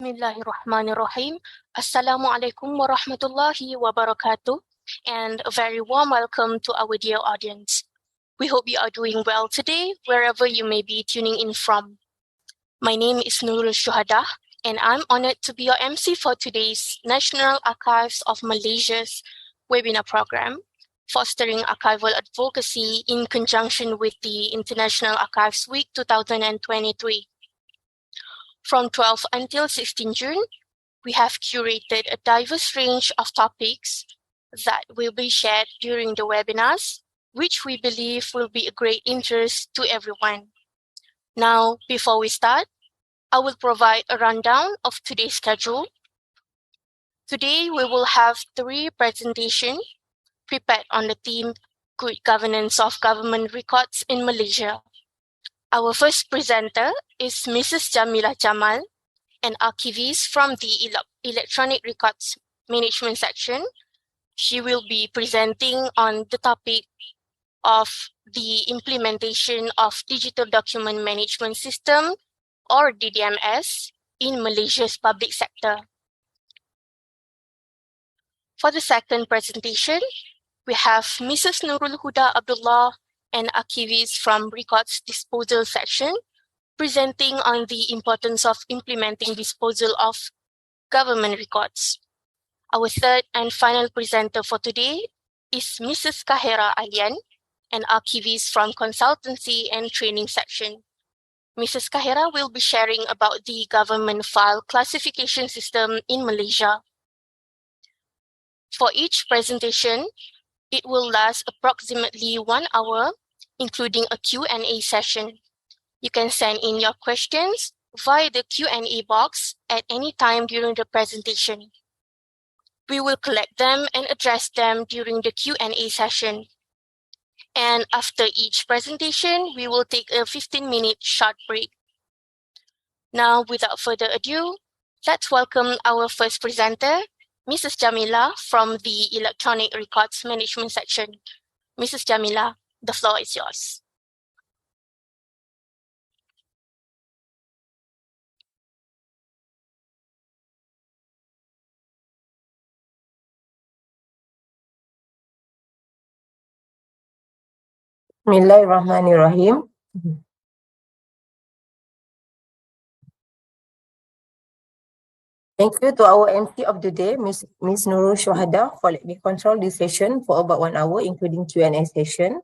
Bismillahirrahmanirrahim. Assalamualaikum warahmatullahi wabarakatuh, and a very warm welcome to our dear audience. We hope you are doing well today, wherever you may be tuning in from. My name is Nurul, and I'm honored to be your MC for today's National Archives of Malaysia's webinar program, Fostering Archival Advocacy in conjunction with the International Archives Week 2023. From 12 until 16 June, we have curated a diverse range of topics that will be shared during the webinars, which we believe will be a great interest to everyone. Now, before we start, I will provide a rundown of today's schedule. Today, we will have 3 presentations prepared on the theme Good Governance of Government Records in Malaysia. Our first presenter is Mrs. Jamilah Jamal, an archivist from the Electronic Records Management section. She will be presenting on the topic of the implementation of Digital Document Management System, or DDMS, in Malaysia's public sector. For the second presentation, we have Mrs. Nurul Huda Abdullah, an archivist from Records Disposal section, presenting on the importance of implementing disposal of government records. Our third and final presenter for today is Mrs. Qahera Alian, an archivist from Consultancy and Training section. Mrs. Qahera will be sharing about the government file classification system in Malaysia. For each presentation, it will last approximately 1 hour, including a Q&A session. You can send in your questions via the Q&A box at any time during the presentation. We will collect them and address them during the Q&A session. And after each presentation, we will take a 15-minute short break. Now, without further ado, let's welcome our first presenter, Mrs. Jamilah from the Electronic Records Management section. Mrs. Jamilah, the floor is yours. Bismillahirrahmanirrahim. Thank you to our MC of the day, Ms. Nurul, for letting me control this session for about 1 hour, including Q&A session.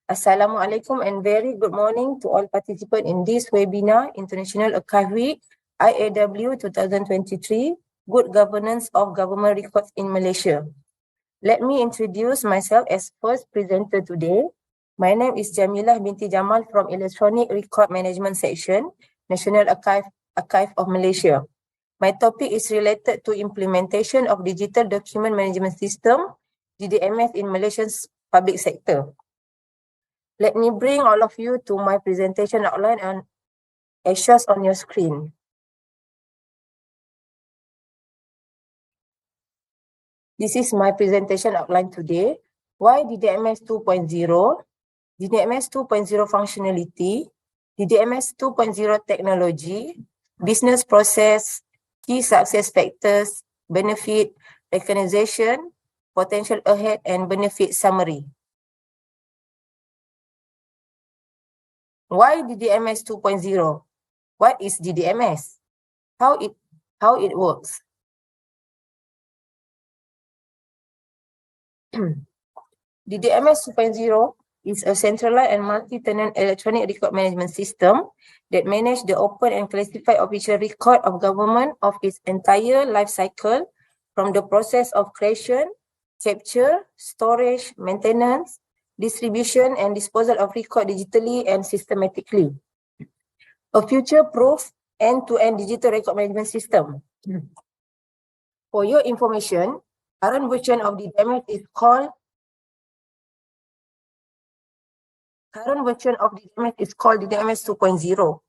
Assalamualaikum and very good morning to all participants in this webinar, International Archive Week, IAW 2023, Good Governance of Government Records in Malaysia. Let me introduce myself as first presenter today. My name is Jamilah binti Jamal from Electronic Record Management section, National Archive of Malaysia. My topic is related to implementation of Digital Document Management System, DDMS, in Malaysia's public sector. Let me bring all of you to my presentation outline and as shown on your screen. This is my presentation outline today. Why DDMS 2.0? DDMS 2.0 functionality, DDMS 2.0 technology, business process, key success factors, benefit, recognition, potential ahead, and benefit summary. Why DDMS 2.0? What is DDMS? How it works? DDMS 2.0 is a centralized and multi-tenant electronic record management system that manages the open and classified official record of government of its entire life cycle, from the process of creation, capture, storage, maintenance, distribution, and disposal of record digitally and systematically. A future-proof end-to-end digital record management system. For your information, current version of DDMS is called DDMS 2.0.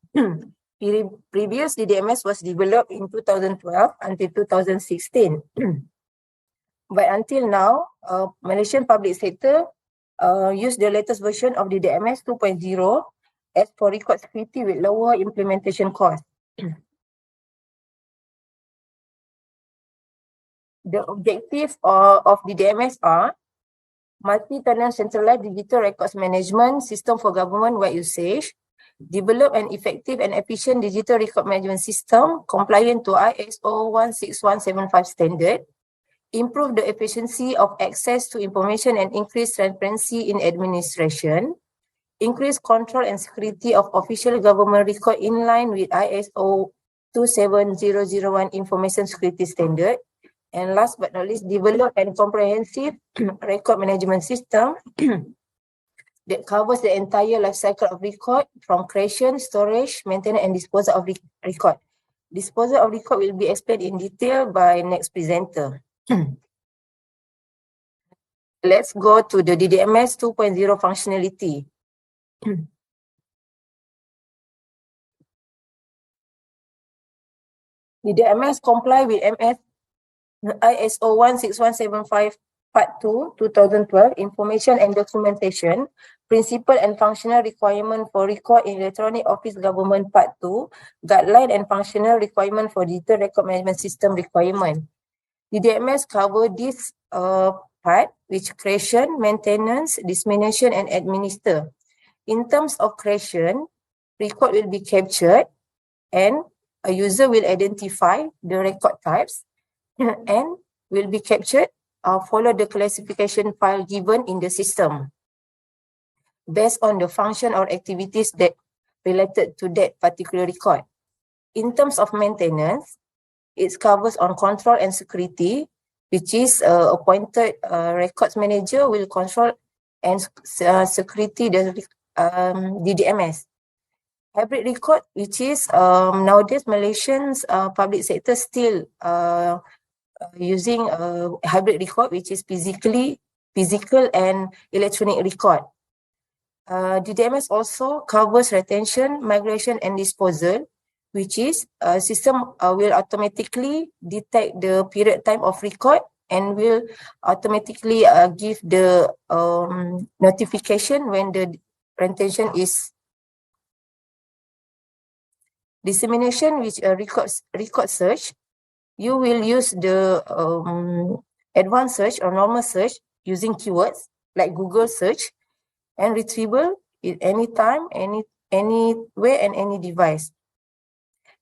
Previous DDMS was developed in 2012 until 2016. But until now, Malaysian public sector use the latest version of DDMS 2.0 as for record security with lower implementation cost. The objectives of DDMS are multi-tenant centralized digital records management system for government-wide usage, develop an effective and efficient digital record management system compliant to ISO 16175 standard, improve the efficiency of access to information and increase transparency in administration, increase control and security of official government record in line with ISO 27001 information security standard, and last but not least, develop a comprehensive record management system that covers the entire life cycle of record from creation, storage, maintenance, and disposal of record. Disposal of record will be explained in detail by next presenter. Let's go to the DDMS 2.0 functionality. DDMS comply with ISO 16175 Part 2, 2012, Information and Documentation, Principle and Functional Requirement for Record in Electronic Office Government Part 2, Guideline and Functional Requirement for Digital Record Management System Requirement. DDMS cover this part, which creation, maintenance, dissemination, and administer. In terms of creation, record will be captured and a user will identify the record types and will be captured follow the classification file given in the system based on the function or activities that related to that particular record. In terms of maintenance, it covers on control and security, which is appointed records manager will control and security the DDMS. Hybrid record, which is nowadays Malaysians public sector still using hybrid record, which is physical and electronic record. DDMS also covers retention, migration, and disposal, which is system will automatically detect the period time of record and will automatically give the notification when the retention is dissemination, which record search. You will use the advanced search or normal search using keywords like Google search and retrieval at any time, anywhere, and any device.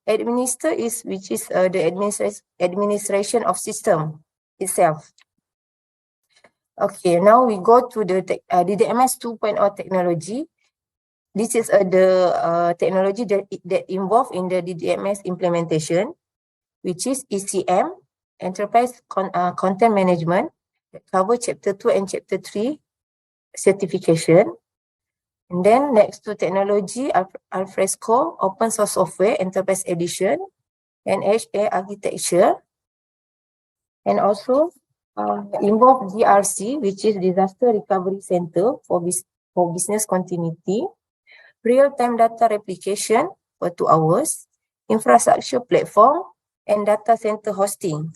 Administer is which is the administration of system itself. Okay, now we go to the DDMS 2.0 technology. This is the technology that involved in the DDMS implementation, which is ECM, Enterprise Content Management, that cover Chapter 2 and Chapter 3 certification. And then next to technology, Alfresco, Open Source Software, Enterprise Edition, and HA Architecture. And also involve DRC, which is Disaster Recovery Center for business continuity, real-time data replication for 2 hours, infrastructure platform, and data center hosting.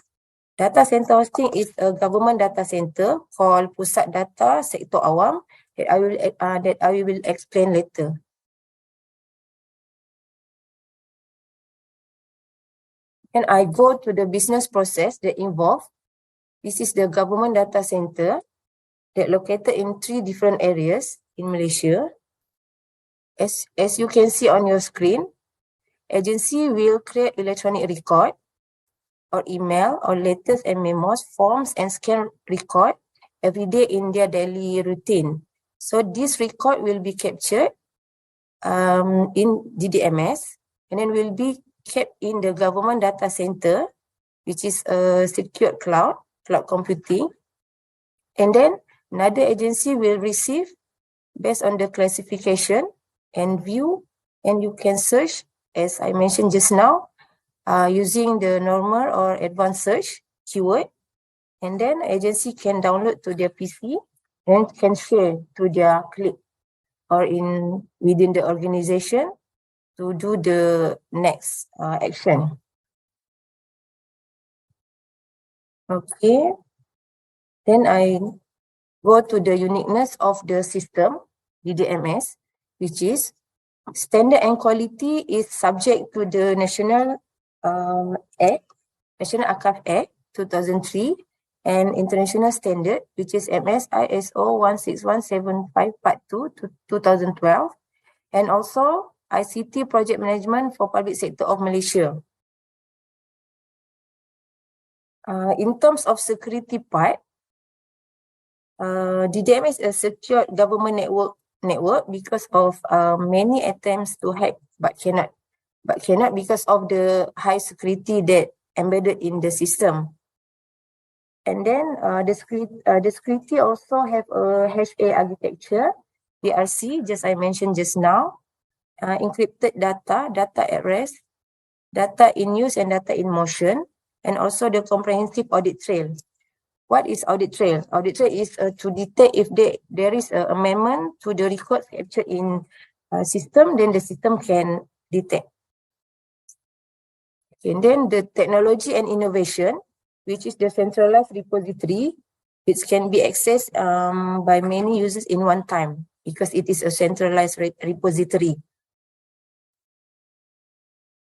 Data center hosting is a government data center called Pusat Data Sektor Awam that I will explain later. And I go to the business process that involve. This is the government data center that located in 3 different areas in Malaysia. As you can see on your screen, agency will create electronic record or email or letters and memos, forms and scan record every day in their daily routine. So this record will be captured in DDMS and then will be kept in the government data center, which is a secure cloud computing. And then another agency will receive based on the classification and view, and you can search, as I mentioned just now, using the normal or advanced search keyword, and then agency can download to their PC and can share to their clique or within the organization to do the next action. Okay, then I go to the uniqueness of the system, DDMS, which is standard and quality is subject to the National National Archives Act 2003, and international standard, which is MS ISO 16175 Part 2 to 2012, and also ICT Project Management for Public Sector of Malaysia. In terms of security part, DDMS is a secure government network because of many attempts to hack but cannot because of the high security that embedded in the system. And then the security also have a HA architecture, DRC, just I mentioned just now, encrypted data at rest, data in use and data in motion, and also the comprehensive audit trail. What is audit trail? Audit trail is to detect if there is an amendment to the records captured in system, then the system can detect. Okay, and then the technology and innovation, which is the centralized repository, it can be accessed by many users in one time because it is a centralized repository.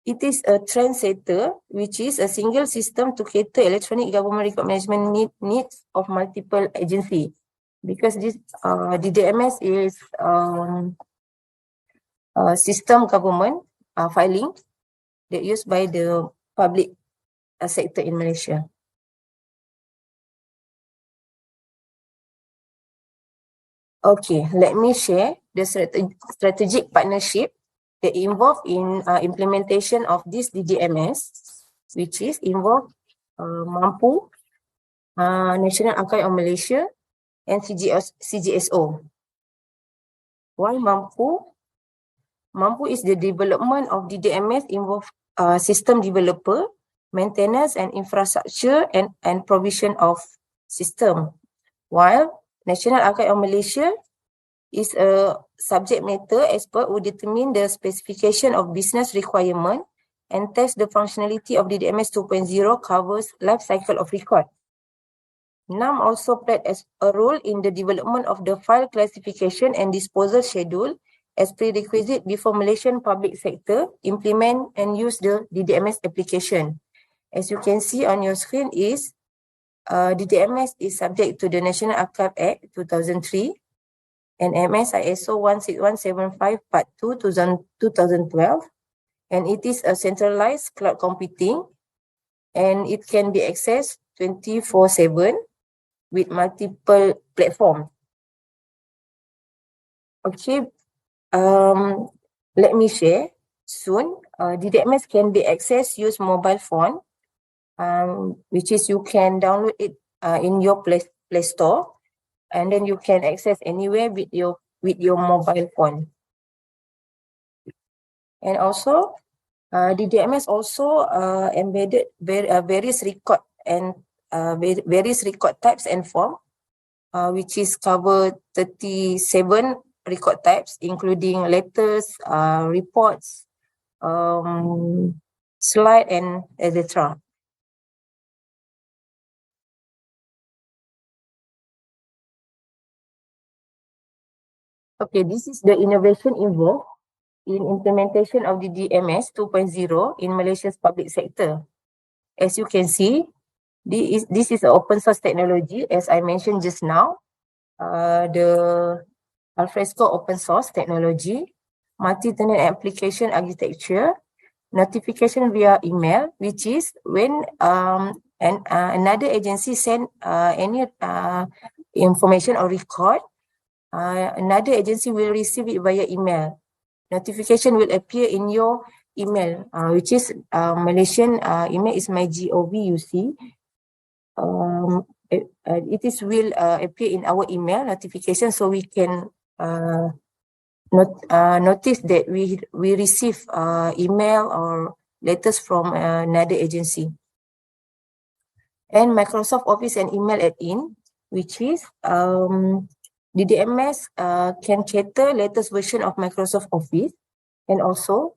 It is a trendsetter, which is a single system to cater electronic government record management needs of multiple agencies. Because this DDMS is system government filing that used by the public sector in Malaysia. Okay, let me share the strategic partnership that involved in implementation of this DDMS, which is involved Mampu, National Archives of Malaysia, and CGSO. Why Mampu? Mampu is the development of DDMS involve system developer, maintenance and infrastructure and provision of system. While National Archives of Malaysia is a subject matter expert who determine the specification of business requirement and test the functionality of DDMS 2.0 covers life cycle of record. NAM also played a role in the development of the file classification and disposal schedule as prerequisite before Malaysian public sector implement and use the DDMS application. As you can see on your screen is DDMS is subject to the National Archives Act 2003 and MS ISO 16175 Part 2 2012, and it is a centralized cloud computing and it can be accessed 24/7 with multiple platforms. Okay, let me share soon. DDMS can be accessed use mobile phone, which is you can download it in your Play Store, and then you can access anywhere with your mobile phone. And also, DDMS also embedded various record and various record types and form, which is cover 37 record types, including letters, reports, slide, and etc. Okay, this is the innovation involved in implementation of the DDMS 2.0 in Malaysia's public sector. As you can see, this is an open source technology, as I mentioned just now. The Alfresco open source technology, multi-tenant application architecture, notification via email, which is when another agency send any information or record, another agency will receive it via email. Notification will appear in your email, which is Malaysian email is mygov.uc. It is will appear in our email notification, so we can notice that we receive email or letters from another agency. And Microsoft Office and email add-in, which is DDMS can cater latest version of Microsoft Office, and also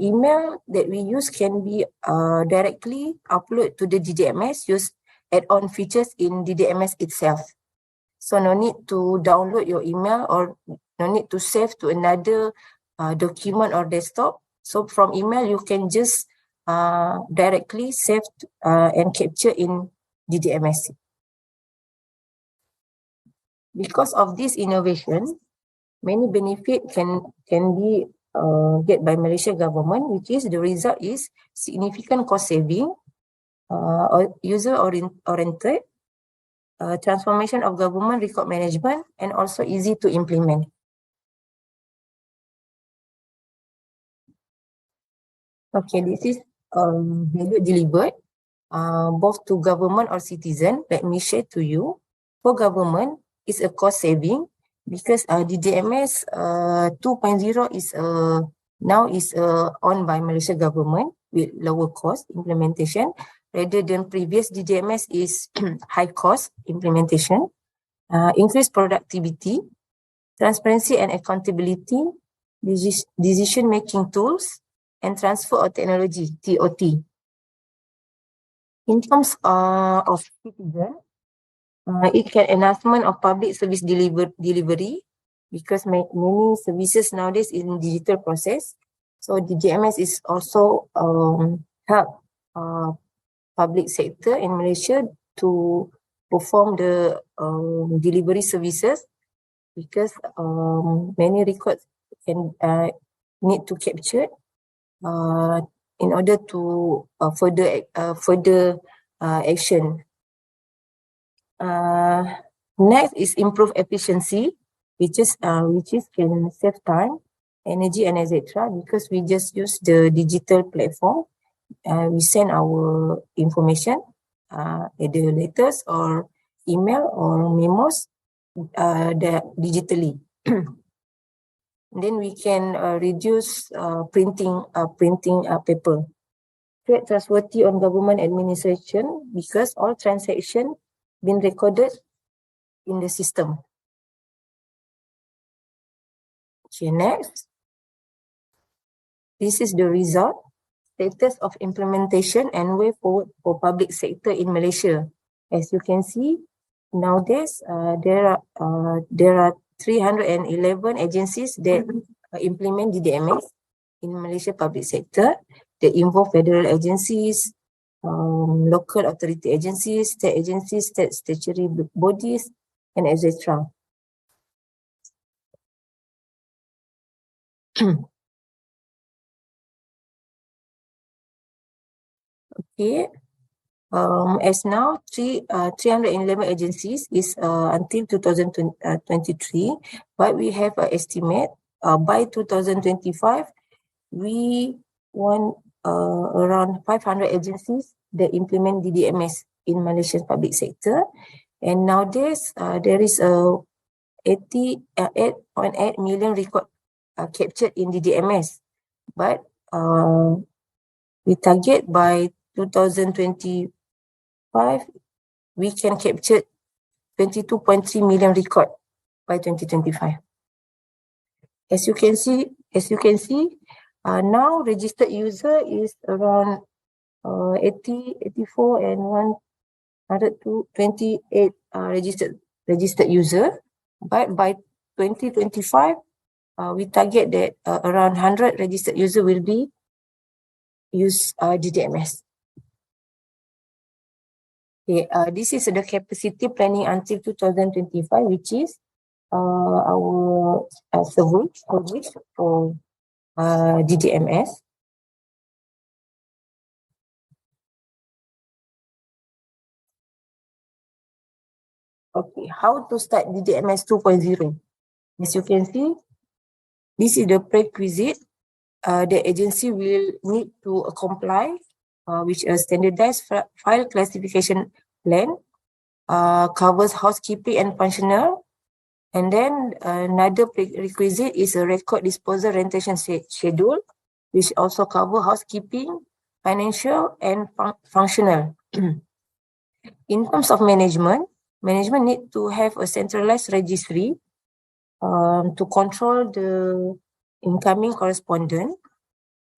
email that we use can be directly upload to the DDMS, use add-on features in DDMS itself. So no need to download your email or no need to save to another document or desktop. So from email, you can just directly saved and captured in DDMS. Because of this innovation, many benefit can be get by Malaysia government, which is the result is significant cost saving, user oriented, transformation of government record management, and also easy to implement. Okay, this is value delivered both to government or citizen. Let me share to you. For government, it's a cost saving because DDMS 2.0 is now is owned by Malaysia government with lower cost implementation rather than previous DDMS is high cost implementation. Increase productivity, transparency and accountability, decision making tools, and transfer of technology (TOT). In terms of citizen, it can enhancement of public service delivery because many services nowadays in digital process. So DDMS is also help public sector in Malaysia to perform the delivery services because many records can need to capture in order to further action. Next is improve efficiency, which is can save time, energy, and etc. Because we just use the digital platform. We send our information, either letters or email or memos, digitally. Then we can reduce printing paper. Create trustworthy on government administration because all transactions been recorded in the system. Okay, next. This is the result, status of implementation and way forward for public sector in Malaysia. As you can see, nowadays there are 311 agencies that implement DDMS in Malaysia public sector. They involve federal agencies, local authority agencies, state agencies, state statutory bodies, and etc. Okay. As now, 311 agencies is until 2023, but we have an estimate by 2025, we want around 500 agencies that implement DDMS in Malaysian public sector. And nowadays, there is a 8.8 million record captured in DDMS. But we target by 2025, we can capture 22.3 million record by 2025. As you can see, now registered user is around 84 and 128 registered user. But by 2025, we target that around 100 registered user will be use DDMS. Okay, this is the capacity planning until 2025, which is our service for DDMS. Okay, how to start DDMS 2.0? As you can see, this is the prerequisite. The agency will need to comply with a standardized file classification plan, covers housekeeping and functional. And then another prerequisite is a record disposal rentation schedule, which also cover housekeeping, financial, and functional. In terms of management need to have a centralized registry to control the incoming correspondent,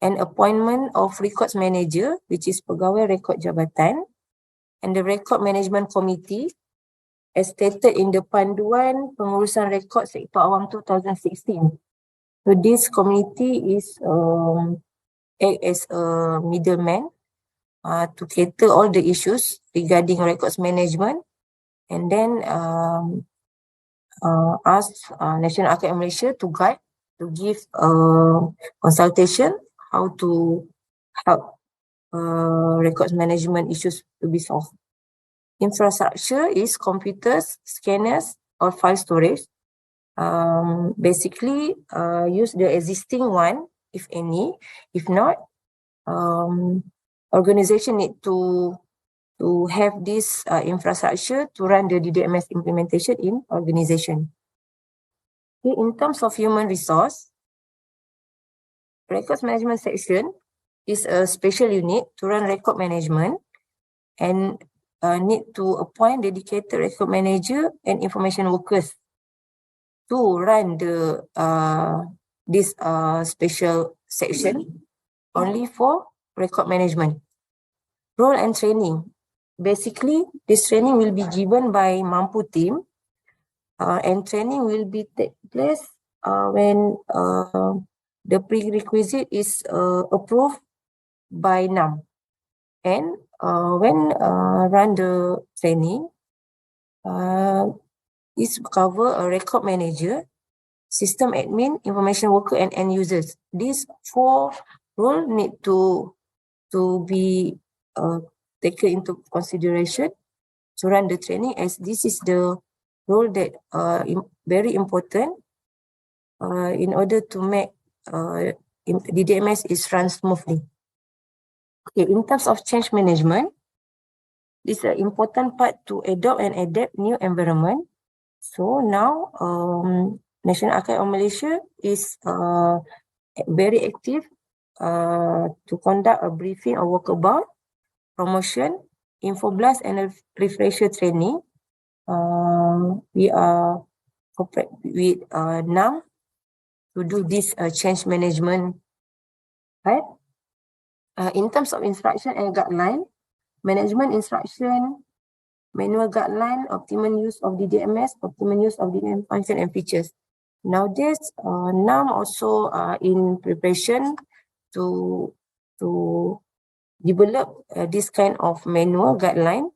and appointment of records manager, which is pegawai rekod jabatan, and the record management committee as stated in the Panduan Pengurusan Rekod Sektor Awam 2016. So this committee is act as a middleman to cater all the issues regarding records management, and then ask National Archives of Malaysia to guide, to give consultation how to help records management issues to be solved. Infrastructure is computers, scanners, or file storage. Basically, use the existing one, if any. If not, organization need to have this infrastructure to run the DDMS implementation in organization. Okay, in terms of human resource, records management section is a special unit to run record management and need to appoint dedicated record manager and information workers to run the this special section only for record management. Role and training. Basically, this training will be given by Mampu team, and training will be take place when the prerequisite is approved by NAM. And when run the training, is cover a record manager, system admin, information worker, and end users. These 4 roles need to be taken into consideration to run the training, as this is the role that very important in order to make DDMS is run smoothly. Okay, in terms of change management, this is an important part to adopt and adapt new environment. So now, National Archives of Malaysia is very active to conduct a briefing or walkabout, promotion, infoblast, and a refresher training. We are cooperate with NAM to do this change management. Right? In terms of instruction and guideline, management instruction, manual guideline, optimum use of DDMS, optimum use of DDMS function and features. Nowadays, NAM also in preparation to develop this kind of manual guideline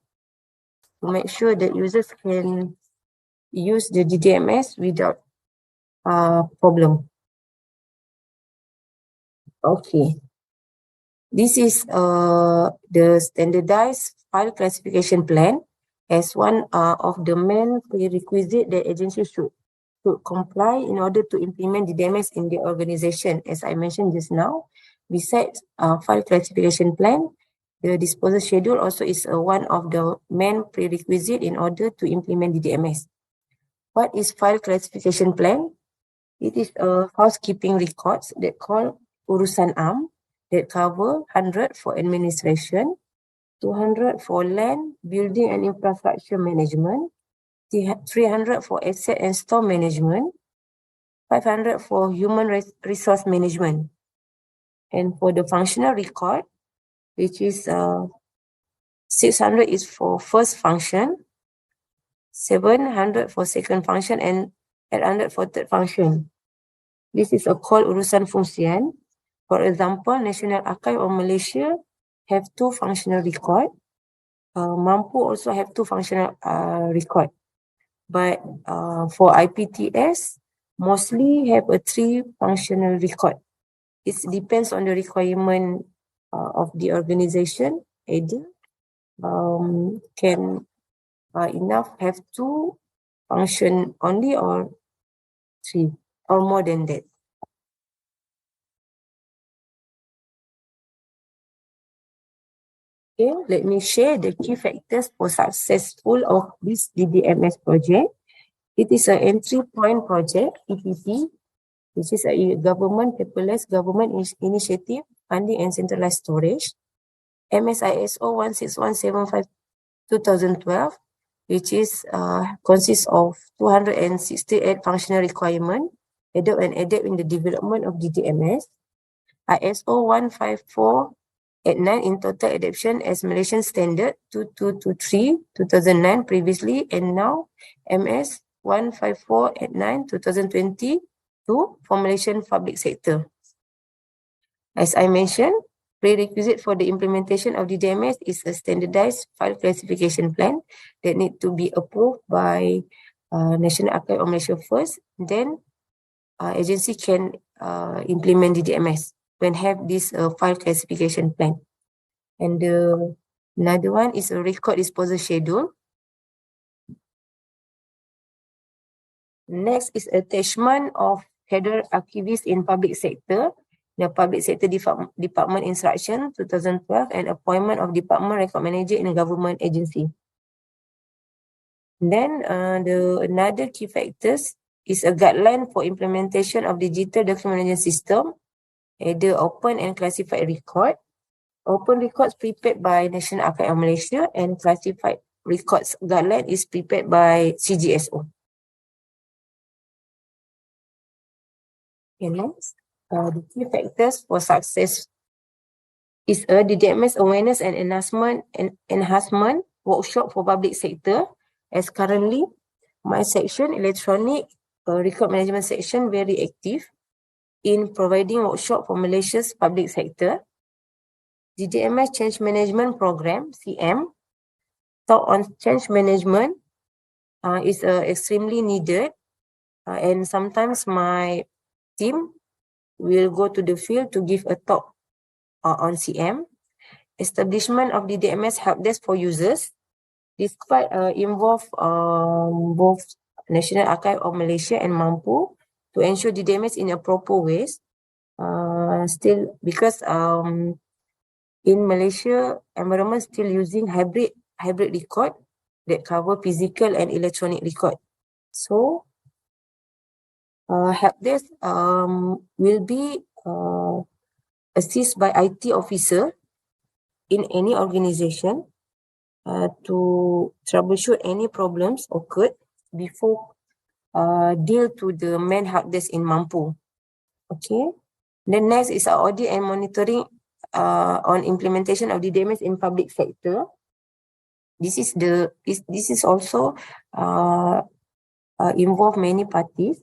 to make sure that users can use the DDMS without problem. Okay. This is the standardized file classification plan as one of the main prerequisite that agencies should comply in order to implement DDMS in the organization. As I mentioned just now, besides file classification plan, the disposal schedule also is one of the main prerequisite in order to implement DDMS. What is file classification plan? It is a housekeeping records that called urusan am that cover 100 for administration, 200 for land, building and infrastructure management, 300 for asset and store management, 500 for human resource management. And for the functional record, which is 600 is for first function, 700 for second function, and 800 for third function. This is a called urusan fungsian. For example, National Archives of Malaysia have 2 functional record. Mampu also have 2 functional record. But for IPTS, mostly have a 3 functional record. It depends on the requirement of the organization. Either can enough have 2 function only or 3 or more than that. Okay, let me share the key factors for successful of this DDMS project. It is an entry point project, EPP, which is a government paperless government initiative, funding and centralized storage. MSISO 16175/2012, which is consists of 268 functional requirement, adopt and adapt in the development of DDMS. ISO 15489 in total adoption as Malaysian Standard 2223/2009 previously, and now MS 15489/2022 for Malaysian public sector. As I mentioned, prerequisite for the implementation of DDMS is a standardized file classification plan that need to be approved by National Archives of Malaysia first. Then agency can implement DDMS when have this file classification plan. And another one is a record disposal schedule. Next is attachment of header archivists in public sector, the public sector department instruction 2012, and appointment of department record manager in a government agency. Then another key factors is a guideline for implementation of digital document management system, either open and classified record. Open records prepared by National Archives of Malaysia, and classified records guideline is prepared by CGSO. Okay, next, the key factors for success is a DDMS awareness and enhancement workshop for public sector. As currently, my section, electronic record management section, very active in providing workshop for Malaysia's public sector. DDMS Change Management Program, CM, talk on change management is extremely needed. And sometimes my team will go to the field to give a talk on CM. Establishment of DDMS help desk for users. This quite involve both National Archives of Malaysia and Mampu to ensure DDMS in a proper ways. Still, because in Malaysia, environment still using hybrid record that cover physical and electronic record. So, help desk will be assist by IT officer in any organization to troubleshoot any problems occurred before deal to the main help desk in Mampu. Okay. Then next is our audit and monitoring on implementation of DDMS in public sector. This is also involve many parties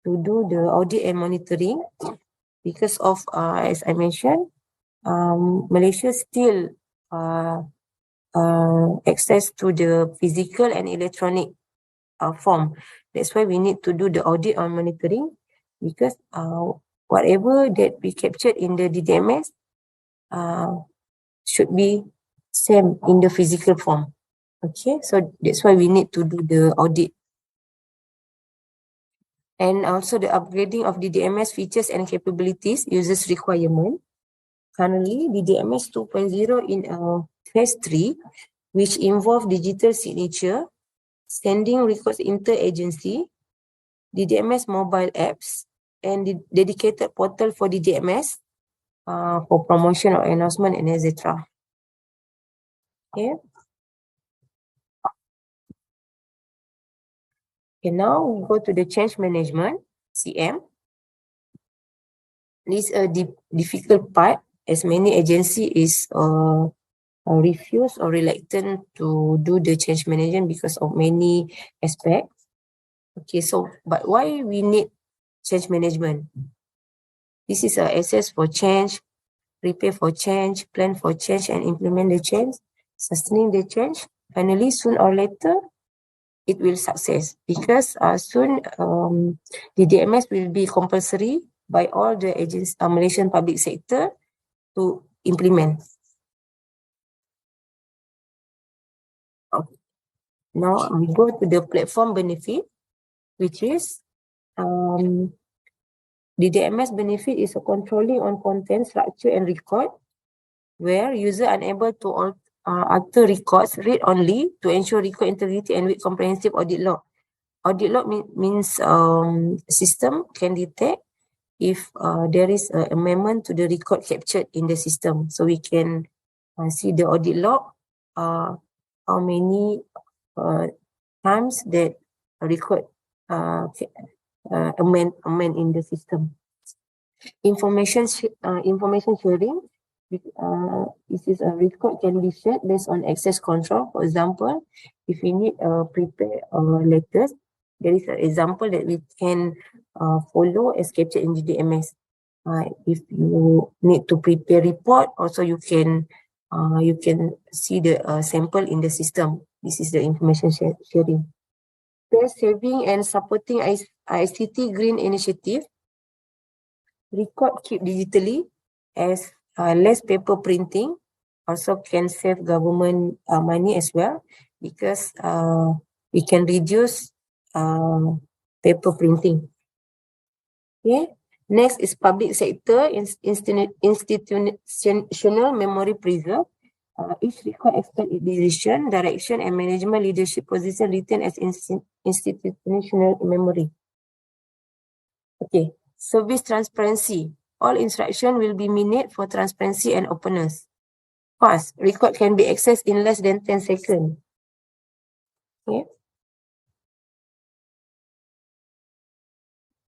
to do the audit and monitoring because of as I mentioned, Malaysia still access to the physical and electronic form. That's why we need to do the audit on monitoring, because whatever that we captured in the DDMS should be same in the physical form. Okay, so that's why we need to do the audit. And also the upgrading of DDMS features and capabilities, users requirement. Currently, DDMS 2.0 in phase 3, which involve digital signature, sending records inter-agency, DDMS mobile apps, and the dedicated portal for DDMS for promotion or announcement and etc. Okay. Okay, now we go to the change management, CM. This is a difficult part, as many agency is refuse or reluctant to do the change management because of many aspects. Okay, so but why we need change management? This is a access for change, prepare for change, plan for change, and implement the change, sustaining the change. Finally, soon or later, it will success, because soon the DDMS will be compulsory by all the agents, Malaysian public sector to implement. Okay. Now we go to the platform benefit, which is DDMS benefit is a controlling on content, structure, and record, where user unable to alter records, read only to ensure record integrity and with comprehensive audit log. Audit log means system can detect if there is an amendment to the record captured in the system. So we can see the audit log, how many times that record amend in the system. Information sharing. This is a record can be shared based on access control. For example, if we need prepare letters, there is an example that we can follow as captured in DDMS. If you need to prepare report, also you can see the sample in the system. This is the information sharing. Pair saving and supporting ICT Green Initiative. Record keep digitally as less paper printing. Also can save government money as well, because we can reduce paper printing. Okay. Next is public sector institutional memory preserve. Each record expect its decision, direction, and management leadership position retained as institutional memory. Okay. Service transparency. All instruction will be minute for transparency and openness. Fast. Record can be accessed in less than 10 seconds. Okay.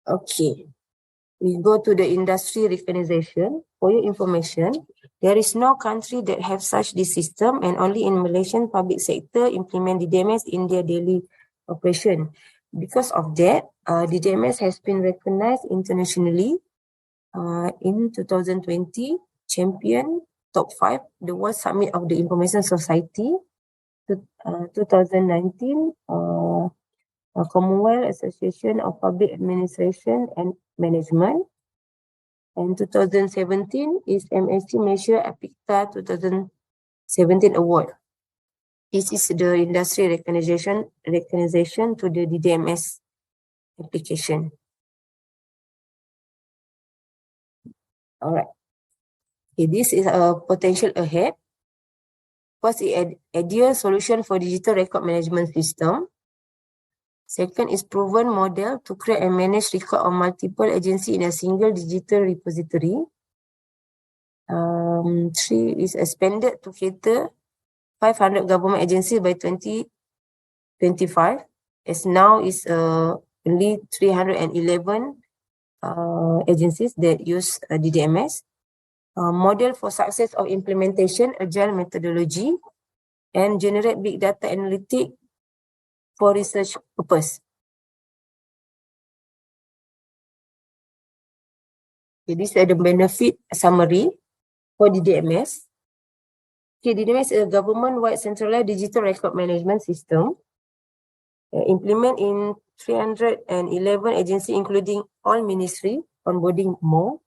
Okay. We go to the industry recognition. For your information, there is no country that have such this system, and only in Malaysian public sector implement DDMS in their daily operation. Because of that, DDMS has been recognized internationally in 2020, champion top 5, the World Summit of the Information Society, 2019, Commonwealth Association of Public Administration and Management, and 2017 is MSC Malaysia APICTA 2017 award. This is the industry recognition to the DDMS application. All right. Okay, this is a potential ahead. First is ideal solution for digital record management system. Second is proven model to create and manage record of multiple agency in a single digital repository. 3 is expanded to cater 500 government agencies by 2025, as now is only 311 agencies that use DDMS. Model for success of implementation, agile methodology, and generate big data analytic for research purpose. Okay, these are the benefit summary for DDMS. Okay, DDMS is a government-wide centralized digital record management system. Implement in 311 agencies, including all ministry, onboarding more.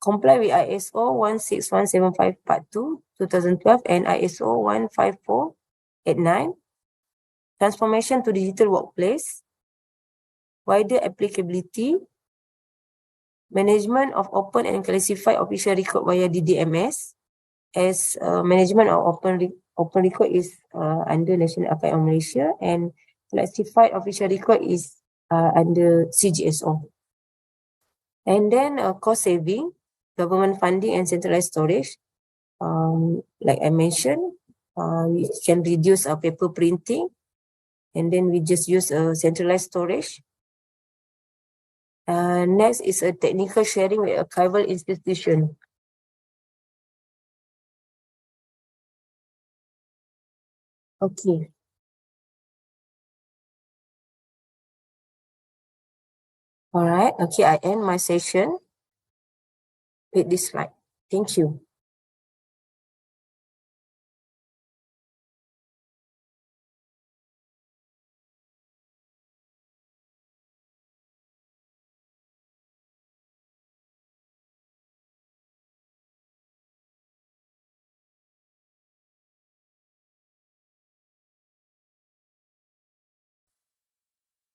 Comply with ISO 16175 Part 2, 2012 and ISO 15489. Transformation to digital workplace. Wider applicability. Management of open and classified official record via DDMS. As management of open record is under National Archives of Malaysia, and classified official record is under CGSO. And then cost saving, government funding and centralized storage. Like I mentioned, we can reduce our paper printing, and then we just use a centralized storage. Next is a technical sharing with archival institution. Okay. All right. Okay, I end my session with this slide. Thank you.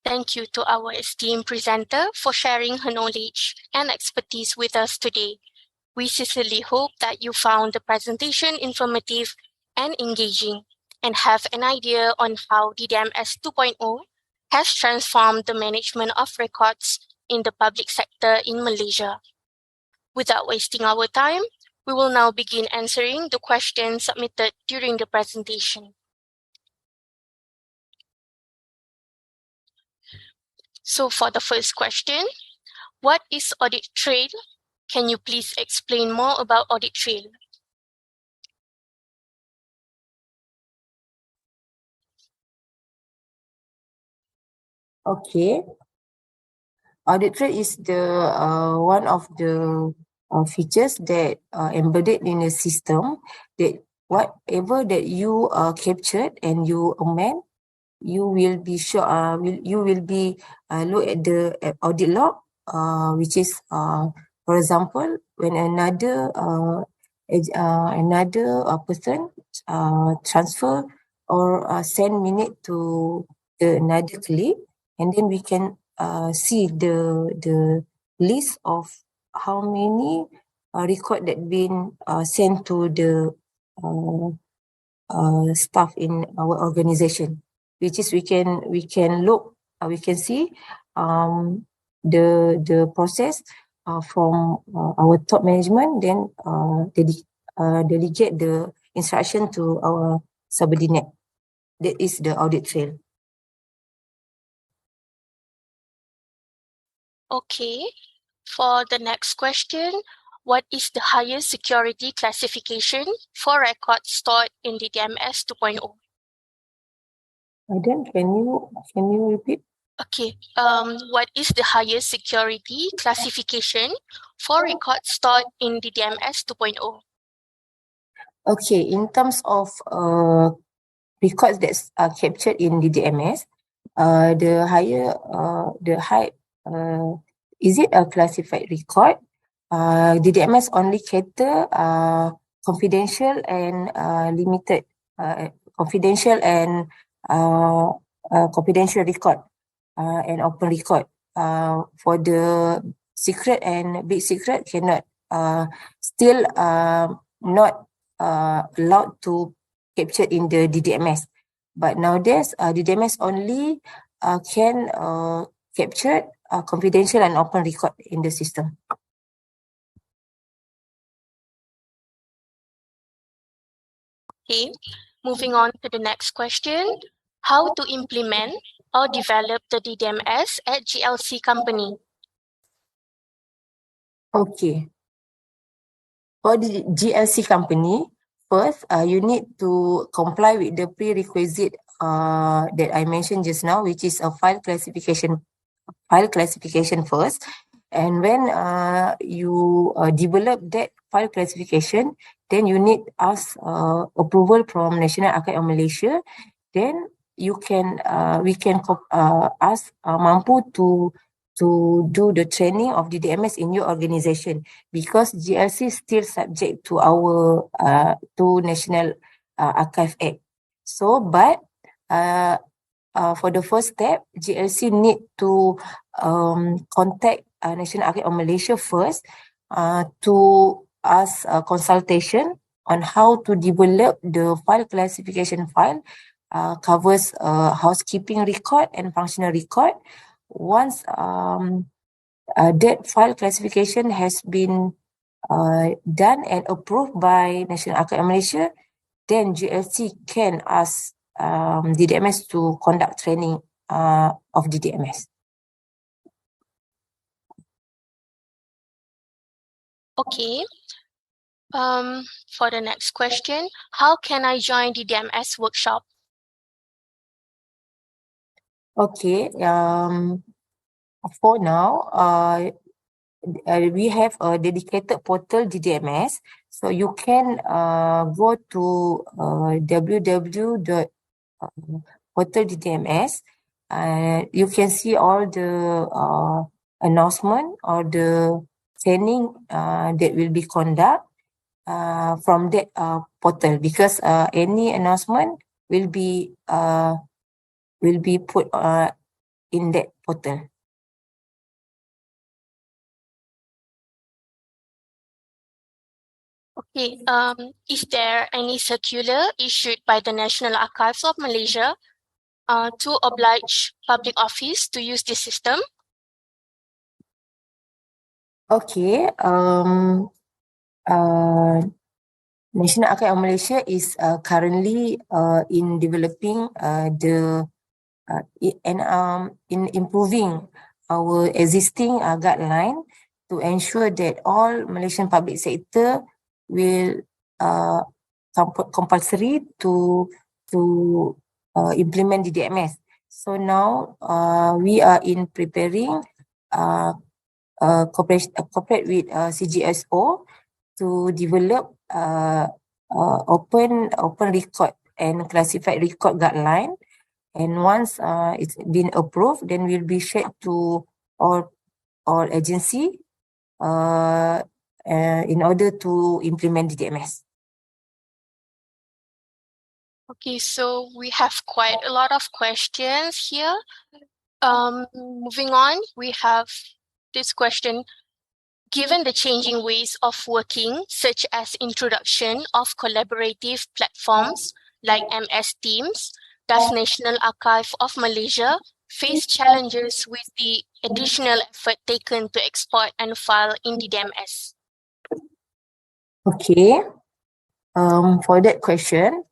Thank you to our esteemed presenter for sharing her knowledge and expertise with us today. We sincerely hope that you found the presentation informative and engaging, and have an idea on how DDMS 2.0 has transformed the management of records in the public sector in Malaysia. Without wasting our time, we will now begin answering the questions submitted during the presentation. So for the first question, what is audit trail? Can you please explain more about audit trail? Okay. Audit trail is the one of the features that embedded in the system, that whatever that you captured and you amend, you will be sure you will be look at the audit log, which is for example, when another person transfer or send minute to another colleague, and then we can see the list of how many record that been sent to the staff in our organization, which is we can look, we can see the process from our top management, then delegate the instruction to our subordinate. That is the audit trail. Okay. For the next question, what is the highest security classification for records stored in DDMS 2.0? Then can you repeat? Okay. What is the highest security classification for records stored in DDMS 2.0? Okay, in terms of records that's captured in DDMS, the high, is it a classified record? DDMS only cater confidential and limited, confidential and confidential record and open record. For the secret and big secret cannot, still not allowed to capture in the DDMS. But nowadays, DDMS only can capture confidential and open record in the system. Okay, moving on to the next question. How to implement or develop the DDMS at GLC company? Okay. For the GLC company, first, you need to comply with the prerequisite that I mentioned just now, which is a file classification first. And when you develop that file classification, then you need ask approval from National Archives of Malaysia. Then we can ask mampu to do the training of DDMS in your organization, because GLC is still subject to our to National Archive Act. So, but for the first step, GLC need to contact National Archives of Malaysia first to ask a consultation on how to develop the file classification file, covers housekeeping record and functional record. Once that file classification has been done and approved by National Archives of Malaysia, then GLC can ask DDMS to conduct training of DDMS. Okay. For the next question, how can I join DDMS workshop? Okay. For now, we have a dedicated portal DDMS, so you can go to www.portal DDMS. You can see all the announcement or the training that will be conduct from that portal, because any announcement will be put in that portal. Okay. Is there any circular issued by the National Archives of Malaysia to oblige public office to use this system? Okay. National Archives of Malaysia is currently in developing in improving our existing guideline to ensure that all Malaysian public sector will compulsory to implement DDMS. So now we are in preparing cooperate with CGSO to develop open record and classified record guideline. And once it's been approved, then will be shared to all agency in order to implement DDMS. Okay, so we have quite a lot of questions here. Moving on, we have this question. Given the changing ways of working, such as introduction of collaborative platforms like MS Teams, does National Archive of Malaysia face challenges with the additional effort taken to export and file in DDMS? Okay. For that question,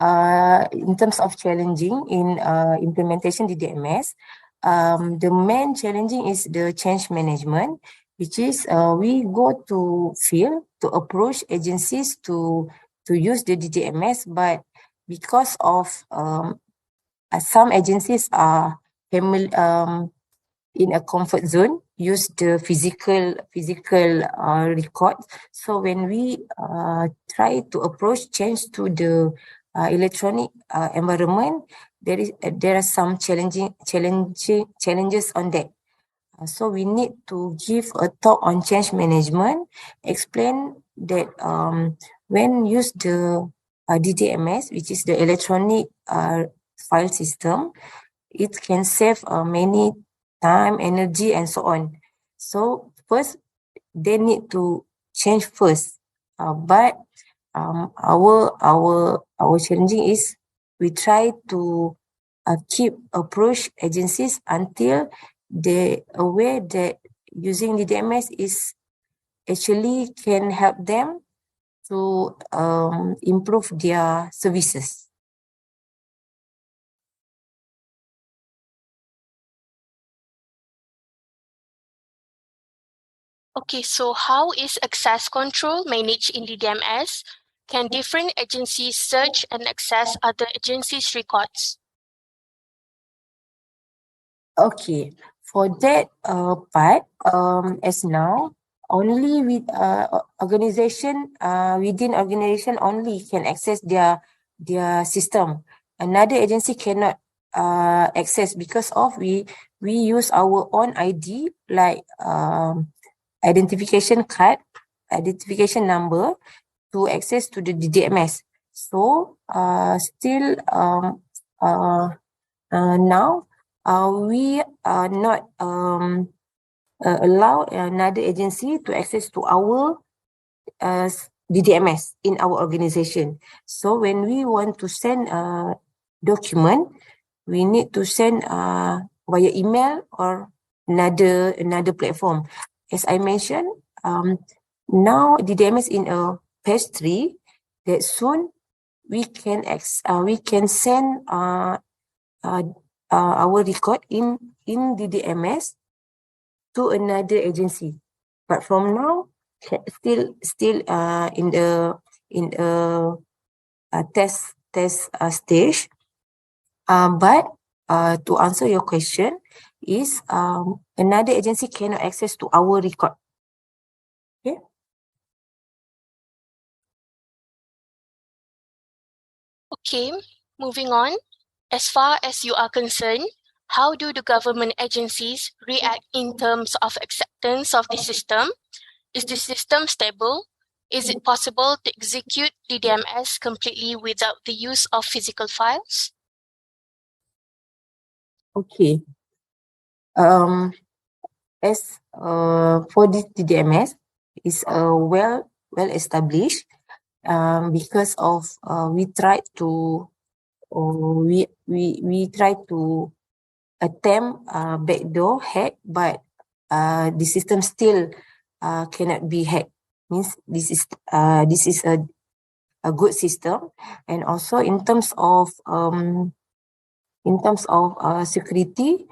in terms of challenging in implementation DDMS, the main challenging is the change management, which is we go to field to approach agencies to use the DDMS, but because of some agencies are in a comfort zone, use the physical record. So when we try to approach change to the electronic environment, there are some challenges on that. So we need to give a talk on change management, explain that when use the DDMS, which is the electronic file system, it can save many time, energy, and so on. So first, they need to change first. But our challenging is we try to keep approach agencies until they aware that using DDMS is actually can help them to improve their services. Okay, so how is access control managed in DDMS? Can different agencies search and access other agencies' records? Okay, for that part, as now, only with organization within organization only can access their system. Another agency cannot access because of we use our own ID like identification card, identification number to access to the DDMS. So still now we are not allow another agency to access to our DDMS in our organization. So when we want to send a document, we need to send via email or another platform. As I mentioned, now DDMS in a phase 3, that soon we can send our record in DDMS to another agency. But from now, still in the test stage. But to answer your question, is another agency cannot access to our record. Okay. Okay, moving on. As far as you are concerned, how do the government agencies react in terms of acceptance of the system? Is the system stable? Is it possible to execute DDMS completely without the use of physical files? Okay. As for this DDMS is well established because of we tried to attempt backdoor hack, but the system still cannot be hacked. Means this is a good system, and also in terms of security,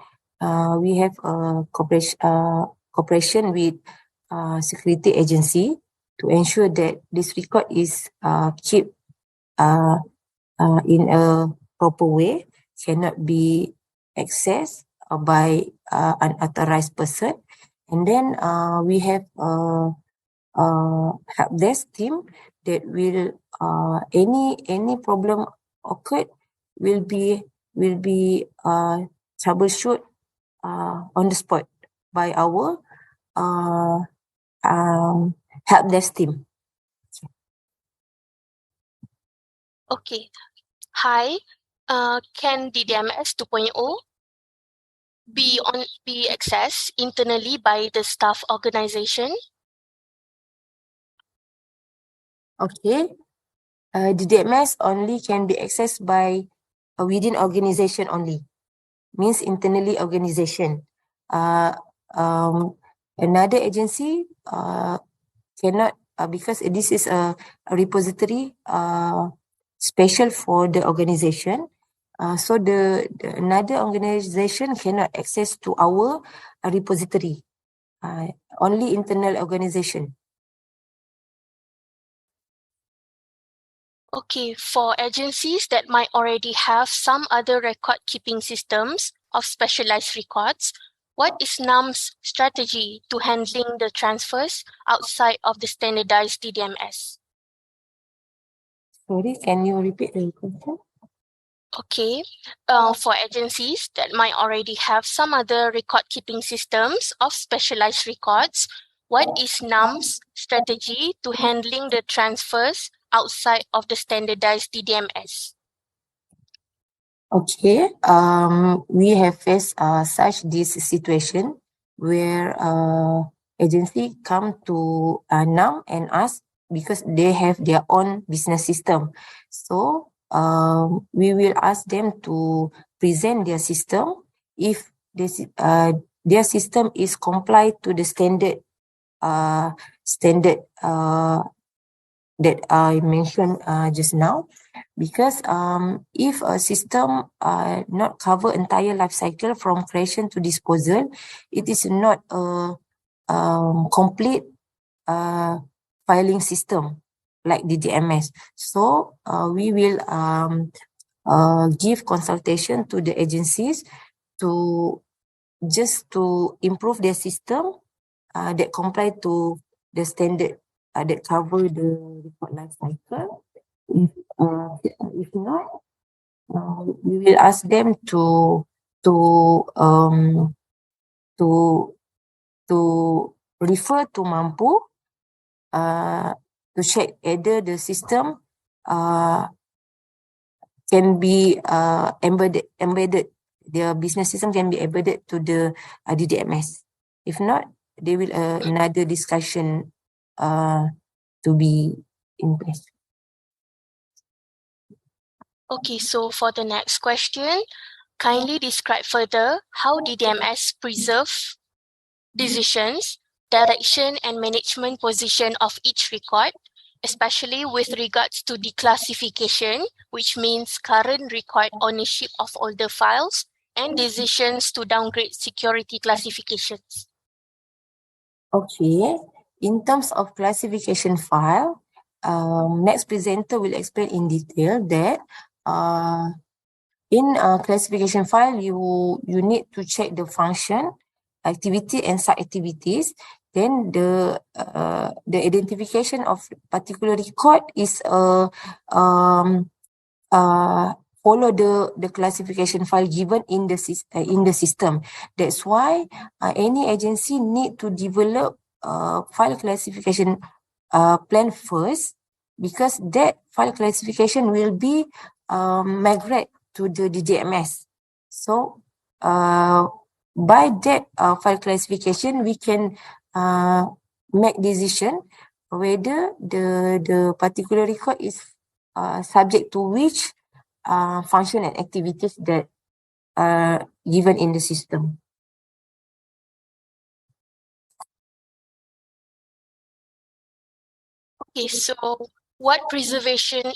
we have a cooperation with security agency to ensure that this record is kept in a proper way, cannot be accessed by unauthorized person. And then we have help desk team that will any problem occurred will be troubleshoot on the spot by our help desk team. Okay. Hi. Can DDMS 2.0 be accessed internally by the staff organization? Okay. DDMS only can be accessed by within organization only. Means internally organization. Another agency cannot because this is a repository special for the organization. So the another organization cannot access to our repository. Only internal organization. Okay, for agencies that might already have some other record-keeping systems of specialized records, what is NAM's strategy to handling the transfers outside of the standardized DDMS? Sorry, can you repeat the question? Okay, for agencies that might already have some other record-keeping systems of specialized records, what is NAM's strategy to handling the transfers outside of the standardized DDMS? Okay, we have faced such this situation where agency come to NAM and ask because they have their own business system. So we will ask them to present their system if this their system is complied to the standard that I mentioned just now. Because if a system not cover entire life cycle from creation to disposal, it is not a complete filing system like the DDMS. So we will give consultation to the agencies to just to improve their system that comply to the standard that cover the record life cycle. If not, we will ask them to um to refer to Mampu to check whether the system can be embedded. Their business system can be embedded to the DDMS. If not, there will another discussion to be in place. Okay, so for the next question, kindly describe further how DDMS preserve decisions, direction, and management position of each record, especially with regards to declassification, which means current record ownership of older files, and decisions to downgrade security classifications. Okay, in terms of classification file, next presenter will explain in detail that in a classification file, you need to check the function, activity, and sub-activities. Then the identification of particular record is follow the classification file given in the system. That's why any agency need to develop file classification plan first, because that file classification will be migrate to the DDMS. So by that file classification, we can make decision whether the particular record is subject to which function and activities that are given in the system. Okay, so what preservation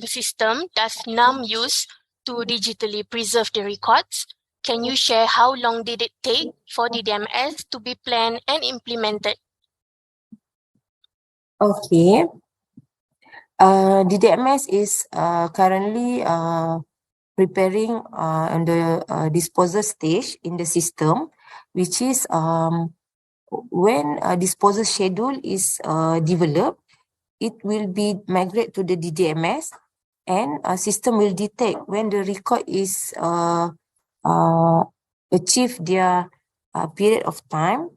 system does NAM use to digitally preserve the records? Can you share how long did it take for DDMS to be planned and implemented? Okay. DDMS is currently preparing on the disposal stage in the system, which is when a disposal schedule is developed, it will be migrate to the DDMS, and a system will detect when the record is achieve their period of time,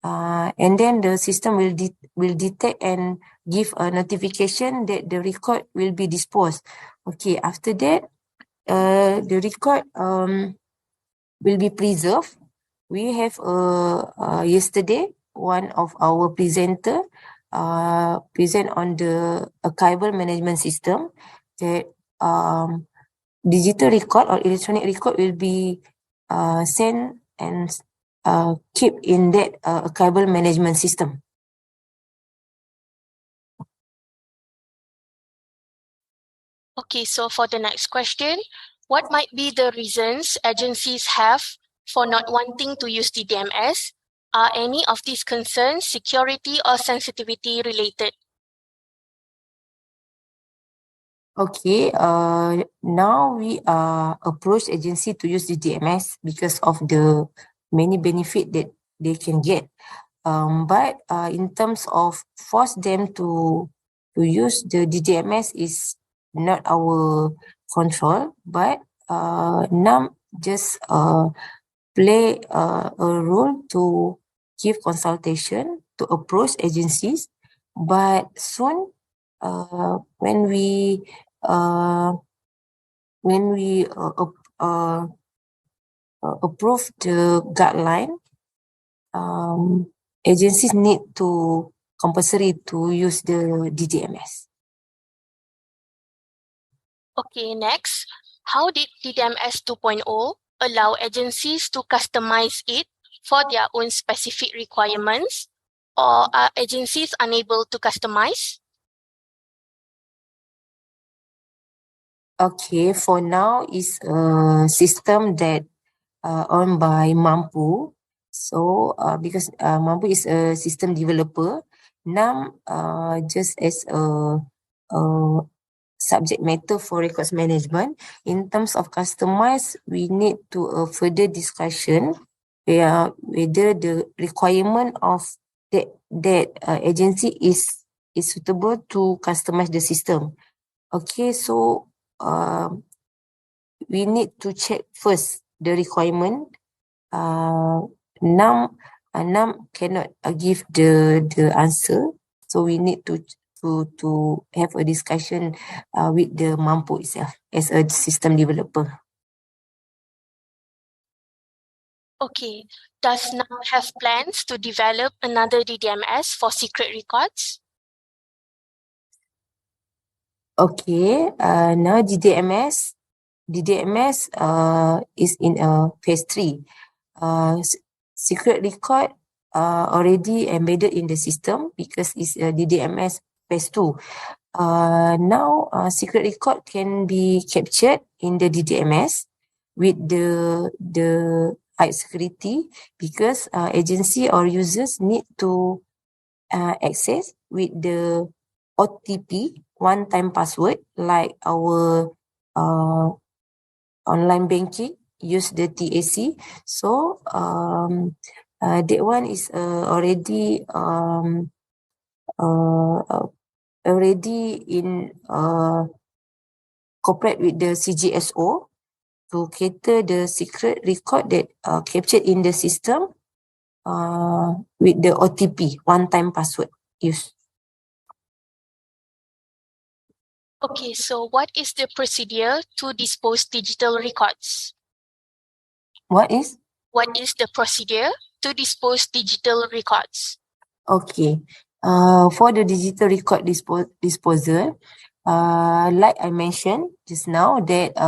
and then the system will detect and give a notification that the record will be disposed. Okay, after that, the record will be preserved. We have yesterday one of our presenter present on the archival management system that digital record or electronic record will be sent and keep in that archival management system. Okay, so for the next question, what might be the reasons agencies have for not wanting to use DDMS? Are any of these concerns security or sensitivity related? Okay, now we approach agency to use DDMS because of the many benefit that they can get. But in terms of force them to use the DDMS is not our control, but NAM just play a role to give consultation, to approach agencies, but soon when we approve the guideline, agencies need to compulsory to use the DDMS. Okay, next, how did DDMS 2.0 allow agencies to customize it for their own specific requirements, or are agencies unable to customize? Okay, for now is a system that owned by Mampu. So because Mampu is a system developer, NAM just as a subject matter for records management. In terms of customize, we need to further discussion whether the requirement of that agency is suitable to customize the system. Okay, so we need to check first the requirement. NAM cannot give the answer, so we need to have a discussion with the Mampu itself as a system developer. Okay, does NAM have plans to develop another DDMS for secret records? Okay, now DDMS is in phase 3. Secret record already embedded in the system because it's a DDMS phase 2. Now secret record can be captured in the DDMS with the high security because agency or users need to access with the OTP, one-time password, like our online banking, use the TAC. So that one is already in cooperate with the CGSO to cater the secret record that captured in the system with the OTP, one-time password use. Okay, so what is the procedure to dispose digital records? What is? What is the procedure to dispose digital records? Okay. For the digital record disposal, like I mentioned just now, that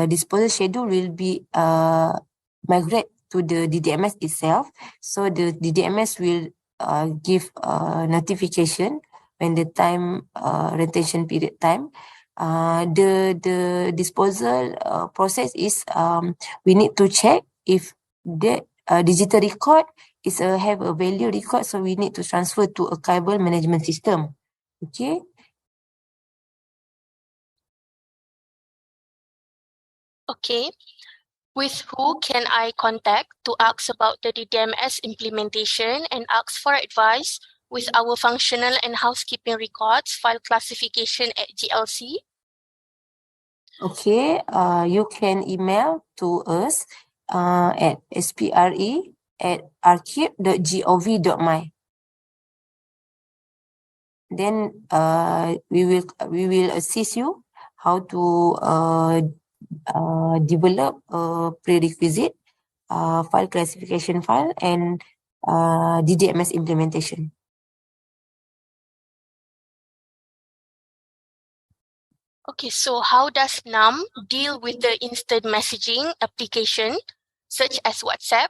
disposal schedule will be migrate to the DDMS itself. So the DDMS will give notification when the time retention period time. The disposal process is we need to check if that digital record is have a value record, so we need to transfer to archival management system. Okay. Okay. With who can I contact to ask about the DDMS implementation and ask for advice with our functional and housekeeping records file classification at GLC? Okay, you can email to us at spre@archive.gov.my. Then we will assist you how to develop a prerequisite file classification file and DDMS implementation. Okay, so how does NAM deal with the instant messaging application such as WhatsApp?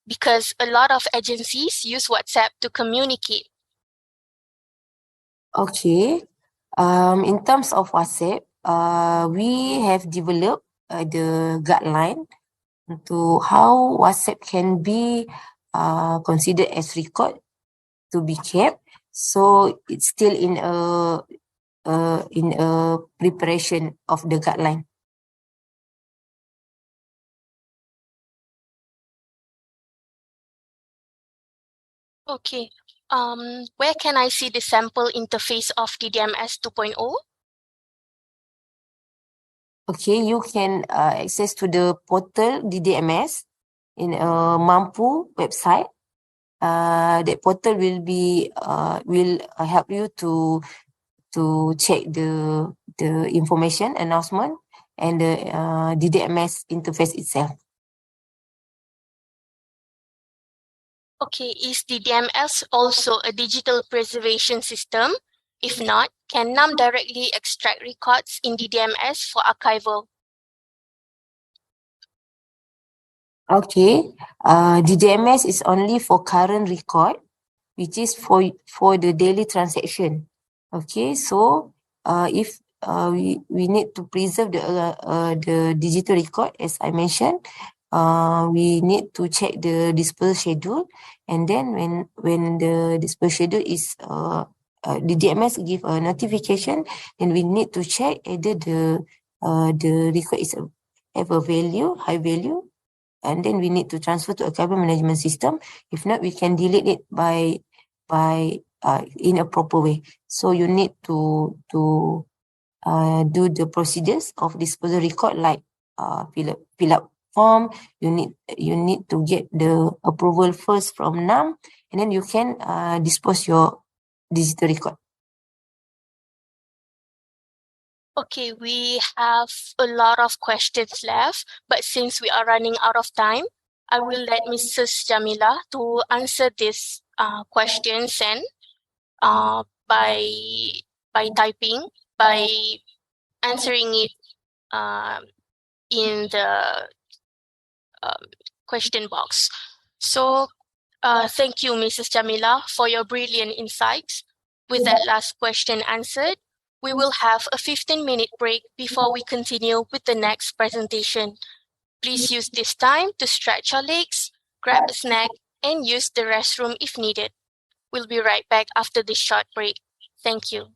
Because a lot of agencies use WhatsApp to communicate. Okay. In terms of WhatsApp, we have developed the guideline to how WhatsApp can be considered as record to be kept. So it's still in a preparation of the guideline. Okay. Where can I see the sample interface of DDMS 2.0? Okay, you can access to the portal DDMS in a Mampu website. That portal will be will help you to check the information announcement and the DDMS interface itself. Okay, is DDMS also a digital preservation system? If not, can NAM directly extract records in DDMS for archival? Okay, DDMS is only for current record, which is for the daily transaction. Okay, so if we need to preserve the digital record, as I mentioned, we need to check the disposal schedule, and then when the disposal schedule is the DMS give a notification, then we need to check whether the record is have a value, high value, and then we need to transfer to a archival management system. If not, we can delete it by in a proper way. So you need to do the procedures of disposal record, like fill up form. You need to get the approval first from NAM, and then you can dispose your digital record. Okay, we have a lot of questions left, but since we are running out of time, I will let Mrs. Jamilah to answer these questions and by typing, by answering it in the question box. So thank you, Mrs. Jamilah, for your brilliant insights. With that last question answered, we will have a 15-minute break before we continue with the next presentation. Please use this time to stretch your legs, grab a snack, and use the restroom if needed. We'll be right back after this short break. Thank you.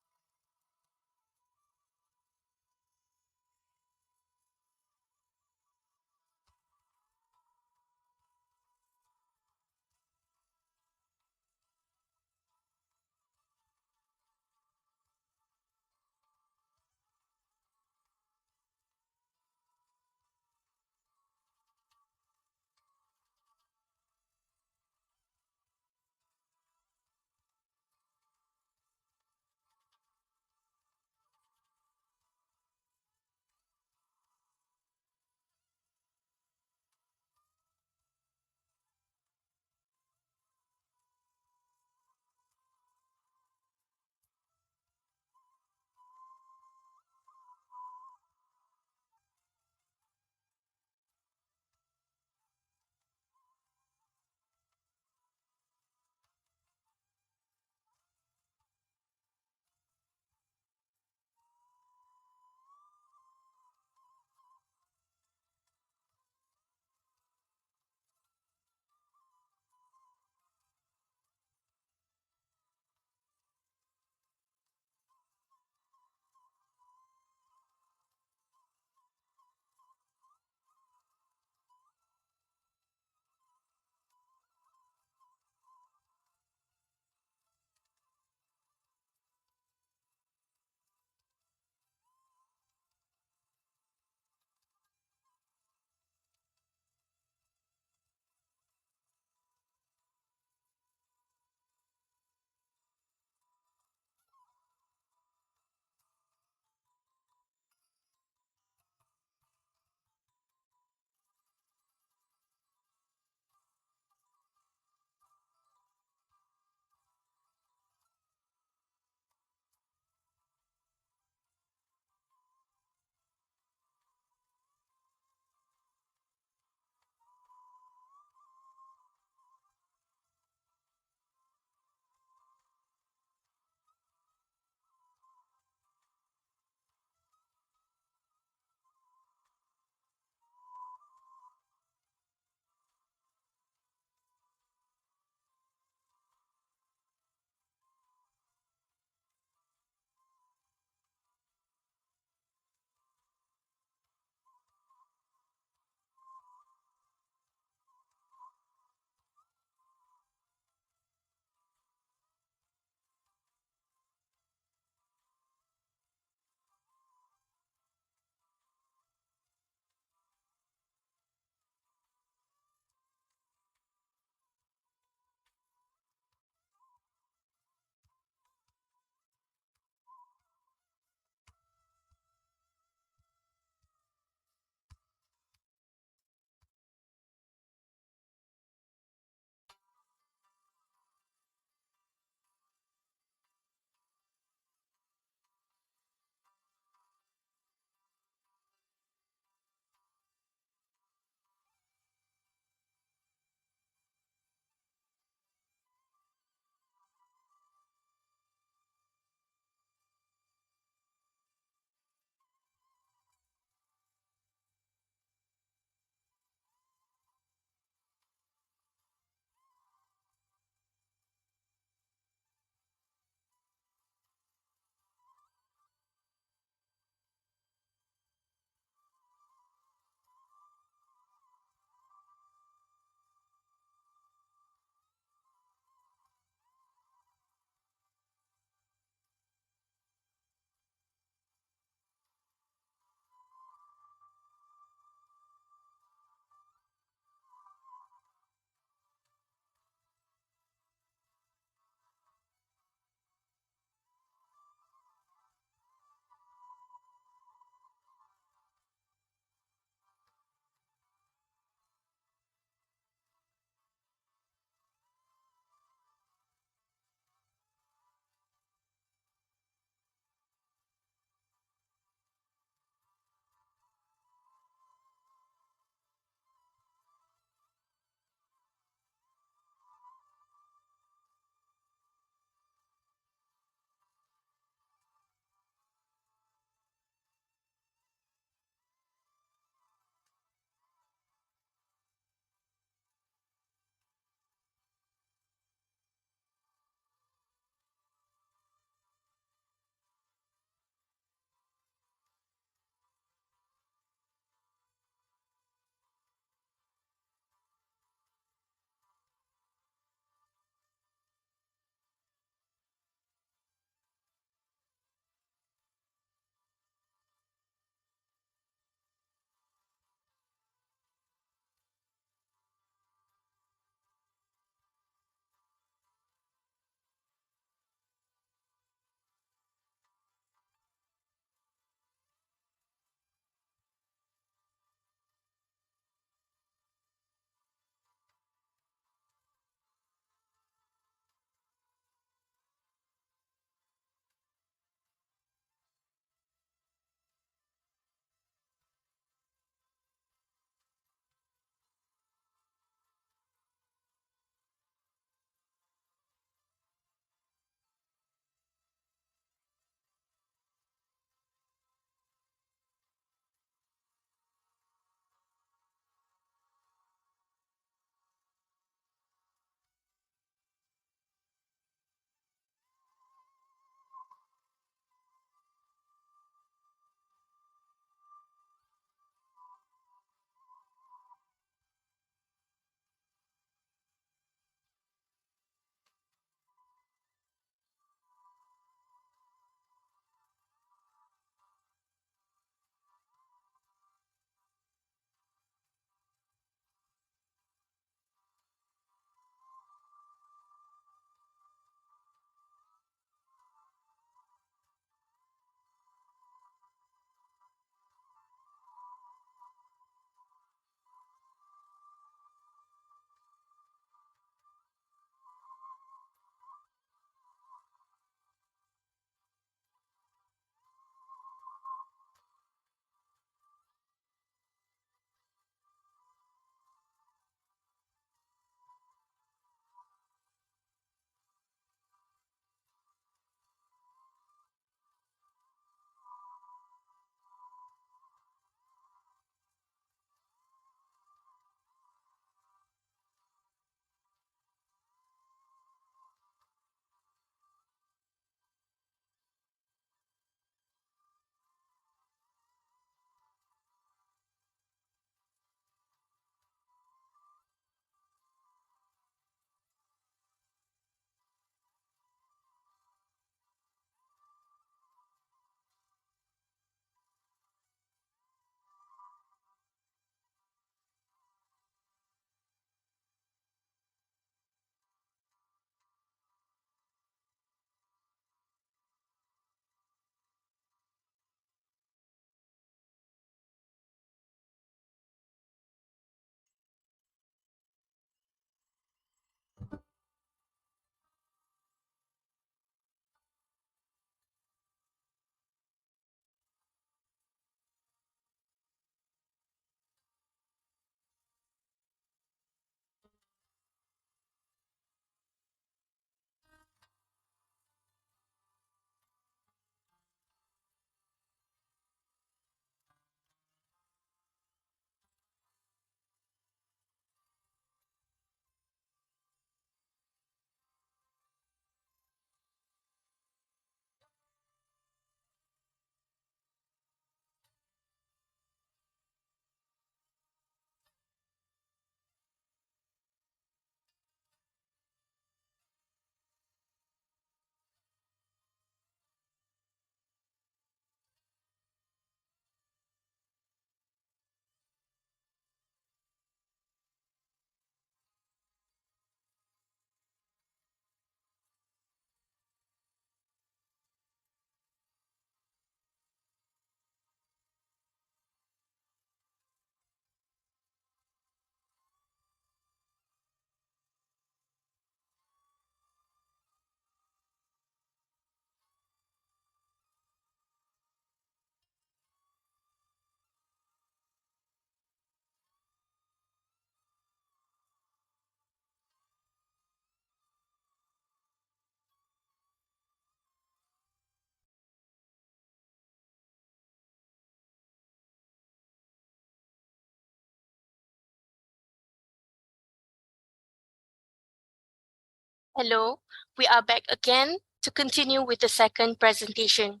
Hello, we are back again to continue with the second presentation.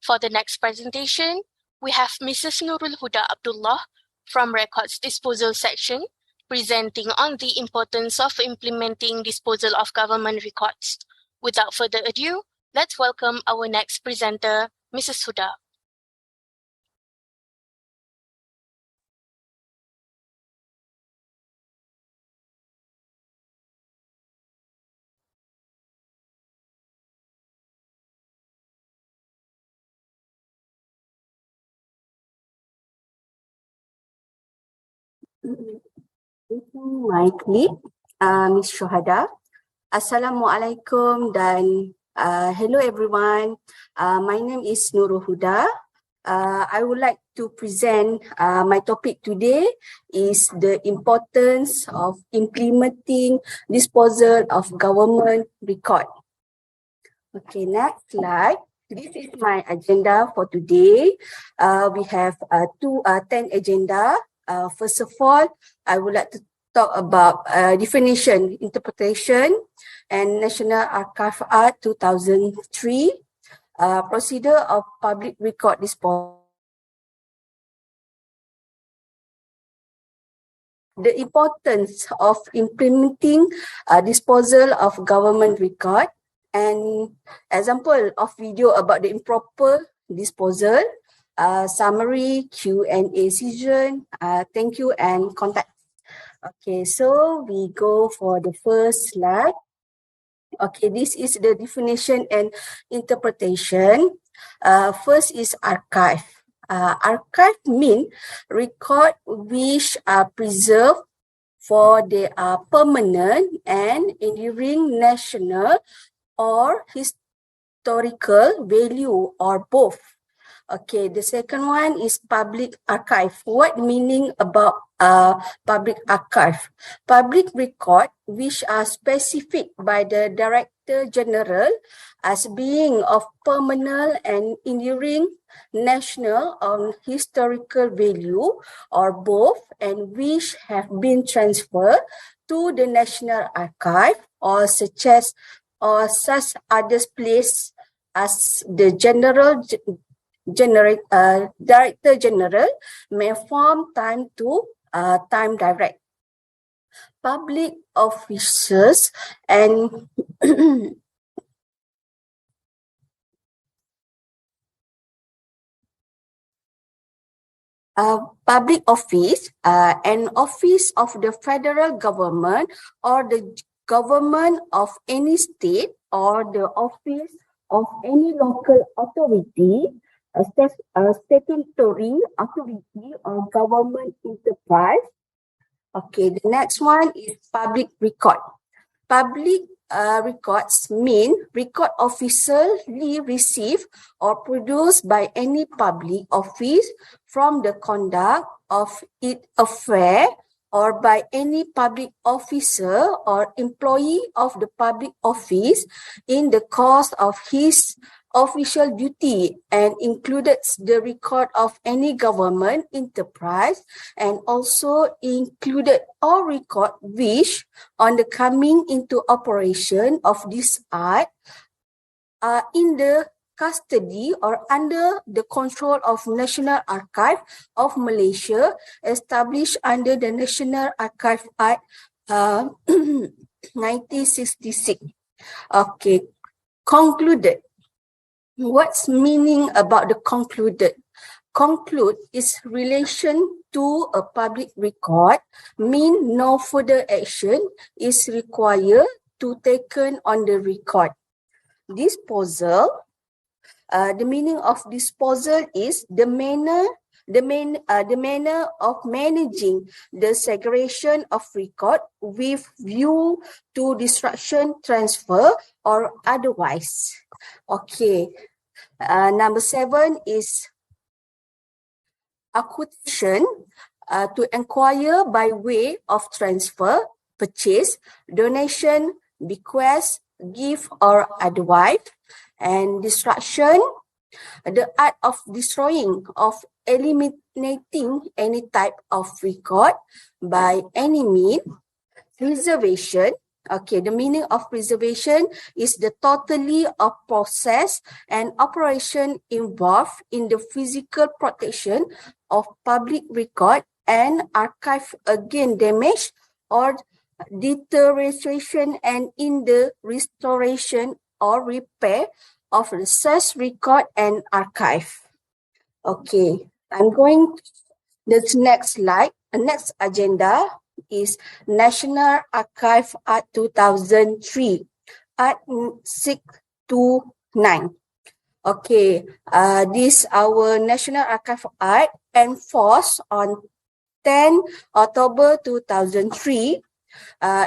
For the next presentation, we have Mrs. Nurul Huda Abdullah from Records Disposal section presenting on the importance of implementing disposal of government records. Without further ado, let's welcome our next presenter, Mrs. Huda. My colleague, Ms. Shuhada. Assalamualaikum dan hello everyone. My name is Nurul Huda. I would like to present my topic today is the importance of implementing disposal of government record. Okay, next slide. This is my agenda for today. We have 10 agenda. First of all, I would like to talk about definition, interpretation, and National Archives Act 2003, procedure of public record disposal. The importance of implementing disposal of government record, and example of video about the improper disposal, summary, Q&A session. Thank you and contact. Okay, so we go for the first slide. Okay, this is the definition and interpretation. First is archive. Archive means record which are preserved for their permanent and enduring national or historical value or both. Okay, the second one is public archive. What meaning about public archive? Public record which are specific by the Director General as being of permanent and enduring national or historical value or both, and which have been transferred to the National Archive or such other place as the Director General may form time to time direct. Public officers and public office, an office of the federal government or the government of any state or the office of any local authority, a statutory authority or government enterprise. Okay, the next one is public record. Public records mean record officially received or produced by any public office from the conduct of its affair or by any public officer or employee of the public office in the course of his official duty, and included the record of any government enterprise, and also included all record which on the coming into operation of this act are in the custody or under the control of National Archives of Malaysia, established under the National Archives Act 1966. Okay, concluded. What's meaning about the concluded? Conclude is relation to a public record, mean no further action is required to taken on the record. Disposal, the meaning of disposal is the manner of managing the segregation of record with view to destruction, transfer, or otherwise. Okay, number 7 is acquisition, to acquire by way of transfer, purchase, donation, bequest, gift, or otherwise. And destruction, the art of destroying, of eliminating any type of record by any means. Preservation, Okay, the meaning of preservation is the totality of process and operation involved in the physical protection of public record and archive against damage or deterioration, and in the restoration or repair of the such record and archive. Okay, I'm going to the next slide. The next agenda is National Archive Art 2003, Art 629. Okay, this our National Archive of Art enforced on 10 October 2003.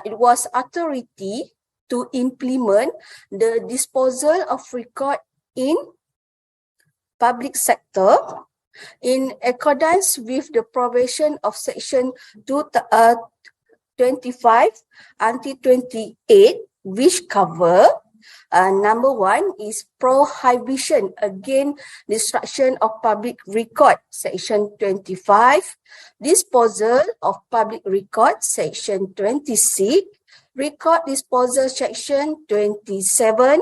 It was authority to implement the disposal of record in public sector in accordance with the provision of section 25 until 28, which cover number 1 is prohibition against destruction of public record, section 25, disposal of public record, section 26, record disposal, section 27,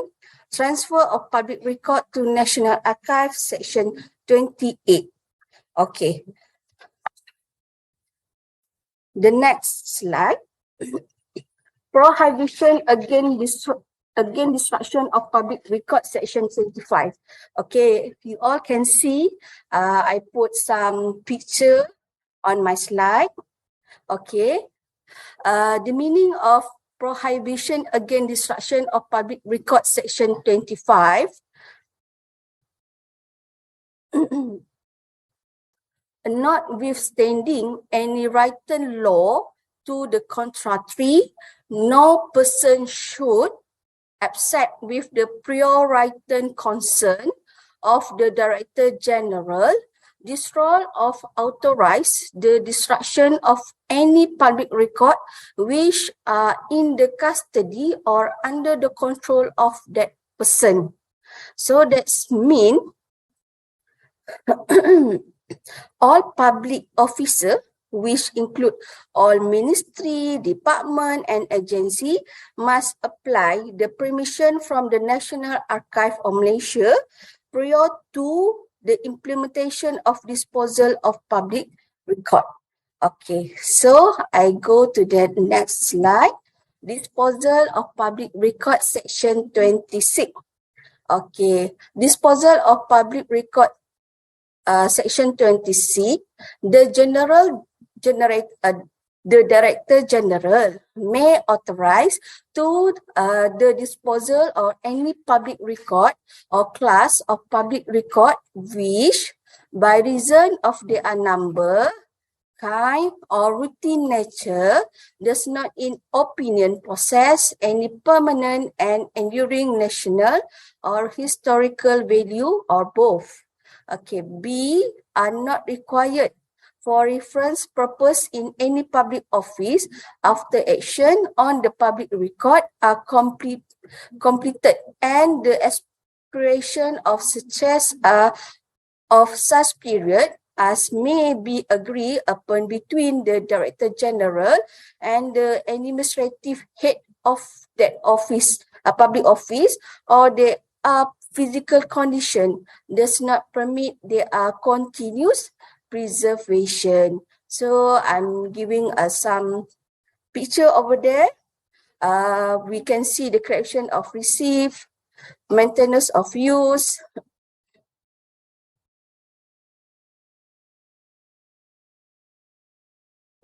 transfer of public record to National Archives, section 28. Okay. The next slide. Prohibition against destruction of public record, section 25. Okay, you all can see I put some picture on my slide. Okay. The meaning of prohibition against destruction of public record, section 25. Notwithstanding any written law to the contrary, no person should, except with the prior written consent of the Director General, destroy or authorize the destruction of any public record which are in the custody or under the control of that person. So that's mean all public officers, which include all ministry, department and agency, must apply the permission from the National Archives of Malaysia prior to the implementation of disposal of public record. Okay, so I go to the next slide. Disposal of public record, section 26. Okay, disposal of public record, section 26, the Director General may authorize to the disposal of any public record or class of public record which, by reason of their number, kind or routine nature, does not in opinion possess any permanent and enduring national or historical value, or both. Okay, B, are not required for reference purpose in any public office after action on the public record are completed and the expiration of such period as may be agreed upon between the Director General and the administrative head of that office, a public office, or the physical condition does not permit their continuous preservation. So I'm giving some picture over there. We can see the correction of receive, maintenance of use,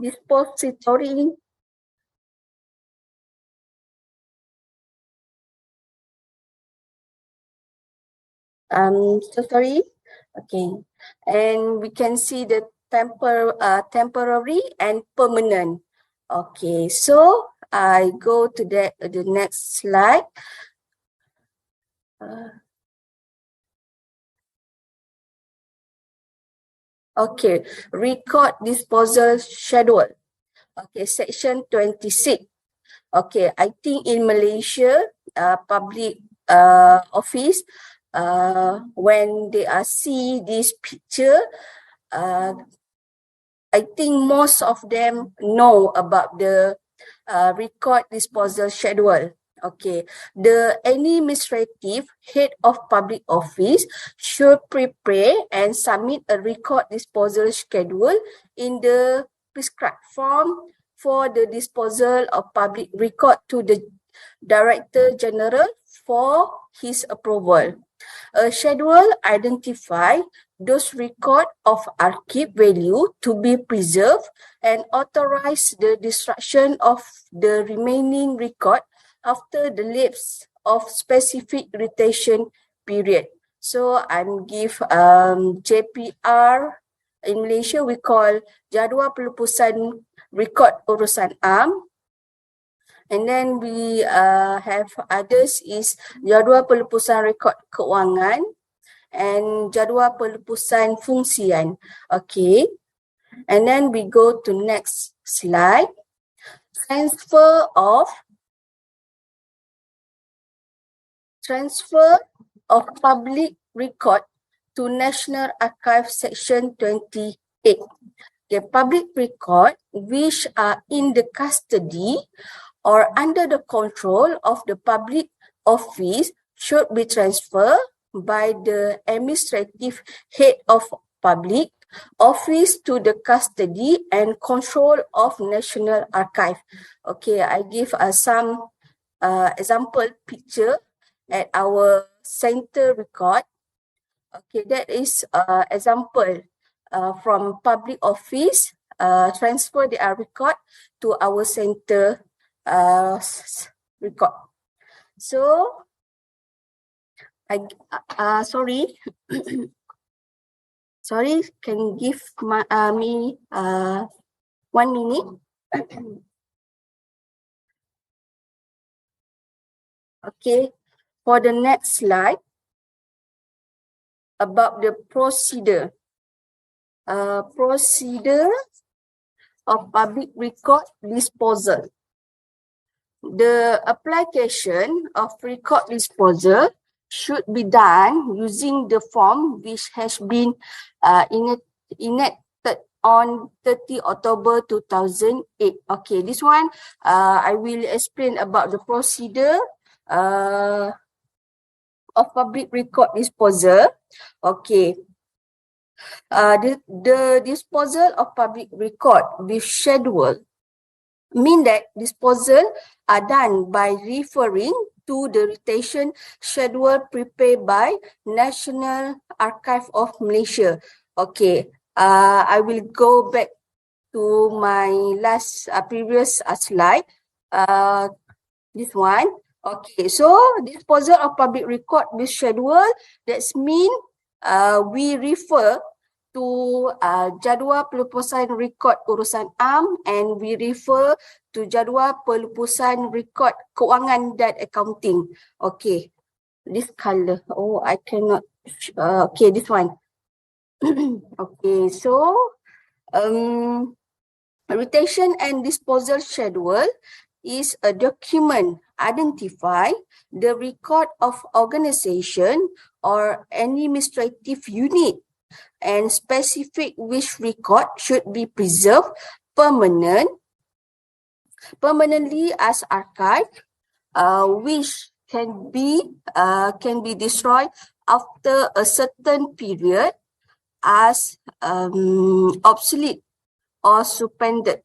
dispository, sorry. Okay, and we can see the temporary and permanent. Okay, so I go to the next slide. Okay, record disposal schedule. Okay, section 26. Okay, I think in Malaysia, public office, when they see this picture, I think most of them know about the record disposal schedule. Okay, the administrative head of public office should prepare and submit a record disposal schedule in the prescribed form for the disposal of public record to the Director General for his approval. A schedule identify those record of archive value to be preserved and authorize the destruction of the remaining record after the lapse of specific retention period. So I'm give JPR in Malaysia we call Jadual Pelupusan Rekod Urusan Am. And then we have others is Jadual Pelupusan Rekod Keuangan and Jadual Pelupusan Fungsian. Okay. And then we go to next slide. Transfer of public record to National Archives Section 28. The public record which are in the custody or under the control of the public office should be transferred by the administrative head of public office to the custody and control of National Archive. Okay, I give some example picture at our center record. Okay, that is example from public office transfer their record to our center record. So, sorry, sorry, can you give me 1 minute? Okay, for the next slide, about the procedure. Procedure of public record disposal. The application of record disposal should be done using the form which has been enacted on 30 October 2008. Okay, this one I will explain about the procedure of public record disposal. Okay. The disposal of public record with schedule mean that disposal are done by referring to the retention schedule prepared by National Archives of Malaysia. Okay, I will go back to my last previous slide. This one. Okay, so disposal of public record with schedule, that's mean we refer to Jadual Pelupusan Rekod Urusan Am and we refer to Jadual Pelupusan Rekod Keuangan dan Accounting. Okay, this color. Oh, I cannot. Okay, this one. Okay, so retention and disposal schedule is a document identify the record of organization or administrative unit and specific which record should be preserved permanently as archive, which can be destroyed after a certain period as obsolete or suspended.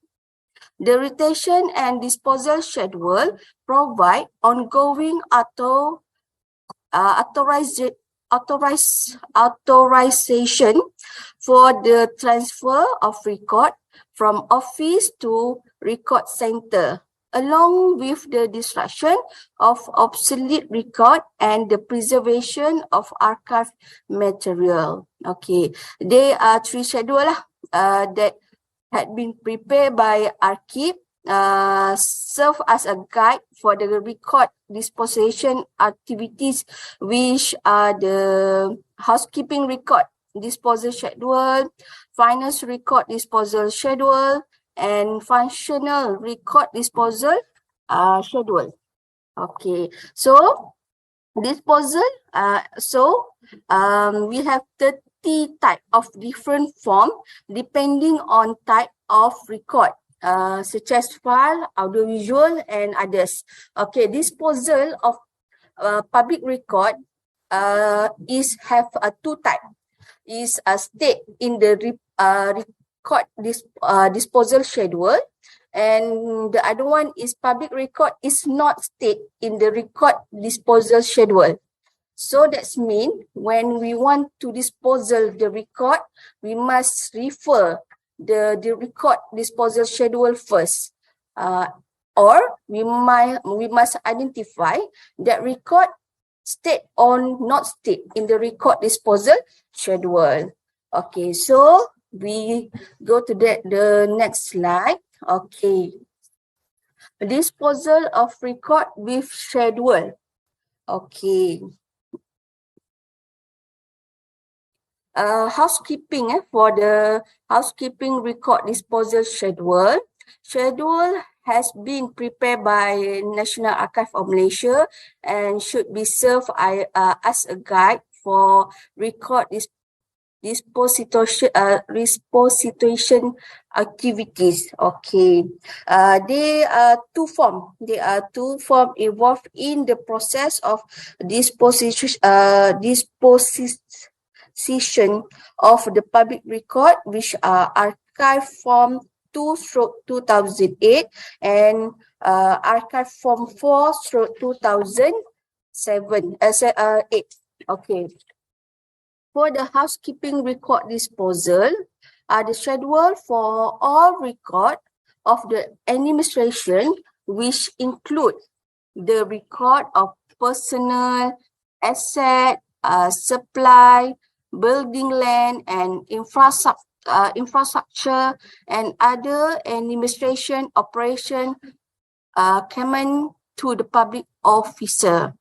The retention and disposal schedule provide ongoing authorization for the transfer of record from office to record center, along with the destruction of obsolete record and the preservation of archive material. Okay, there are 3 schedules that had been prepared by Archive, serve as a guide for the record disposition activities, which are the housekeeping record disposal schedule, finance record disposal schedule, and functional record disposal schedule. Okay, so disposal, we have 30 type of different form depending on type of record. such as file, audiovisual, and others. Okay, disposal of public record have two types. Is state in the record disposal schedule, and the other one is public record is not state in the record disposal schedule. So that's mean when we want to disposal the record, we must refer the record disposal schedule first. Or we must identify that record state or not state in the record disposal schedule. Okay, so we go to the next slide. Okay. Disposal of record with schedule. Okay. Housekeeping for the housekeeping record disposal schedule. Schedule has been prepared by National Archives of Malaysia and should be served as a guide for record disposition activities. Okay. They are two form. They are two form involved in the process of disposition of the public record, which are archive form 2/2008 and archive form 4/2008. Okay. For the housekeeping record disposal, the schedule for all record of the administration, which include the record of personal, asset, supply, building land and infrastructure and other administration operation common to the public officer.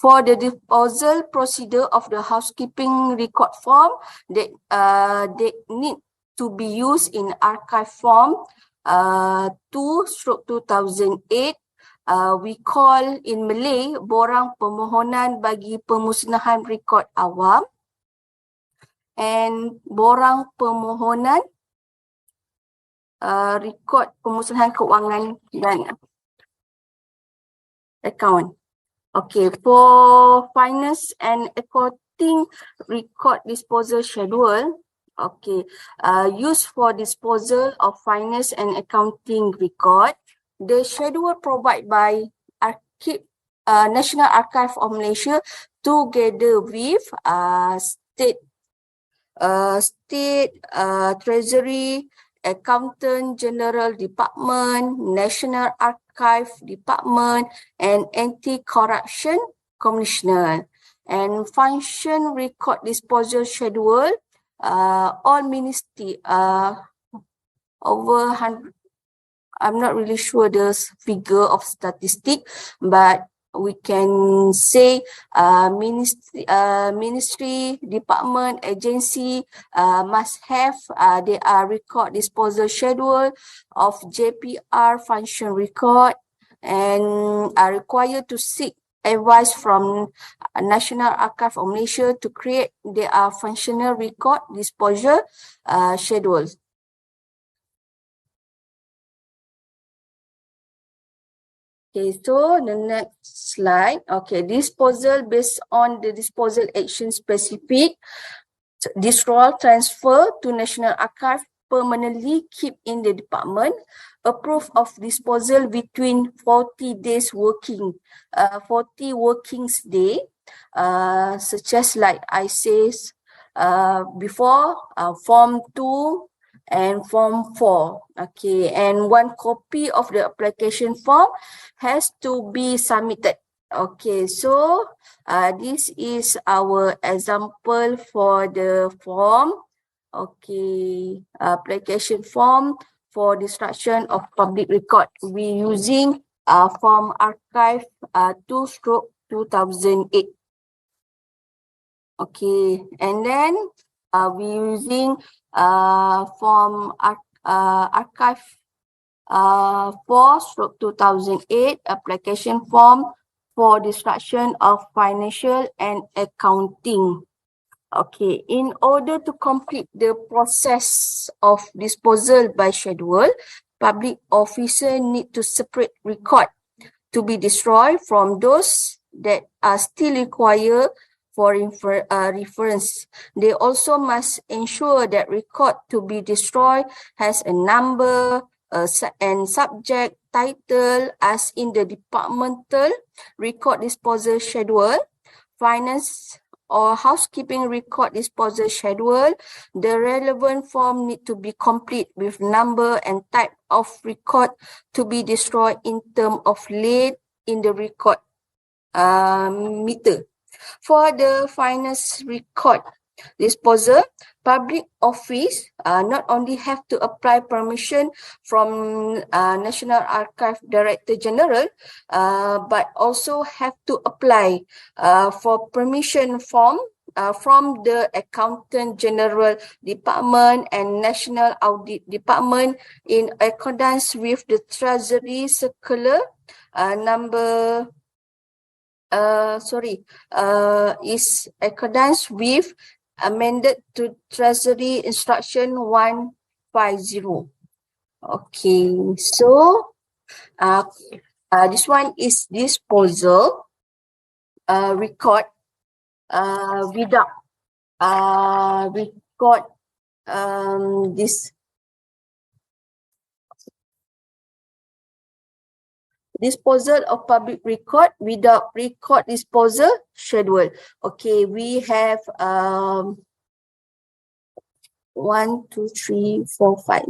For the disposal procedure of the housekeeping record form, they need to be used in archive form 2/2008. We call in Malay borang permohonan bagi pemusnahan rekod awam and borang permohonan rekod pemusnahan kewangan dan account. Okay, for finance and accounting record disposal schedule, okay, used for disposal of finance and accounting record. The schedule provided by National Archives of Malaysia together with state treasury, accountant general department, National Archive department, and anti-corruption commissioner. And function record disposal schedule, all ministry over 100. I'm not really sure the figure of statistic, but we can say ministry, department, agency must have their record disposal schedule of JPR function record and are required to seek advice from National Archives of Malaysia to create their functional record disposal schedules. Okay, so the next slide. Okay, disposal based on the disposal action specific. Destroy, transfer to National Archive, permanently keep in the department. Approve of disposal between 40 days working, 40 working day, such as like I says before, Form 2 and Form 4. Okay, and one copy of the application form has to be submitted. Okay, so this is our example for the form. Okay, application form for destruction of public record. We using form archive 2/2008. Okay, and then we using form archive 4/2008 application form for destruction of financial and accounting. Okay, in order to complete the process of disposal by schedule, public officer need to separate record to be destroyed from those that are still required for reference. They also must ensure that record to be destroyed has a number and subject title as in the departmental record disposal schedule, finance or housekeeping record disposal schedule. The relevant form need to be complete with number and type of record to be destroyed in term of late in the record meter. For the finance record disposal, public office not only have to apply permission from National Archive Director General, but also have to apply for permission form from the Accountant General Department and National Audit Department in accordance with the Treasury Circular number is accordance with amended to Treasury Instruction 150. Okay, so this one is disposal record without record this disposal of public record without record disposal schedule. Okay, we have 1, 2, 3, 4, 5.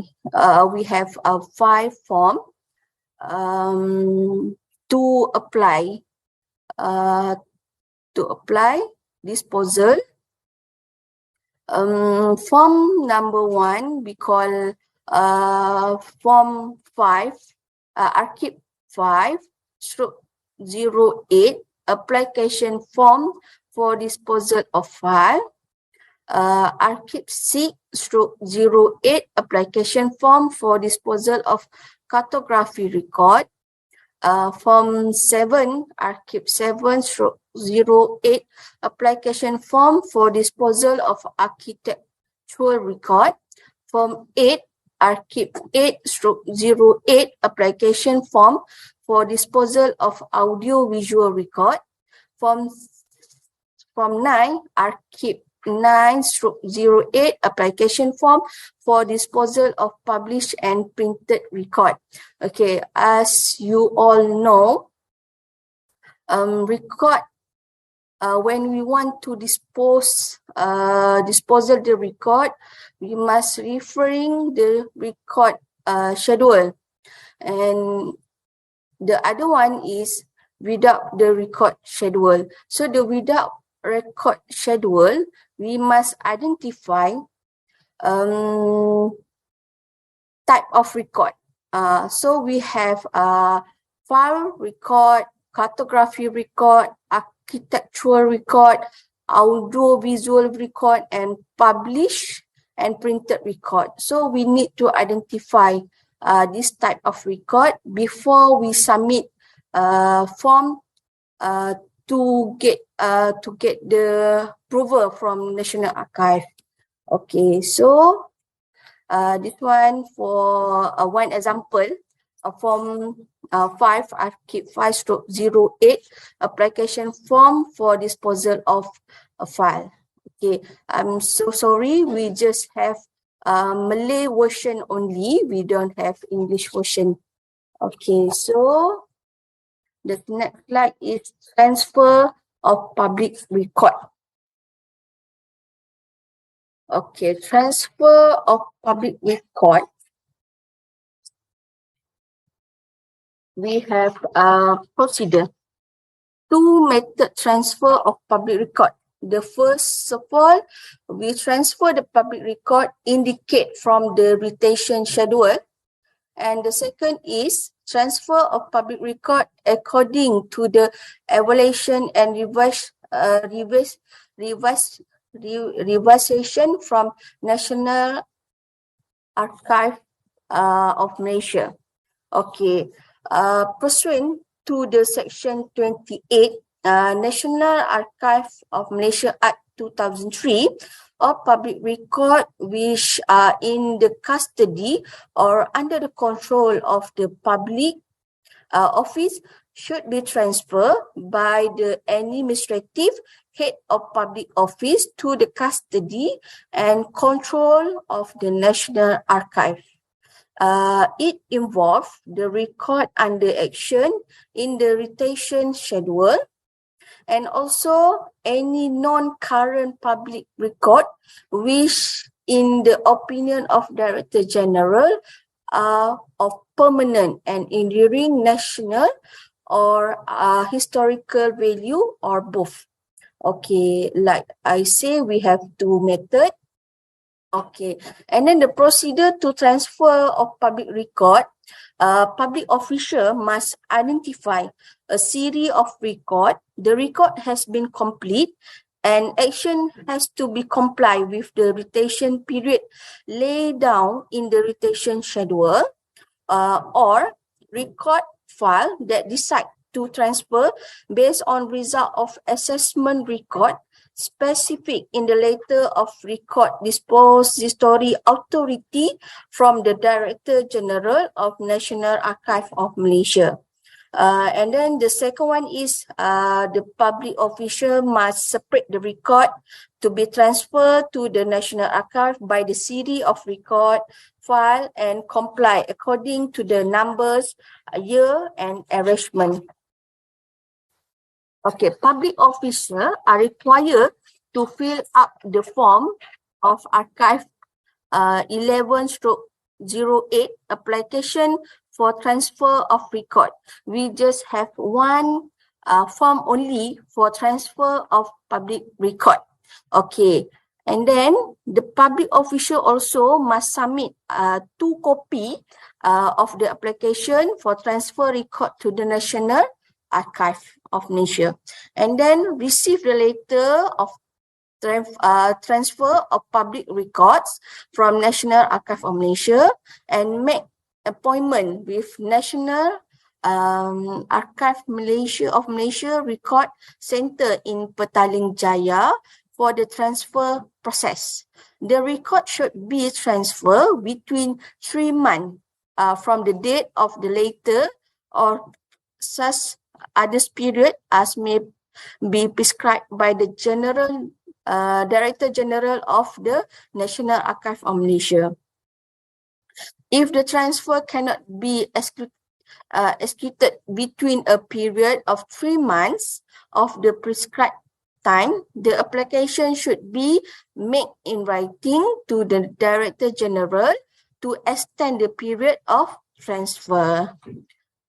We have 5 form to apply disposal. Form number 1 we call form 5, archive 5/08 application form for disposal of file. Archive 6/08 application form for disposal of cartography record. Form 7, archive 7/08 application form for disposal of architectural record. Form 8, archive 8/08 application form for disposal of audio-visual record. Form 9, archive 9/08 application form for disposal of published and printed record. Okay, as you all know, record when we want to disposal the record, we must referring the record schedule, and the other one is without the record schedule. So the without record schedule, we must identify type of record. So we have file record, cartography record, architectural record, audio-visual record, and published and printed record. So we need to identify this type of record before we submit form to get the approval from National Archive. Okay, so this one for one example, form 5, archive 5/08 application form for disposal of a file. Okay, I'm so sorry, we just have Malay version only, we don't have English version. Okay, so the next slide is transfer of public record. Okay, transfer of public record. We have a procedure. 2 method transfer of public record. The first of all, we transfer the public record indicate from the retention schedule. And the second is transfer of public record according to the evaluation and revisation from National Archives of Malaysia. Okay, pursuant to the section 28 National Archives of Malaysia Act 2003, or public record which are in the custody or under the control of the public office should be transferred by the administrative head of public office to the custody and control of the National Archive. It involves the record under action in the retention schedule, and also any non-current public record which, in the opinion of Director General, are of permanent and enduring national or historical value, or both. Okay, like I say, we have two methods. Okay, and then the procedure to transfer of public record, public official must identify a series of record. The record has been complete and action has to be complied with the retention period laid down in the retention schedule, or record file that decide to transfer based on result of assessment record specific in the letter of record depository authority from the Director General of National Archives of Malaysia. And then the second one is the public official must separate the record to be transferred to the National Archive by the series of record file and comply according to the numbers, year and arrangement. Okay, public officers are required to fill up the form of Archive 11/08 application for transfer of record. We just have one form only for transfer of public record. Okay, and then the public official also must submit 2 copies of the application for transfer record to the National Archive of Malaysia, and then receive the letter of transfer of public records from National Archive of Malaysia and make appointment with National Archive of Malaysia Record Center in Petaling Jaya for the transfer process. The record should be transferred between 3 months from the date of the letter, or such other period as may be prescribed by the Director General of the National Archive of Malaysia. If the transfer cannot be executed between a period of 3 months of the prescribed time, the application should be made in writing to the Director General to extend the period of transfer.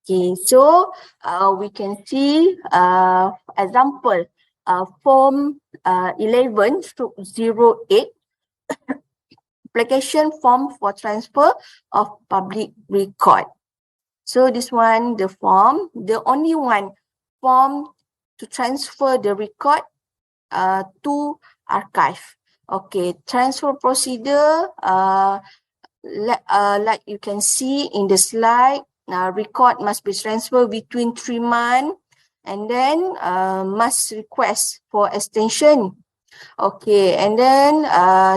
Okay, so we can see example form 11/08 application form for transfer of public record. So this one, the form, the only one form to transfer the record to archive. Okay, transfer procedure, like you can see in the slide, record must be transferred between 3 months, and then must request for extension. Okay, and then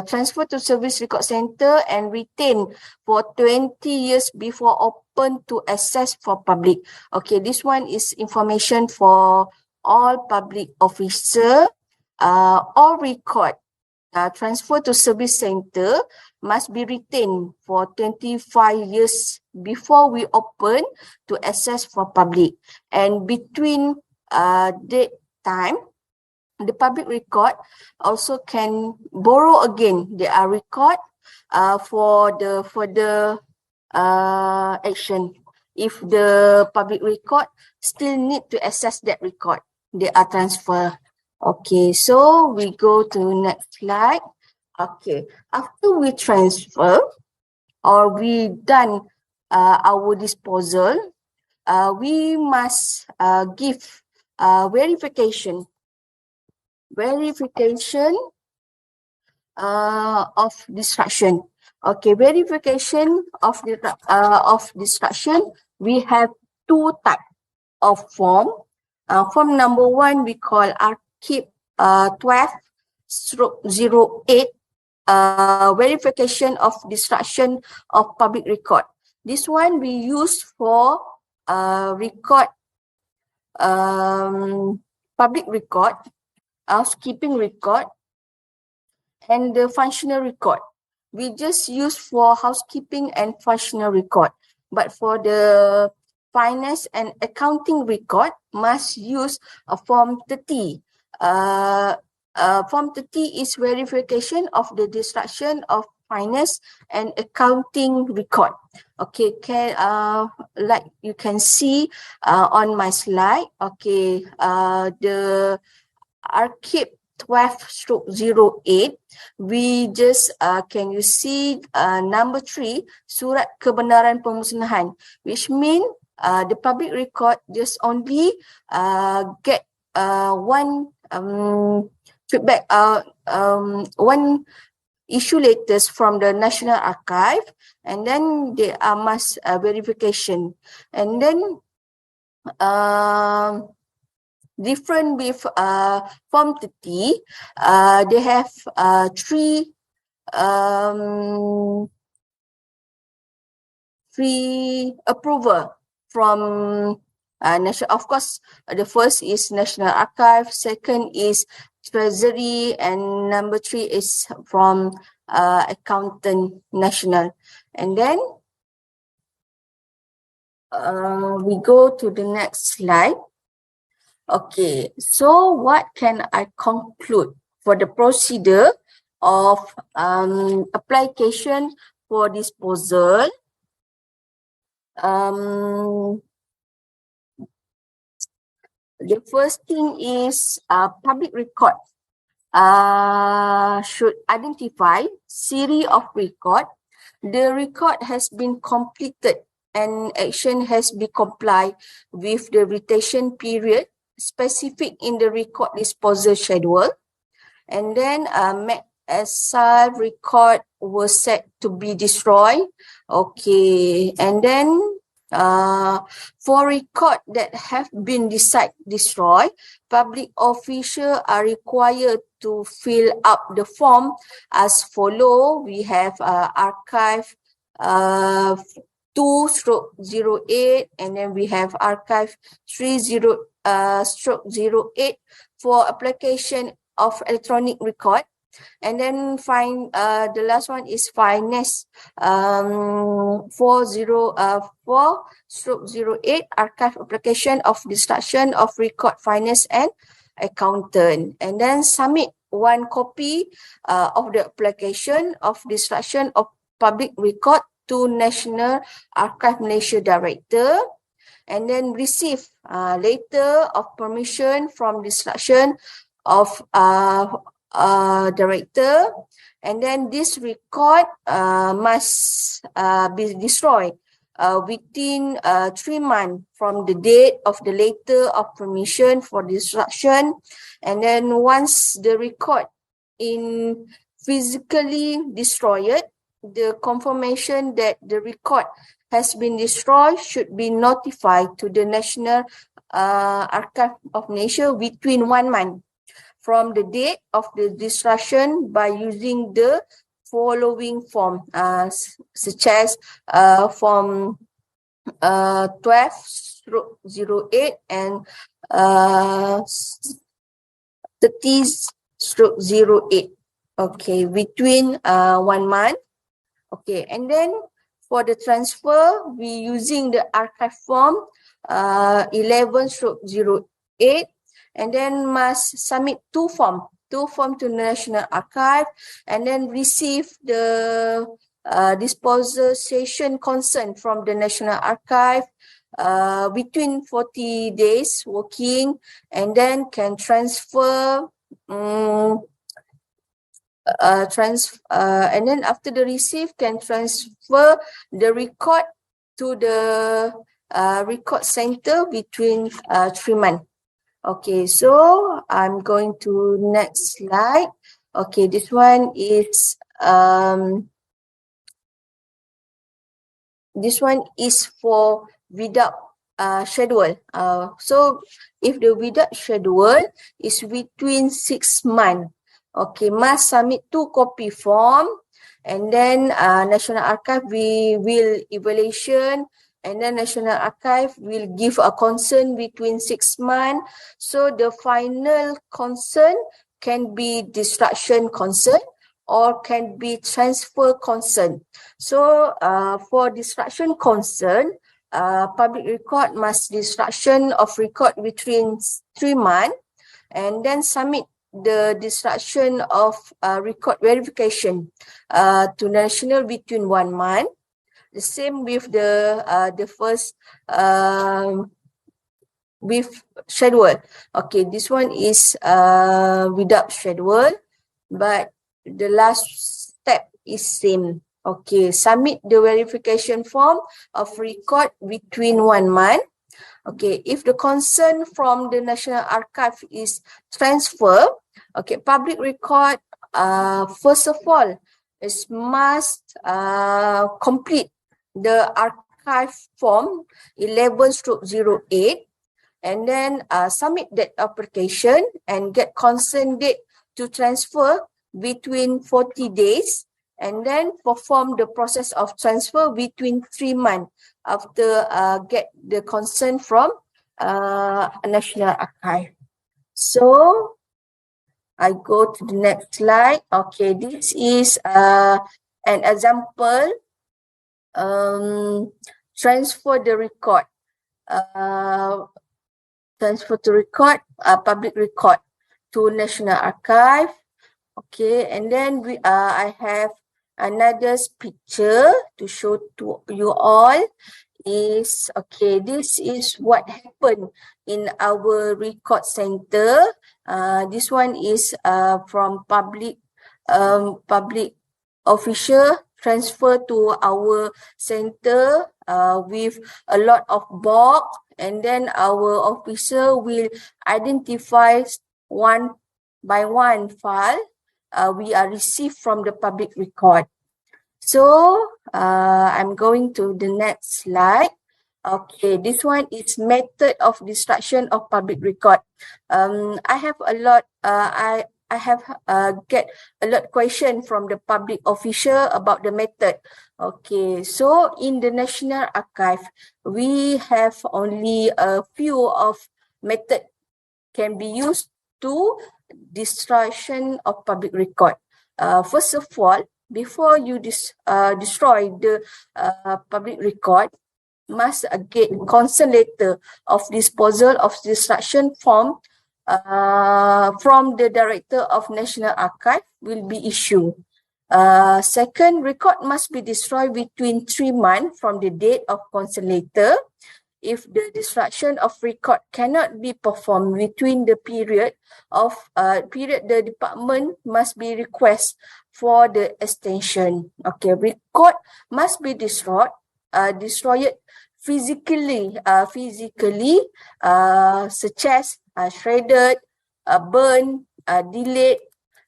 transfer to Service Record Center and retain for 20 years before open to access for public. Okay, this one is information for all public officer. All record transfer to Service Center must be retained for 25 years before we open to access for public. And between that time, the public record also can borrow again their record for the further action. If the public record still need to access that record, they are transferred. Okay, so we go to next slide. Okay, after we transfer or we done our disposal, we must give verification of destruction. Okay, verification of destruction. We have 2 types of form. Form number 1 we call Archive 12 20-8 verification of destruction of public record. This one we use for record, public record, housekeeping record, and the functional record. We just use for housekeeping and functional record. But for the finance and accounting record, must use a Form 30. Form 30 is verification of the destruction of finance and accounting record. Okay, like you can see on my slide, okay, the Archive 12/08, we just can you see number 3, surat kebenaran pemusnahan, which mean the public record just only get one feedback, one issue letters from the National Archive, and then they must verification, and then different with Form 30, they have three approval from national. Of course, the first is National Archive, second is Treasury, and number 3 is from Accountant National. And then we go to the next slide. Okay, so what can I conclude for the procedure of application for disposal? The first thing is public record should identify series of record. The record has been completed and action has been complied with the retention period specific in the record disposal schedule. And then SR record was set to be destroyed. Okay, and then for record that have been decided destroyed, public officials are required to fill up the form as follow. We have archive 2/08, and then we have archive 30/08 for application of electronic record. And then the last one is finance 4/08 archive application of destruction of record finance and accountant. And then submit one copy of the application of destruction of public record to National Archives Malaysia Director, and then receive letter of permission from destruction of director, and then this record must be destroyed within 3 months from the date of the letter of permission for destruction. And then once the record in physically destroyed, the confirmation that the record has been destroyed should be notified to the National Archives of Malaysia within 1 month from the date of the destruction by using the following form, such as form 12/08 and 30/08. Okay, between 1 month. Okay, and then for the transfer, we using the archive form 11/08, and then must submit two form to National Archive, and then receive the disposal session consent from the National Archive between 40 days working, and then can transfer and then after the receive can transfer the record to the record center between 3 months. Okay, so I'm going to next slide. Okay, this one is for without schedule. So if the without schedule is between 6 months. Okay, must submit 2 copy form, and then National Archive we will evaluation, and then National Archive will give a concern between 6 months. So the final concern can be destruction concern or can be transfer concern. So for destruction concern, public record must destruction of record between 3 months and then submit the destruction of record verification to national between 1 month. The same with the first with schedule. Okay, this one is without schedule, but the last step is same. Okay, submit the verification form of record between 1 month. Okay, if the concern from the National Archive is transfer, okay, public record, first of all, is must complete the archive form 11/08 and then submit that application and get consent date to transfer between 40 days and then perform the process of transfer between 3 months after get the consent from National Archive. So I go to the next slide. Okay, this is an example. Transfer the record. Transfer to record, public record to National Archive. Okay, and then I have another picture to show to you all. Is okay, this is what happened in our record center. This one is from public official transfer to our center with a lot of box, and then our officer will identify one by one file we are received from the public record. So I'm going to the next slide. Okay, this one is method of destruction of public record. I have a lot. I have get a lot question from the public official about the method. Okay, so in the National Archive, we have only a few of method can be used to destruction of public record. First of all, before you destroy the public record, must get consent letter of disposal of destruction form from the Director of National Archive will be issued. Second, record must be destroyed between 3 months from the date of consent letter. If the destruction of record cannot be performed between the period, the department must be request for the extension. Okay, record must be destroyed physically, such as shredded, burned, delayed,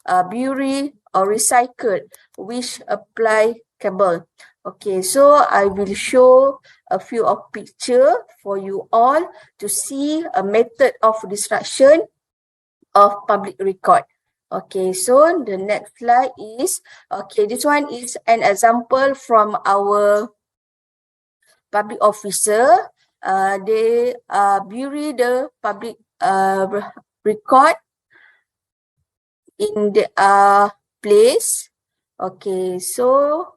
buried, or recycled, which applicable. Okay, so I will show a few of picture for you all to see a method of destruction of public record. Okay, so the next slide is, okay, this one is an example from our public officer. They bury the public record in the place. Okay, so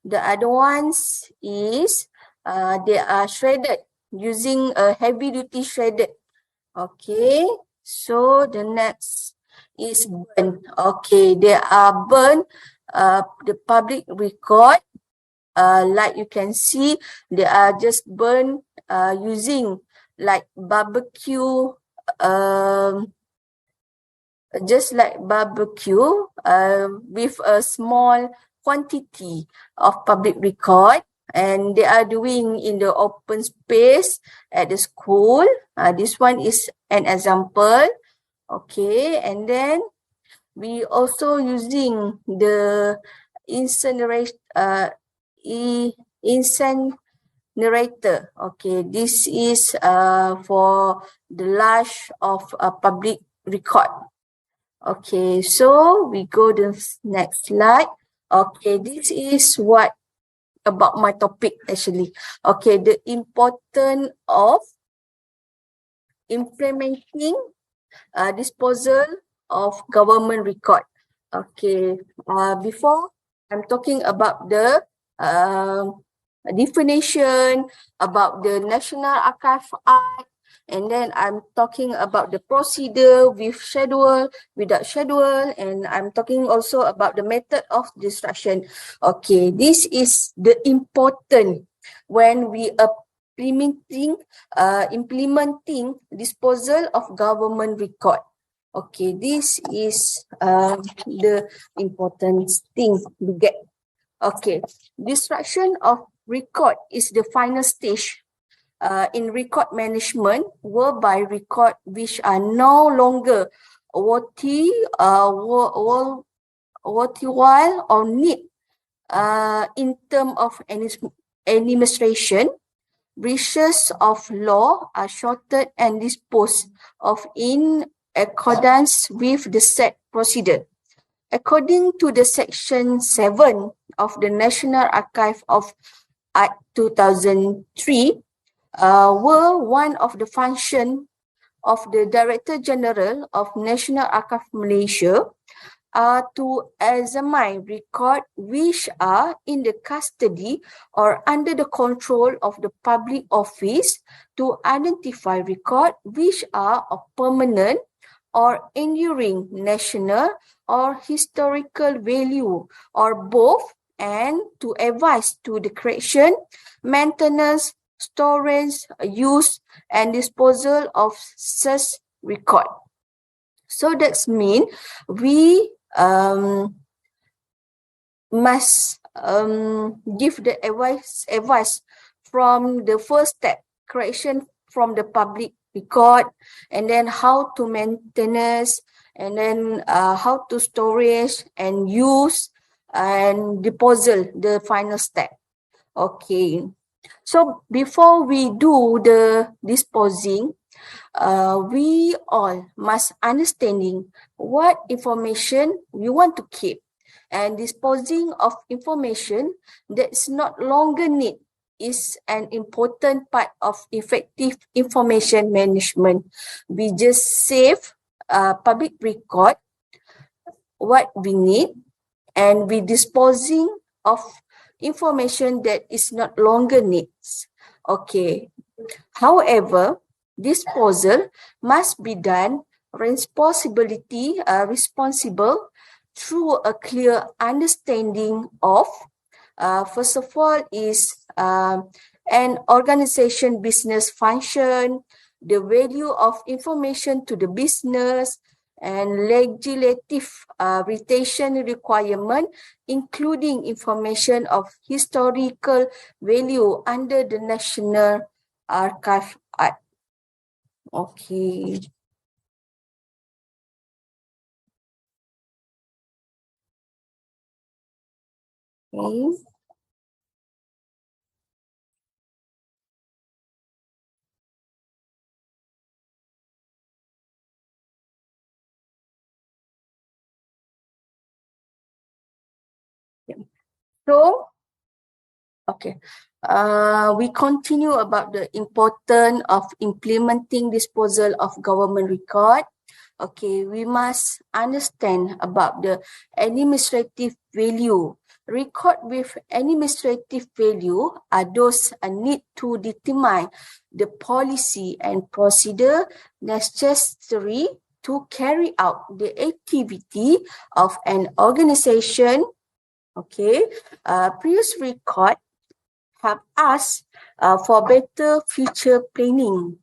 the other ones is they are shredded using a heavy duty shredded. Okay, so the next is burn. Okay, they are burn the public record. Like you can see, they are just burn using like barbecue, just like barbecue with a small quantity of public record, and they are doing in the open space at the school. This one is an example. Okay, and then we also using the incinerator. Okay, this is for the lash of public record. Okay, so we go to the next slide. Okay, this is what about my topic actually. Okay, the importance of implementing disposal of government record. Okay, before I'm talking about the definition about the National Archives Act, and then I'm talking about the procedure with schedule, without schedule, and I'm talking also about the method of destruction. Okay, this is the important when we implementing disposal of government record. Okay, this is the important thing we get. Okay, destruction of record is the final stage in record management, whereby record which are no longer worthwhile or need in terms of administration. Breaches of law are shorted and disposed of in accordance with the set procedure. According to the Section 7 of the National Archives of Act 2003, were one of the function of the Director General of National Archives of Malaysia to examine records which are in the custody or under the control of the public office, to identify records which are of permanent or enduring national or historical value, or both, and to advise to the creation, maintenance, storage, use, and disposal of such record. So that's mean we must give the advice from the first step, creation from the public record, and then how to maintenance, and then how to storage and use and disposal, the final step. Okay, so before we do the disposing, we all must understanding what information we want to keep, and disposing of information that's not longer need is an important part of effective information management. We just save public record what we need, and we disposing of information that is not longer needs. Okay. However, disposal must be done responsible through a clear understanding of, first of all, is an organization business function, the value of information to the business, and legislative retention requirement, including information of historical value under the National Archives Act. Okay. Okay. So, okay, we continue about the importance of implementing disposal of government record. Okay, we must understand about the administrative value. Record with administrative value are those need to determine the policy and procedure necessary to carry out the activity of an organization. Okay, previous record help us for better future planning.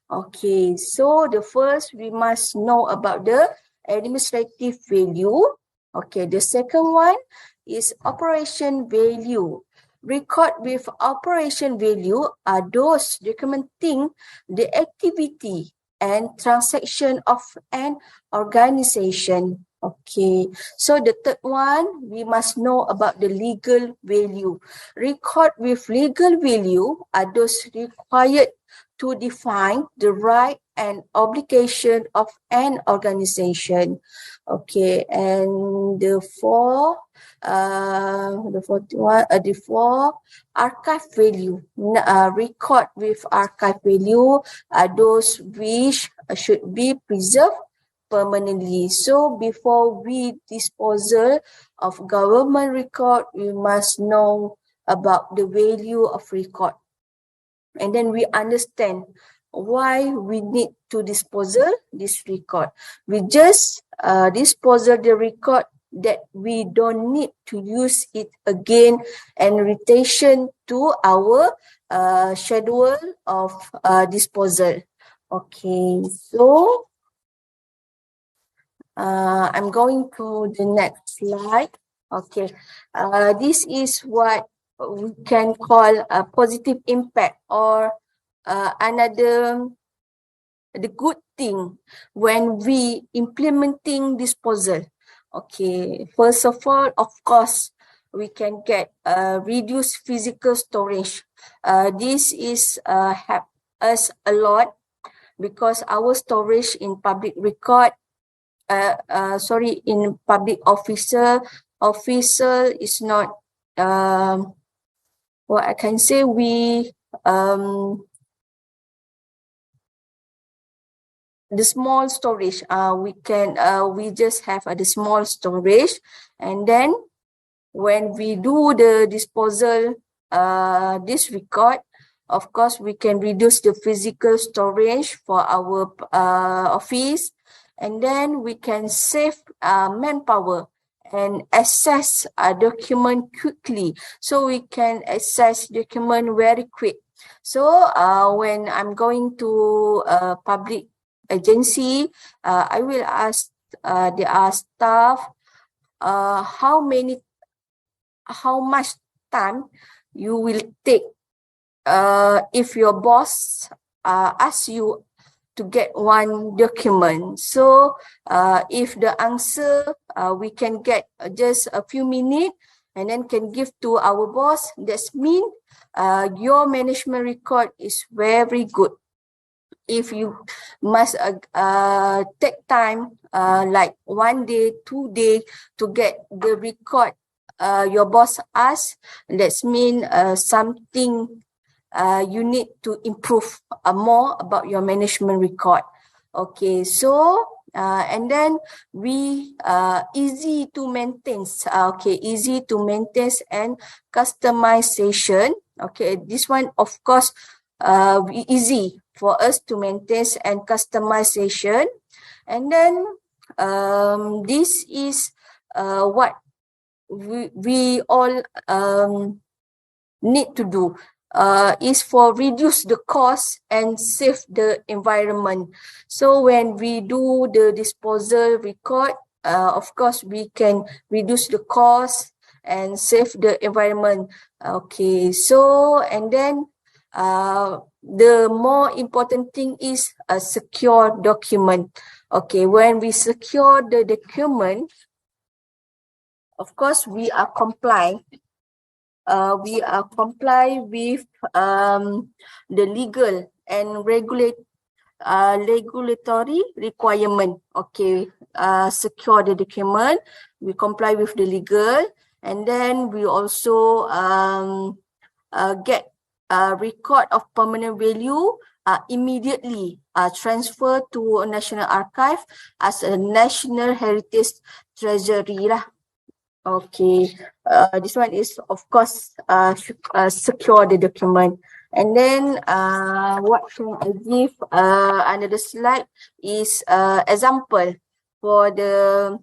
Okay, so the first we must know about the administrative value. Okay, the second one is operation value. Record with operation value are those documenting the activity and transaction of an organization. Okay, so the third one, we must know about the legal value. Record with legal value are those required to define the right and obligation of an organization. Okay, and the four archive value, record with archive value are those which should be preserved permanently. So before we disposal of government record, we must know about the value of record. And then we understand why we need to disposal this record. We just disposal the record that we don't need to use it again and retention to our schedule of disposal. Okay, so I'm going to the next slide. Okay, this is what we can call a positive impact, or the good thing when we implementing disposal. Okay, first of all, of course, we can get reduced physical storage. This is help us a lot because our storage in public record, in public officer is not what I can say. We the small storage, we just have the small storage, and then when we do the disposal this record, of course we can reduce the physical storage for our office, and then we can save manpower and access a document quickly, so we can access document very quick. So when I'm going to public agency, I will ask the staff how much time you will take if your boss asks you to get one document. So if the answer we can get just a few minutes and then can give to our boss, that means your management record is very good. If you must take time like 1 day, 2 days to get the record your boss asks, that means something you need to improve more about your management record. Okay, so and then we easy to maintain. Easy to maintain and customization. Okay, this one of course easy for us to maintain and customization. And then this is what we all need to do, is for reduce the cost and save the environment. So when we do the disposal record, of course we can reduce the cost and save the environment. Okay, so and then the more important thing is a secure document. Okay, when we secure the document, of course we are comply. We are comply with the legal and regulatory requirement. Okay, secure the document. We comply with the legal, and then we also get record of permanent value immediately transfer to National Archive as a National Heritage Treasury lah. Okay, this one is of course secure the document. And then what can I give another slide is example for the,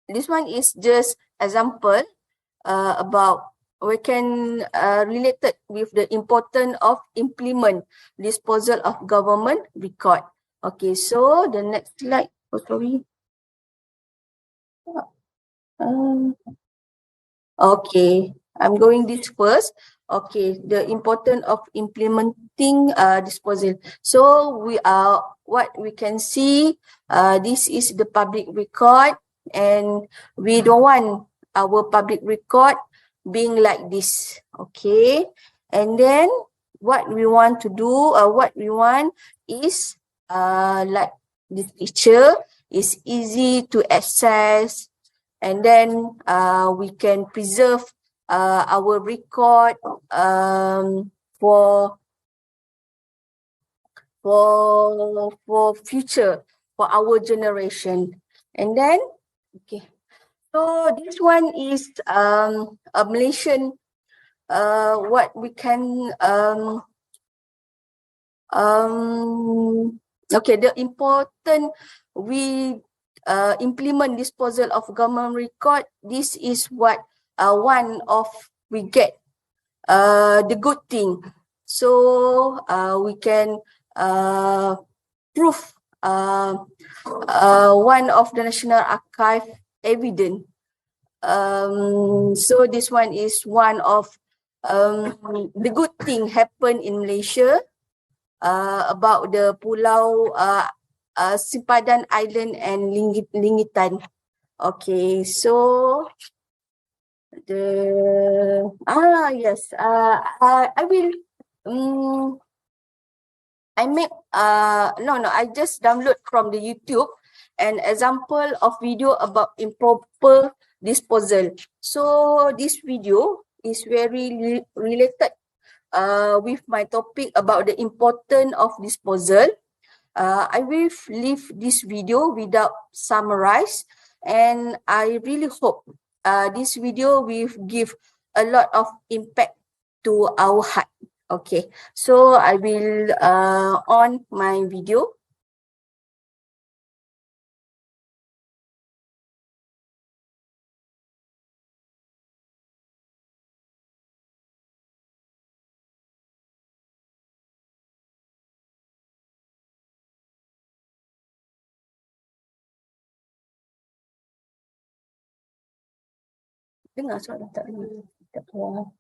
this one is just example about we can related with the importance of implement disposal of government record. Okay, so the next slide. Oh, sorry. Okay, I'm going this first. Okay, the importance of implementing disposal. So we are, what we can see, this is the public record, and we don't want our public record being like this. Okay, and then what we want to do, what we want is like this picture is easy to access, and then we can preserve our record for future, for our generation. And then okay, so this one is a Malaysian what we can okay, the important we implement disposal of government record. This is what one of we get the good thing. So we can prove one of the National Archive evidence. So this one is one of the good thing happen in Malaysia about the Pulau Sipadan Island and Lingitan. Okay, so yes, I will I make I just download from the YouTube an example of video about improper disposal. So this video is very related with my topic about the importance of disposal. I will leave this video without summarize, and I really hope this video will give a lot of impact to our heart. Okay, so I will on my video. Dengar suara tak dengar. Tak keluar.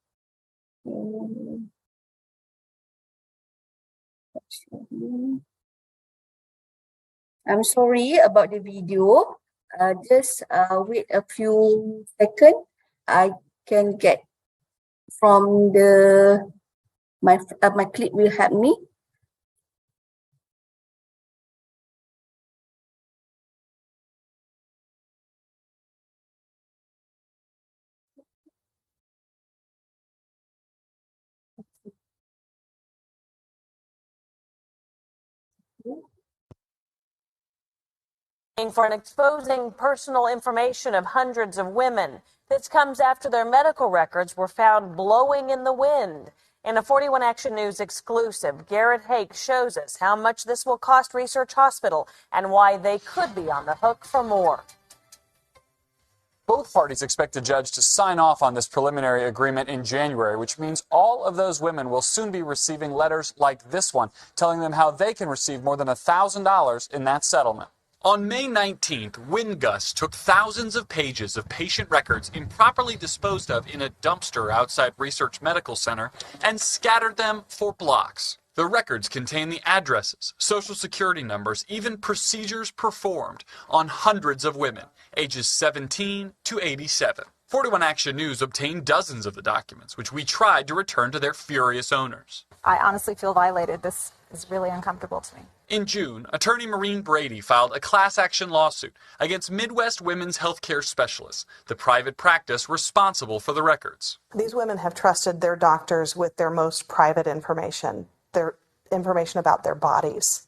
I'm sorry about the video. Just wait a few seconds. I can get from the my clip will help me. For an exposing personal information of hundreds of women. This comes after their medical records were found blowing in the wind. In a 41 Action News exclusive, Garrett Hake shows us how much this will cost Research Hospital and why they could be on the hook for more. Both parties expect the judge to sign off on this preliminary agreement in January, which means all of those women will soon be receiving letters like this one, telling them how they can receive more than $1,000 in that settlement. On May 19th, wind gusts took thousands of pages of patient records improperly disposed of in a dumpster outside Research Medical Center and scattered them for blocks. The records contain the addresses, social security numbers, even procedures performed on hundreds of women, ages 17 to 87. 41 Action News obtained dozens of the documents, which we tried to return to their furious owners. I honestly feel violated. This is really uncomfortable to me. In June, attorney Maureen Brady filed a class action lawsuit against Midwest Women's Healthcare Specialists, the private practice responsible for the records. These women have trusted their doctors with their most private information, their information about their bodies.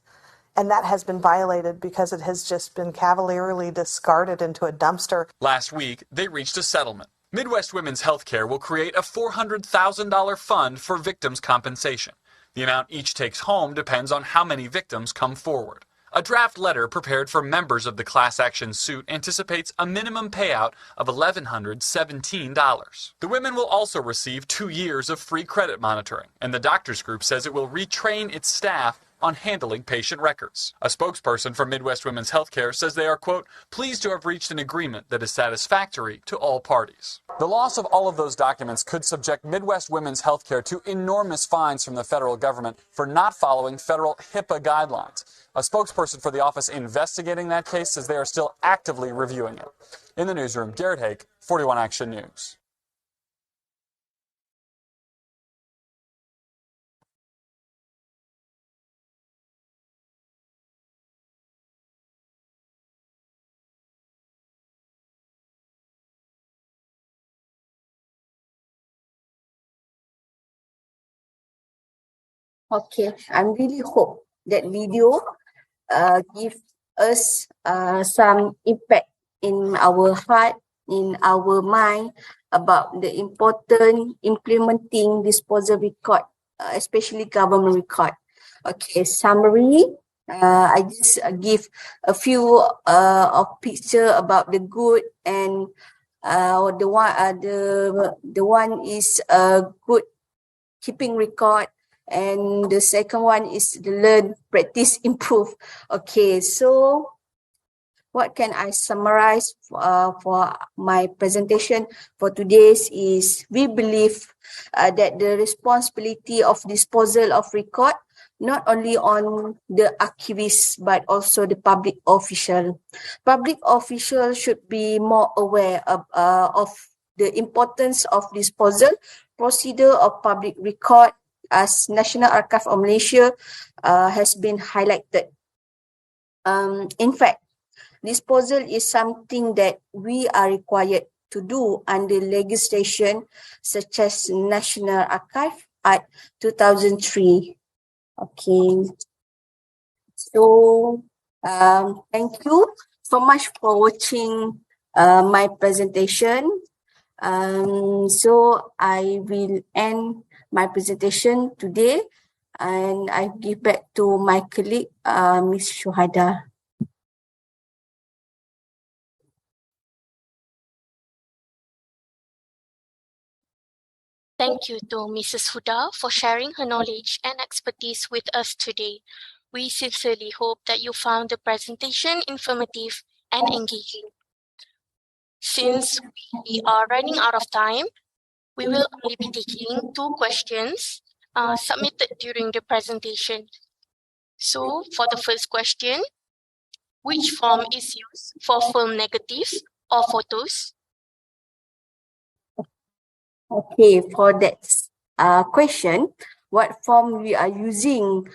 And that has been violated because it has just been cavalierly discarded into a dumpster. Last week, they reached a settlement. Midwest Women's Healthcare will create a $400,000 fund for victims' compensation. The amount each takes home depends on how many victims come forward. A draft letter prepared for members of the class action suit anticipates a minimum payout of $1,117. The women will also receive 2 years of free credit monitoring, and the doctors group says it will retrain its staff on handling patient records. A spokesperson for Midwest Women's Healthcare says they are, quote, pleased to have reached an agreement that is satisfactory to all parties. The loss of all of those documents could subject Midwest Women's Healthcare to enormous fines from the federal government for not following federal HIPAA guidelines. A spokesperson for the office investigating that case says they are still actively reviewing it. In the newsroom, Garrett Hake, 41 Action News. Okay, I really hope that video give us some impact in our heart, in our mind about the important implementing disposal record, especially government record. Okay, summary. I just give a few of picture about the good and the one is good keeping record, and the second one is the learn, practice, improve. Okay, so what can I summarize for my presentation for today's is we believe that the responsibility of disposal of record not only on the archivist but also the public official. Public official should be more aware of the importance of disposal procedure of public record as National Archives of Malaysia has been highlighted. In fact, disposal is something that we are required to do under legislation such as National Archive Act 2003. Okay. So, thank you so much for watching my presentation. So I will end my presentation today and I give back to my colleague, Ms. Shuhada. Thank you to Mrs. Huda for sharing her knowledge and expertise with us today. We sincerely hope that you found the presentation informative and engaging. Since we are running out of time, we will only be taking 2 questions submitted during the presentation. So for the first question, which form is used for film negatives or photos? Okay, for that question, what form we are using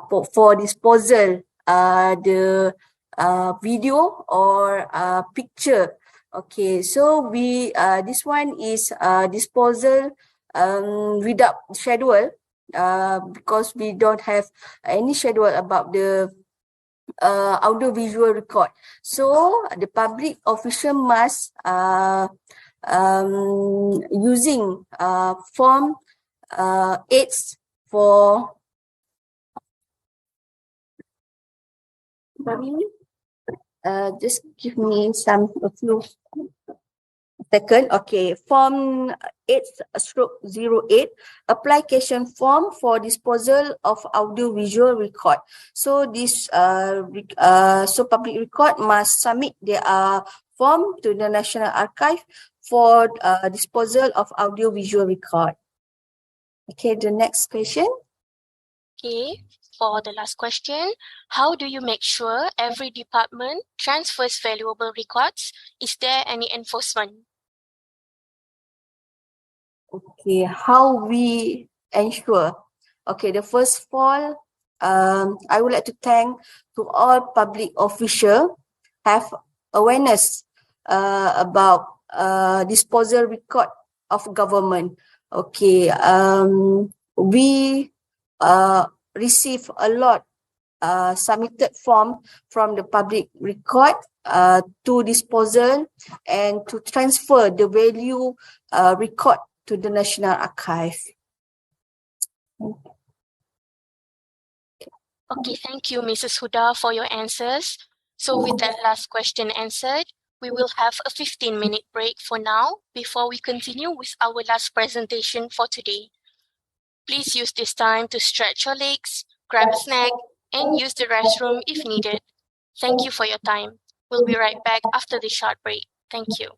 for disposal, the video or picture? Okay, so we this one is disposal without schedule because we don't have any schedule about the audio-visual record. So the public official must using form 8 for just give me a few second. Okay, form 8/08 application form for disposal of audio-visual record. So this so public record must submit their form to the National Archive for disposal of audio-visual record. Okay, the next question. Okay, for the last question, how do you make sure every department transfers valuable records? Is there any enforcement? Okay, how we ensure? Okay, the first of all, I would like to thank to all public official have awareness about disposal record of government. Okay, we receive a lot submitted form from the public record to disposal and to transfer the value record to the National Archive. Okay, thank you, Mrs. Huda, for your answers. So with that last question answered, we will have a 15-minute break for now before we continue with our last presentation for today. Please use this time to stretch your legs, grab a snack, and use the restroom if needed. Thank you for your time. We'll be right back after this short break. Thank you.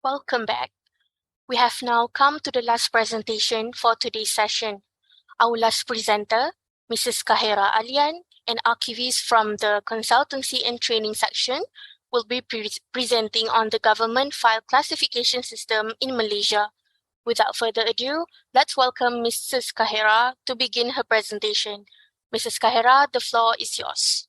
Welcome back. We have now come to the last presentation for today's session. Our last presenter, Mrs. Qahera Alian, an archivist from the Consultancy and Training section, will be presenting on the government file classification system in Malaysia. Without further ado, let's welcome Mrs. Qahera to begin her presentation. Mrs. Qahera, the floor is yours.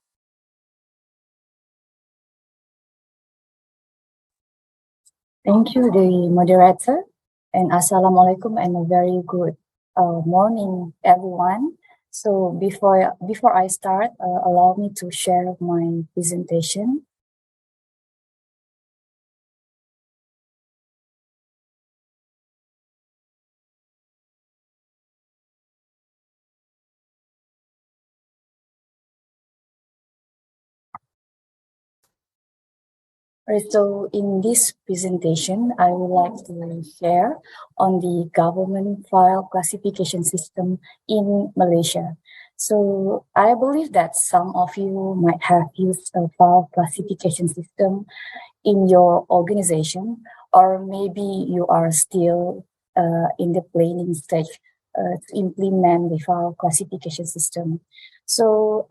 Thank you, the moderator, and Assalamualaikum and a very good morning, everyone. So before I start, allow me to share my presentation. Right, so in this presentation, I would like to share on the government file classification system in Malaysia. So I believe that some of you might have used a file classification system in your organization, or maybe you are still in the planning stage to implement the file classification system. So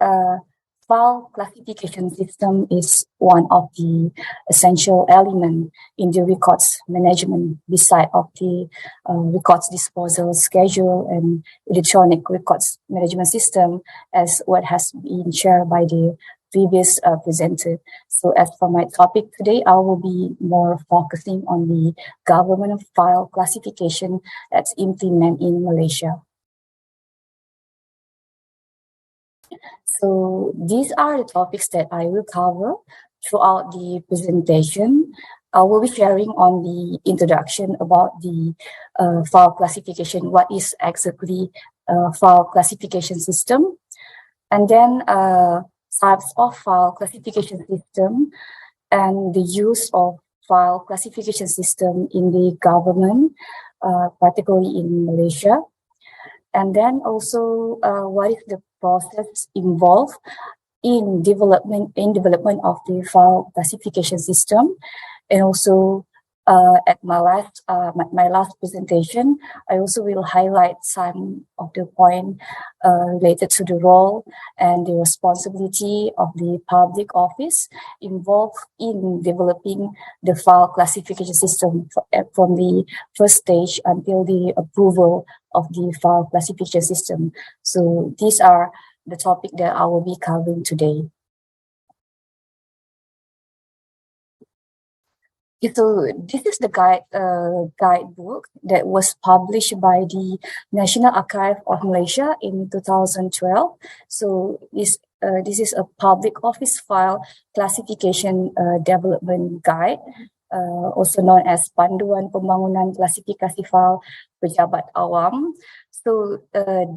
file classification system is one of the essential elements in the records management beside of the records disposal schedule and electronic records management system, as what has been shared by the previous presenter. So as for my topic today, I will be more focusing on the government file classification that's implemented in Malaysia. So these are the topics that I will cover throughout the presentation. I will be sharing on the introduction about the file classification, what is exactly file classification system, and then types of file classification system and the use of file classification system in the government, particularly in Malaysia. And then also what is the process involved in development of the file classification system. And also at my last presentation, I also will highlight some of the points related to the role and the responsibility of the public office involved in developing the file classification system from the first stage until the approval of the file classification system. So these are the topic that I will be covering today. So this is the guidebook that was published by the National Archives of Malaysia in 2012. So this is a public office file classification development guide, also known as Panduan Pembangunan Klasifikasi File Pejabat Awam. So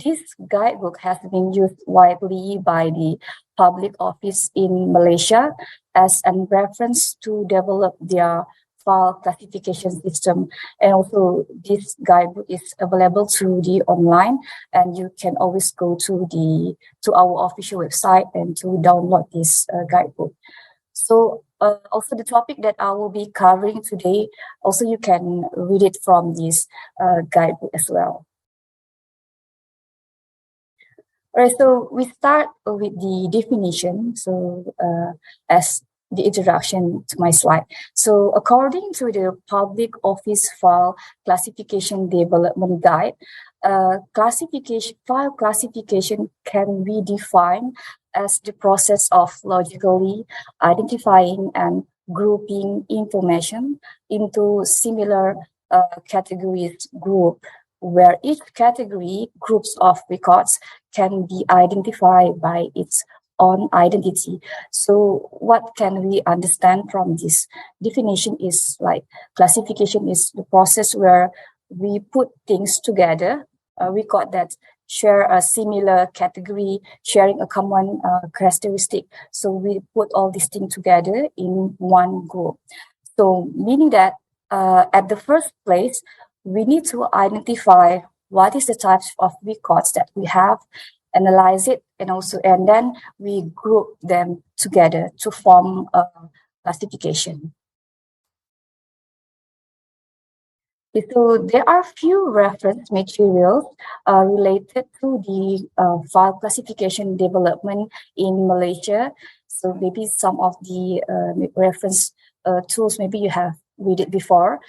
this guidebook has been used widely by the public office in Malaysia as a reference to develop their file classification system. And also this guidebook is available through the online, and you can always go to our official website and to download this guidebook. So also the topic that I will be covering today, also you can read it from this guidebook as well. All right, so we start with the definition. So as the introduction to my slide. So according to the Public Office File Classification Development Guide, file classification can be defined as the process of logically identifying and grouping information into similar categories group, where each category groups of records can be identified by its own identity. So what can we understand from this definition is like classification is the process where we put things together, record that share a similar category, sharing a common characteristic. So we put all these things together in one group. So meaning that at the first place, we need to identify what is the types of records that we have, analyze it, and then we group them together to form a classification. Okay, so there are few reference materials related to the file classification development in Malaysia. So maybe some of the reference tools, maybe you have read it before.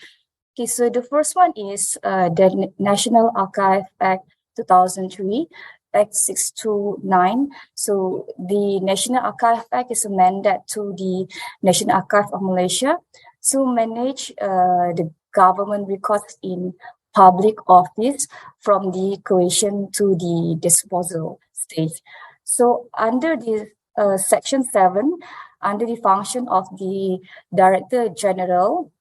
Okay, so the first one is the National Archive Act 2003, Act 629. So the National Archive Act is a mandate to the National Archives of Malaysia to manage the government records in public office from the creation to the disposal stage. So under the Section 7, under the function of the Director General,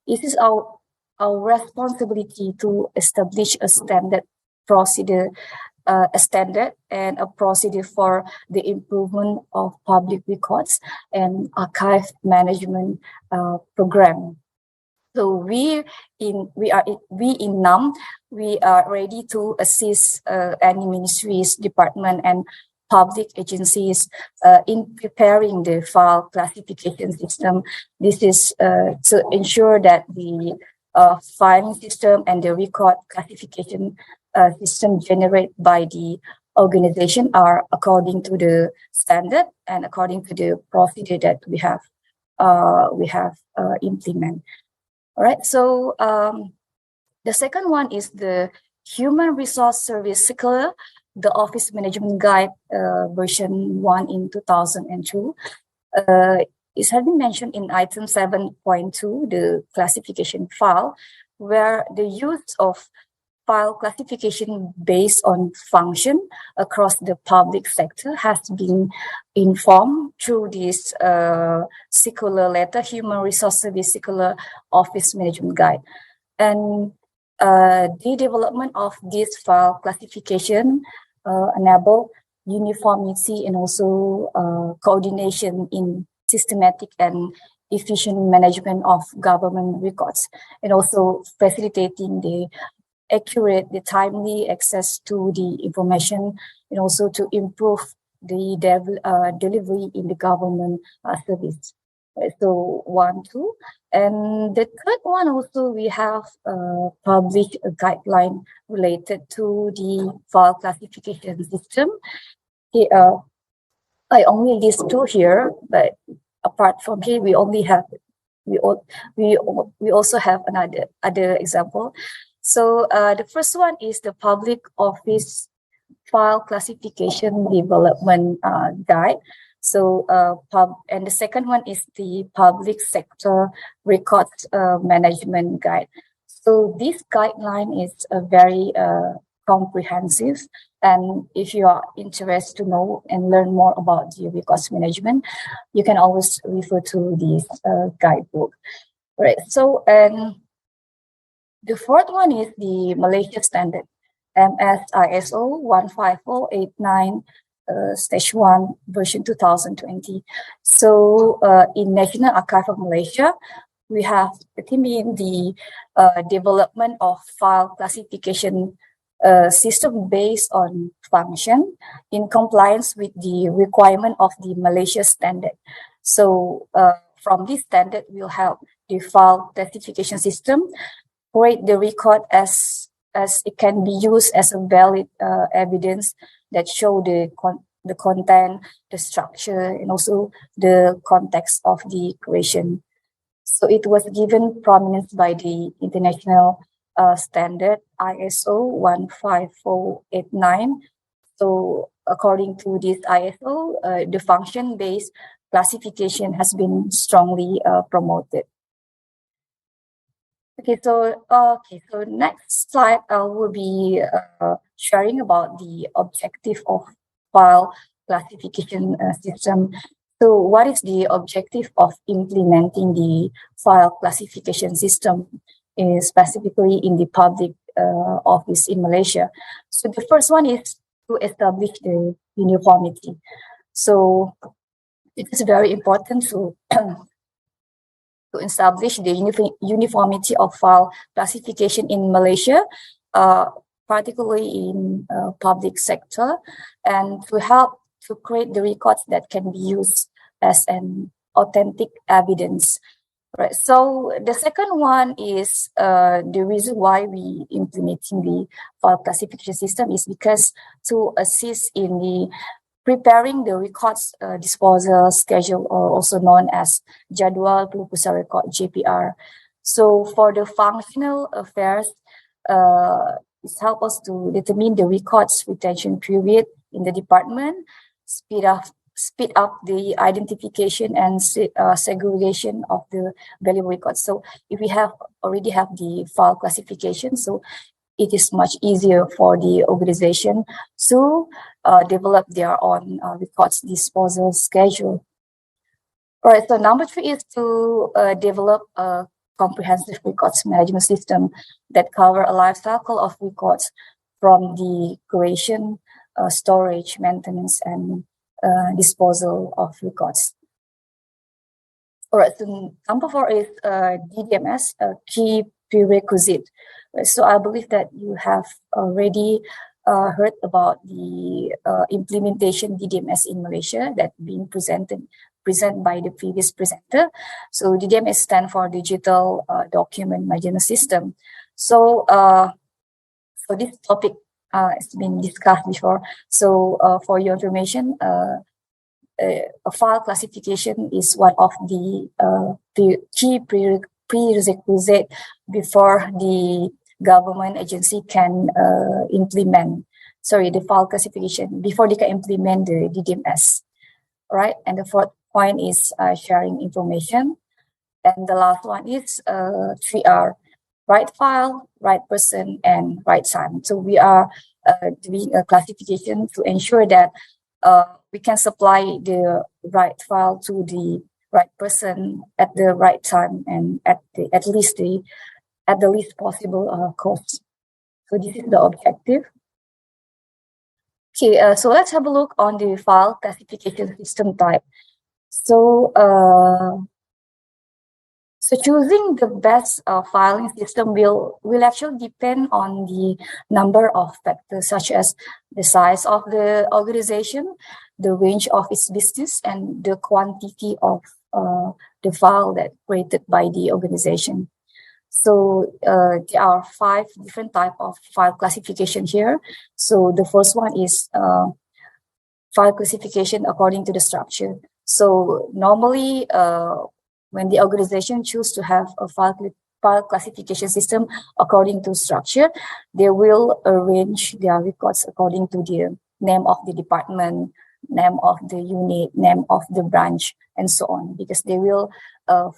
it is our responsibility to establish a standard procedure, a standard and a procedure for the improvement of public records and archive management program. So we in NAM, we are ready to assist any ministries, department, and public agencies in preparing the file classification system. This is to ensure that the filing system and the record classification system generated by the organization are according to the standard and according to the procedure that we have implemented. All right. So the second one is the Human Resource Service Circular, the Office Management Guide version 1 in 2002. It has been mentioned in item 7.2, the classification file, where the use of file classification based on function across the public sector has been informed through this circular letter, Human Resource Service Circular Office Management Guide. And the development of this file classification enable uniformity and also coordination in systematic and efficient management of government records, and also facilitating the accurate, the timely access to the information, and also to improve the delivery in the government service. So 1, 2. And the third one also, we have published a guideline related to the file classification system. Okay, I only list 2 here, but apart from here, we only have we also have other example. So the first one is the Public Office File Classification Development Guide. So and the second one is the Public Sector Records Management Guide. So this guideline is a very comprehensive, and if you are interested to know and learn more about the records management, you can always refer to this guidebook. Right. So and the fourth one is the Malaysia Standard, MS ISO 15089 stage 1 version 2020. So in National Archives of Malaysia, we have the development of file classification system based on function in compliance with the requirement of the Malaysia Standard. So from this standard, we'll have the file classification system create the record as it can be used as a valid evidence that show the content, the structure, and also the context of the creation. So it was given prominence by the international standard ISO 15489. So according to this ISO, the function-based classification has been strongly promoted. Okay, so next slide will be sharing about the objective of file classification system. So what is the objective of implementing the file classification system, specifically in the public office in Malaysia? So the first one is to establish the uniformity. So it is very important to establish the uniformity of file classification in Malaysia, particularly in public sector, and to help to create the records that can be used as an authentic evidence. Right. So the second one is the reason why we implementing the file classification system is because to assist in the preparing the records disposal schedule, or also known as Jadual Pelupusan Record (JPR). So for the functional affairs, it helps us to determine the records retention period in the department, speed up the identification and segregation of the valuable records. So if we already have the file classification, so it is much easier for the organization to develop their own records disposal schedule. All right, so number 3 is to develop a comprehensive records management system that cover a life cycle of records from the creation, storage, maintenance, and disposal of records. All right, so number 4 is DDMS, a key prerequisite. So I believe that you have already heard about the implementation DDMS in Malaysia that being presented by the previous presenter. So DDMS stands for Digital Document Management System. So for this topic, it's been discussed before. So for your information, a file classification is one of the key prerequisite before the government agency can implement the file classification, before they can implement the DDMS, right? And the fourth point is sharing information, and the last one is 3R, right file, right person, and right time. So we are doing a classification to ensure that we can supply the right file to the right person at the right time and at the least possible cost. So this is the objective. Okay, so let's have a look on the file classification system type. So, so choosing the best filing system will actually depend on the number of factors, such as the size of the organization, the range of its business, and the quantity of the file that created by the organization. So there are 5 different types of file classification here. So the first one is file classification according to the structure. So normally, when the organization choose to have a file classification system according to structure, they will arrange their records according to the name of the department, name of the unit, name of the branch, and so on, because they will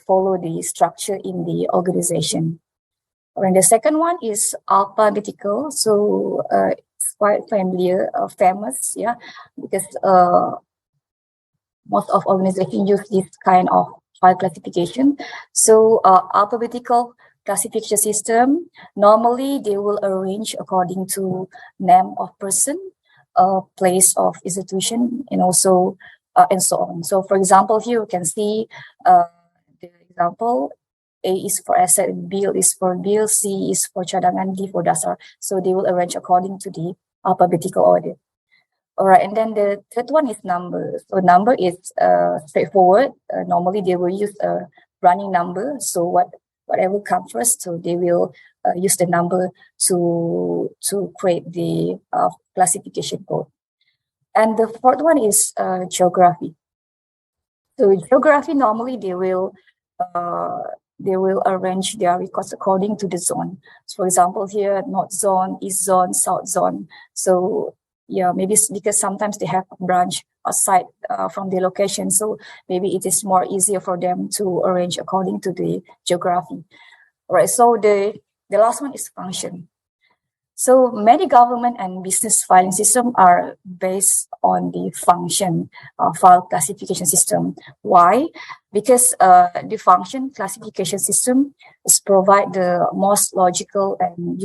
follow the structure in the organization. And the second one is alphabetical. So it's quite familiar, famous, yeah, because most of organizations use this kind of file classification. So alphabetical classification system, normally they will arrange according to name of person, place of institution, and also and so on. So for example, here you can see the example: A is for asset, B is for bill, C is for cadangan, D for dasar. So they will arrange according to the alphabetical order. All right, and then the third one is number. So number is straightforward. Normally they will use a running number. So whatever comes first, so they will use the number to create the classification code. And the fourth one is geography. So geography, normally they will arrange their records according to the zone. So for example, here, North Zone, East Zone, South Zone. So yeah, maybe it's because sometimes they have a branch outside from the location. So maybe it is more easier for them to arrange according to the geography. All right, so the last one is function. So many government and business filing systems are based on the function file classification system. Why? Because the function classification system is provide the most logical and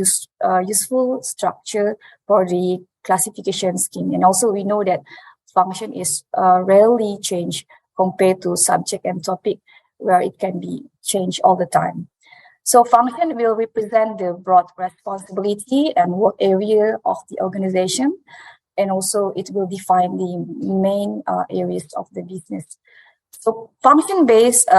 useful structure for the classification scheme. And also we know that function is rarely changed compared to subject and topic, where it can be changed all the time. So function will represent the broad responsibility and work area of the organization, and also it will define the main areas of the business. So function-based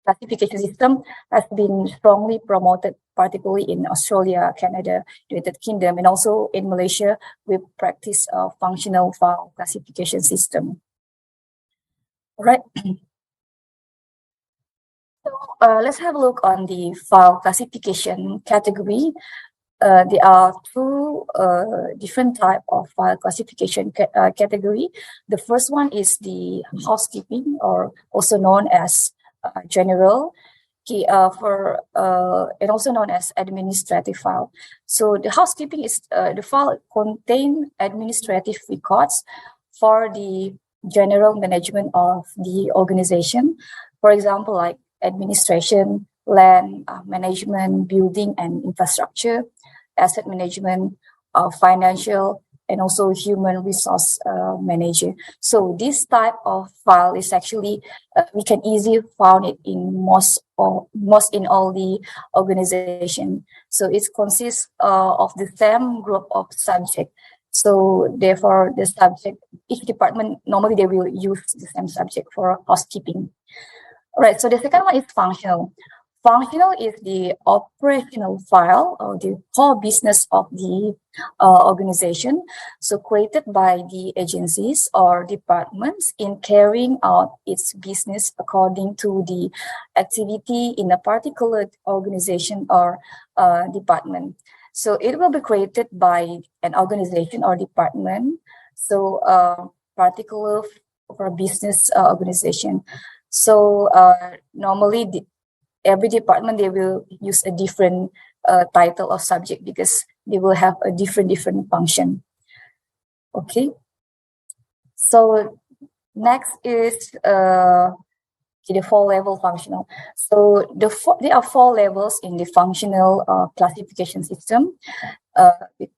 classification system has been strongly promoted, particularly in Australia, Canada, United Kingdom, and also in Malaysia, we practice a functional file classification system. All right. So let's have a look on the file classification category. There are two different type of file classification category. The first one is the housekeeping, or also known as general, and also known as administrative file. So the housekeeping is the file contain administrative records for the general management of the organization. For example, like administration, land management, building and infrastructure, asset management, financial, and also human resource manager. So this type of file is actually we can easily find it in most in all the organization. So it consists of the same group of subject. So therefore, the subject, each department normally they will use the same subject for housekeeping. All right. So the second one is functional. Functional is the operational file or the core business of the organization. So created by the agencies or departments in carrying out its business according to the activity in a particular organization or department. So it will be created by an organization or department. So particular for a business organization. So normally every department, they will use a different title of subject because they will have a different function. Okay. So next is the 4-level functional. So there are 4 levels in the functional classification system,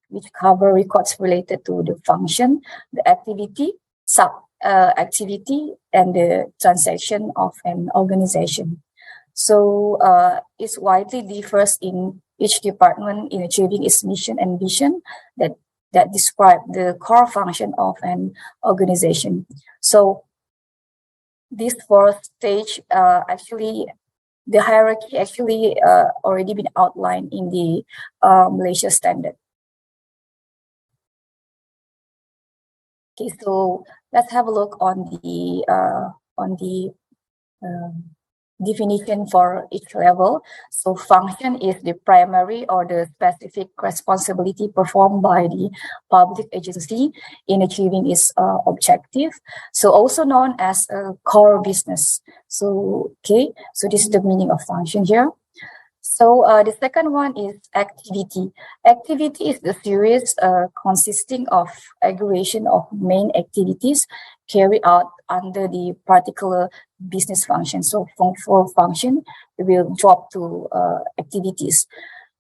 which cover records related to the function, the activity, sub-activity, and the transaction of an organization. So it widely differs in each department in achieving its mission and vision that describe the core function of an organization. So this 4th stage, actually, the hierarchy actually already been outlined in the Malaysia standard. Okay, so let's have a look on the definition for each level. So function is the primary or the specific responsibility performed by the public agency in achieving its objective. So also known as a core business. So, okay, so this is the meaning of function here. So the second one is activity. Activity is the series consisting of aggregation of main activities carried out under the particular business function. So for function, we will drop to activities.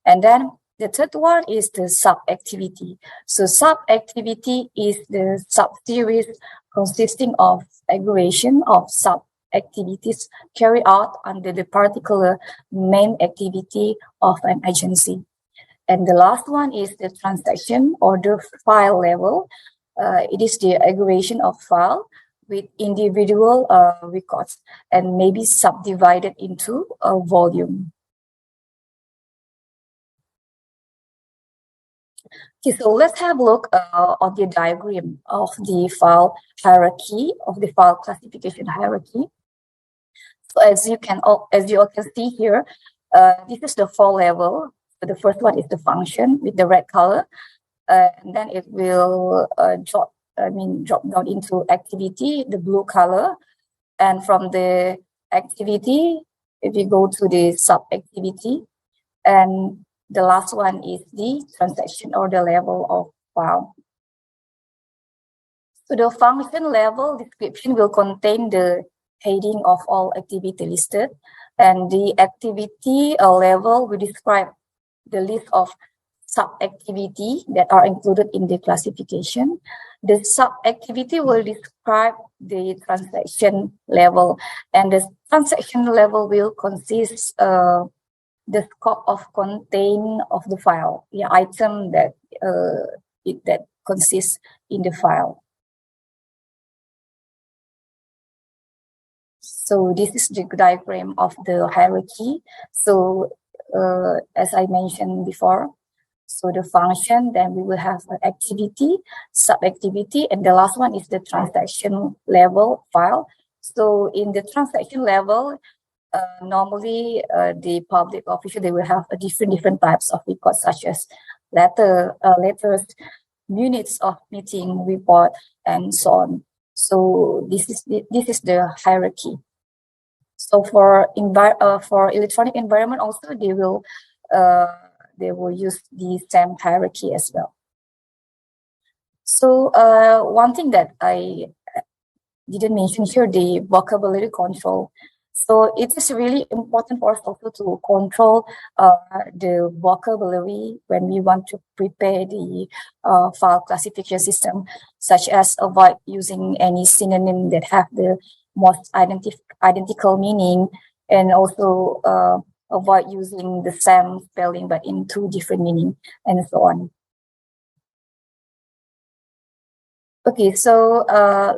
And then the third one is the sub-activity. So sub-activity is the sub-series consisting of aggregation of sub-activities carried out under the particular main activity of an agency. And the last one is the transaction or the file level. It is the aggregation of file with individual records and may be subdivided into a volume. Okay, so let's have a look on the diagram of the file hierarchy, of the file classification hierarchy. So as you all can see here, this is the 4 level. So the first one is the function with the red color, and then it will drop down into activity, the blue color, and from the activity, if you go to the sub-activity, and the last one is the transaction or the level of file. So the function level description will contain the heading of all activity listed, and the activity level will describe the list of sub-activity that are included in the classification. The sub-activity will describe the transaction level, and the transaction level will consist the scope of content of the file, the item that that consists in the file. So this is the diagram of the hierarchy. So as I mentioned before, so the function, then we will have an activity, sub-activity, and the last one is the transaction level file. So in the transaction level, normally the public official, they will have a different types of records, such as letters, minutes of meeting, report, and so on. So this is the hierarchy. So for electronic environment also, they will use the same hierarchy as well. So one thing that I didn't mention here, the vocabulary control. So it is really important for us also to control the vocabulary when we want to prepare the file classification system, such as avoid using any synonym that have the most identical meaning, and also avoid using the same spelling but in two different meaning, and so on. Okay, so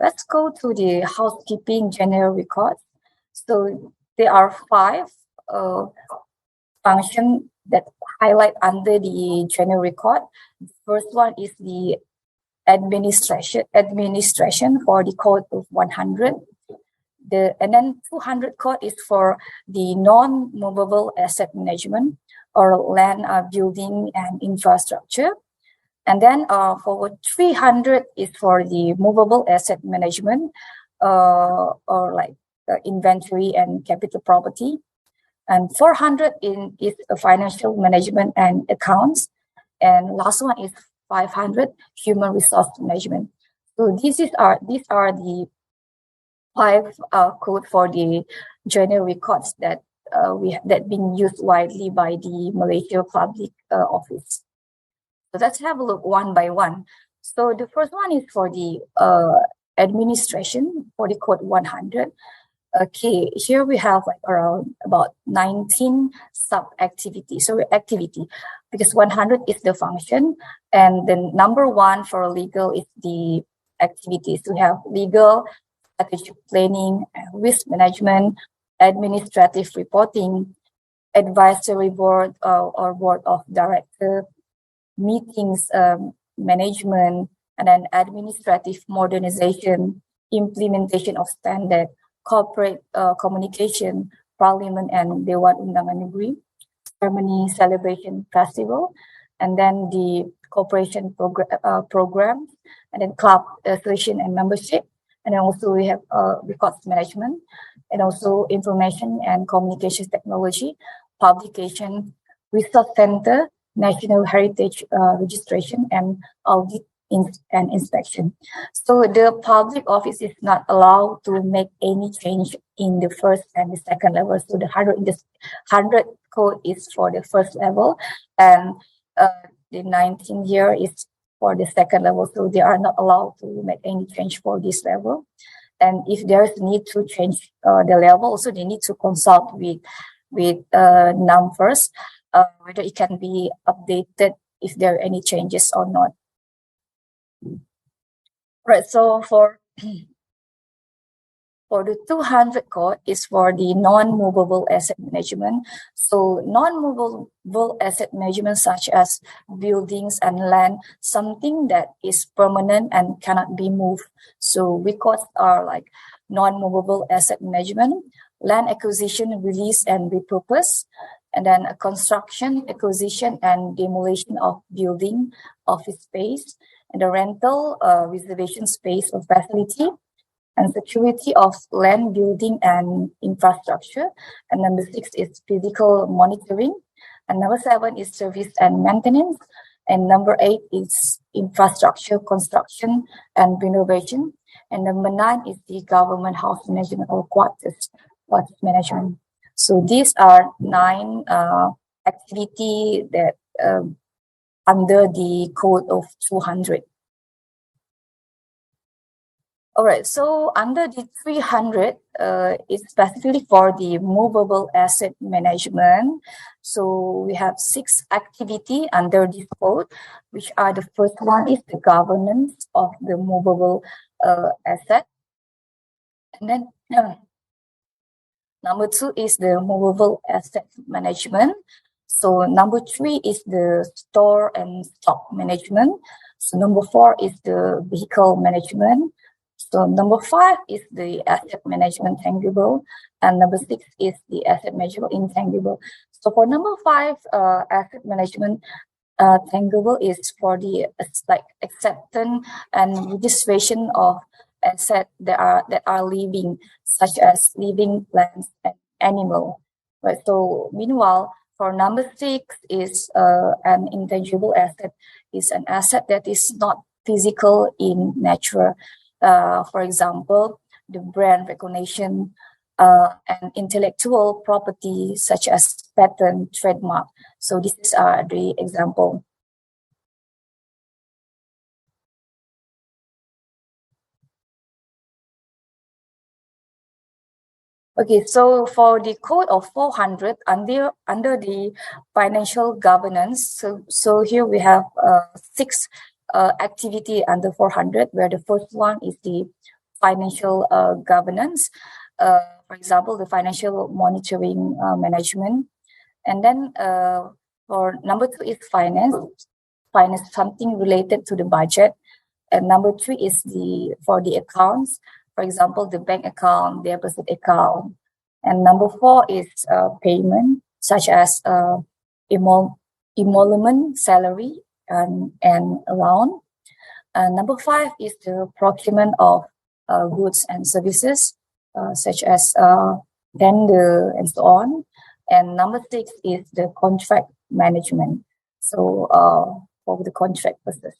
let's go to the housekeeping general records. So there are 5 functions that highlight under the general record. The first one is the administration for the code of 100. And then 200 code is for the non-movable asset management or land, building, and infrastructure. And then for 300 is for the movable asset management or like inventory and capital property. And 400 is financial management and accounts. And last one is 500 human resource management. So these are the 5 code for the general records that that been used widely by the Malaysia Public Office. So let's have a look one by one. So the first one is for the administration for the code 100. Okay, here we have like around about 19 sub-activities. So activity, because 100 is the function, and then number 1 for legal is the activities. We have legal, strategic planning, risk management, administrative reporting, advisory board or board of director, meetings management, and then administrative modernization, implementation of standard, corporate communication, parliament and Dewan Undangan Negeri, ceremony, celebration, festival, and then the cooperation program, and then club association and membership, and then also we have records management, and also information and communications technology, publication, research center, national heritage registration, and audit and inspection. So the public office is not allowed to make any change in the first and the second level. So the 100 code is for the first level, and the 19 year is for the second level. So they are not allowed to make any change for this level. And if there is need to change the level, also they need to consult with NAM first, whether it can be updated if there are any changes or not. Right, so for the 200 code is for the non-movable asset management. So non-movable asset management such as buildings and land, something that is permanent and cannot be moved. So records are like non-movable asset management, land acquisition, release and repurpose, and then a construction, acquisition and demolition of building, office space, and the rental, reservation space or facility, and security of land, building, and infrastructure. And number 6 is physical monitoring. And number 7 is service and maintenance. And number 8 is infrastructure, construction, and renovation. And number 9 is the government house management or quarters management. So these are 9 activity that under the code of 200. All right, so under the 300, it's specifically for the movable asset management. So we have 6 activity under this code, which are the first one is the governance of the movable asset. And then Number 2 is the movable asset management. So number 3 is the store and stock management. So number 4 is the vehicle management. So number 5 is the asset management tangible, and number 6 is the asset management intangible. So for number 5, asset management tangible is for the acceptance and registration of assets that are living, such as living plants and animal. Right. So meanwhile, for number 6 is an intangible asset, is an asset that is not physical in nature. For example, the brand recognition and intellectual property such as patent, trademark. So this is the example. Okay, so for the code of 400 under the financial governance, so here we have 6 activity under 400, where the first one is the financial governance. For example, the financial monitoring management, and then for number 2 is finance, something related to the budget, and number 3 is for the accounts. For example, the bank account, the deposit account. And number 4 is payment, such as emolument, salary, and allowance. Number 5 is the procurement of goods and services, such as tender and so on. And number 6 is the contract management. So for the contract process.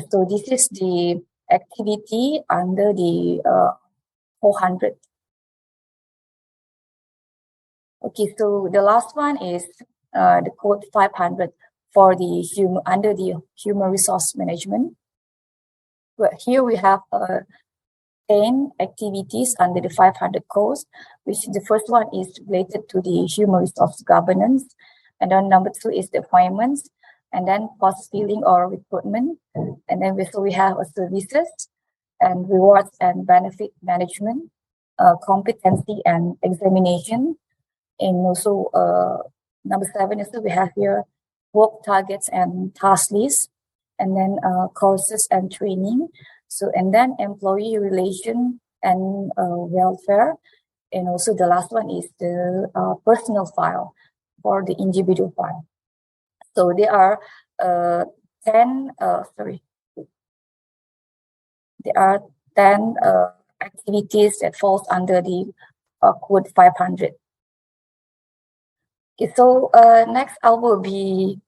So this is the activity under the 400. Okay, so the last one is the code 500 for the under the human resource management. But here we have 10 activities under the 500 codes, which the first one is related to the human resource governance, and then number 2 is the appointments, and then post filling or recruitment, and then we have services and rewards and benefit management, competency and examination, and also number 7 is we have here work targets and task lists, and then courses and training. So and then employee relation and welfare, and also the last one is the personal file for the individual file. So there are 10 activities that falls under the code 500. Okay, so next I will be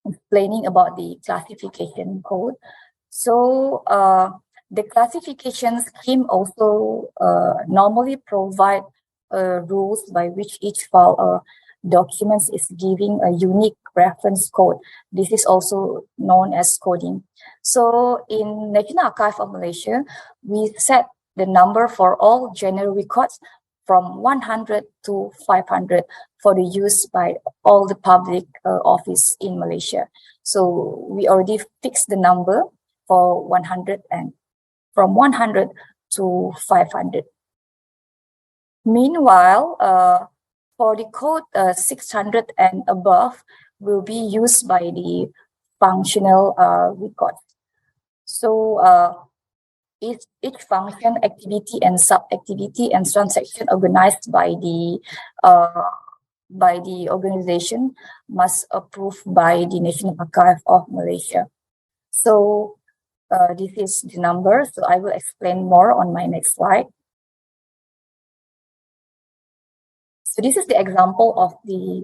explaining about the classification code. So the classification scheme also normally provide rules by which each file or documents is giving a unique reference code. This is also known as coding. So in National Archives of Malaysia, we set the number for all general records from 100 to 500 for the use by all the public office in Malaysia. So we already fixed the number for 100 and from 100 to 500. Meanwhile, for the code 600 and above will be used by the functional records. So each function, activity, and sub-activity and transaction organized by the organization must approve by the National Archives of Malaysia. So this is the number. So I will explain more on my next slide. So this is the example of this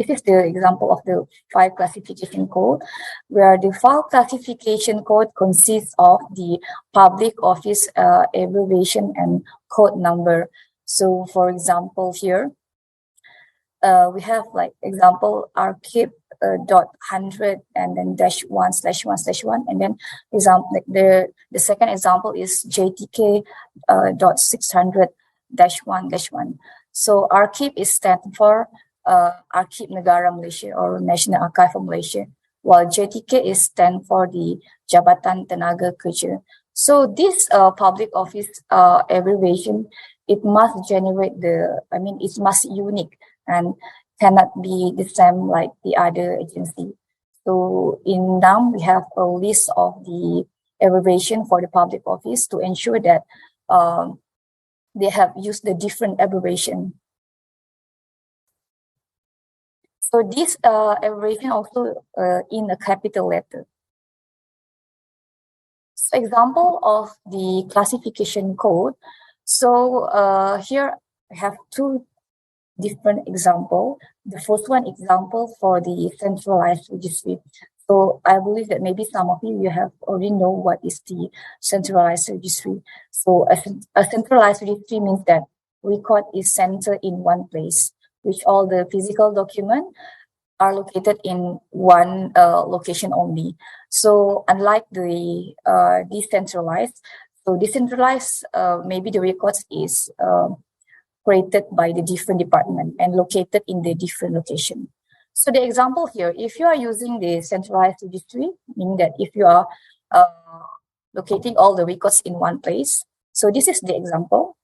is the example of the file classification code, where the file classification code consists of the public office abbreviation and code number. So for example, here we have like example archive .100 and then -1/1/1, and then example the second example is JTK .600-1-1. So archive is stand for Archive Negara Malaysia or National Archives of Malaysia, while JTK is stand for the Jabatan Tenaga Kerja. So this public office abbreviation it must generate it must unique and cannot be the same like the other agency. So in NAM, we have a list of the abbreviation for the public office to ensure that they have used the different abbreviation. So this abbreviation also in a capital letter. So example of the classification code. So here I have two different example. The first one example for the centralized registry. So I believe that maybe some of you have already know what is the centralized registry. So a centralized registry means that record is centered in one place, which all the physical document are located in one location only. So unlike the decentralized, maybe the records is created by the different department and located in the different location. So the example here, if you are using the centralized registry, meaning that if you are locating all the records in one place, so this is the example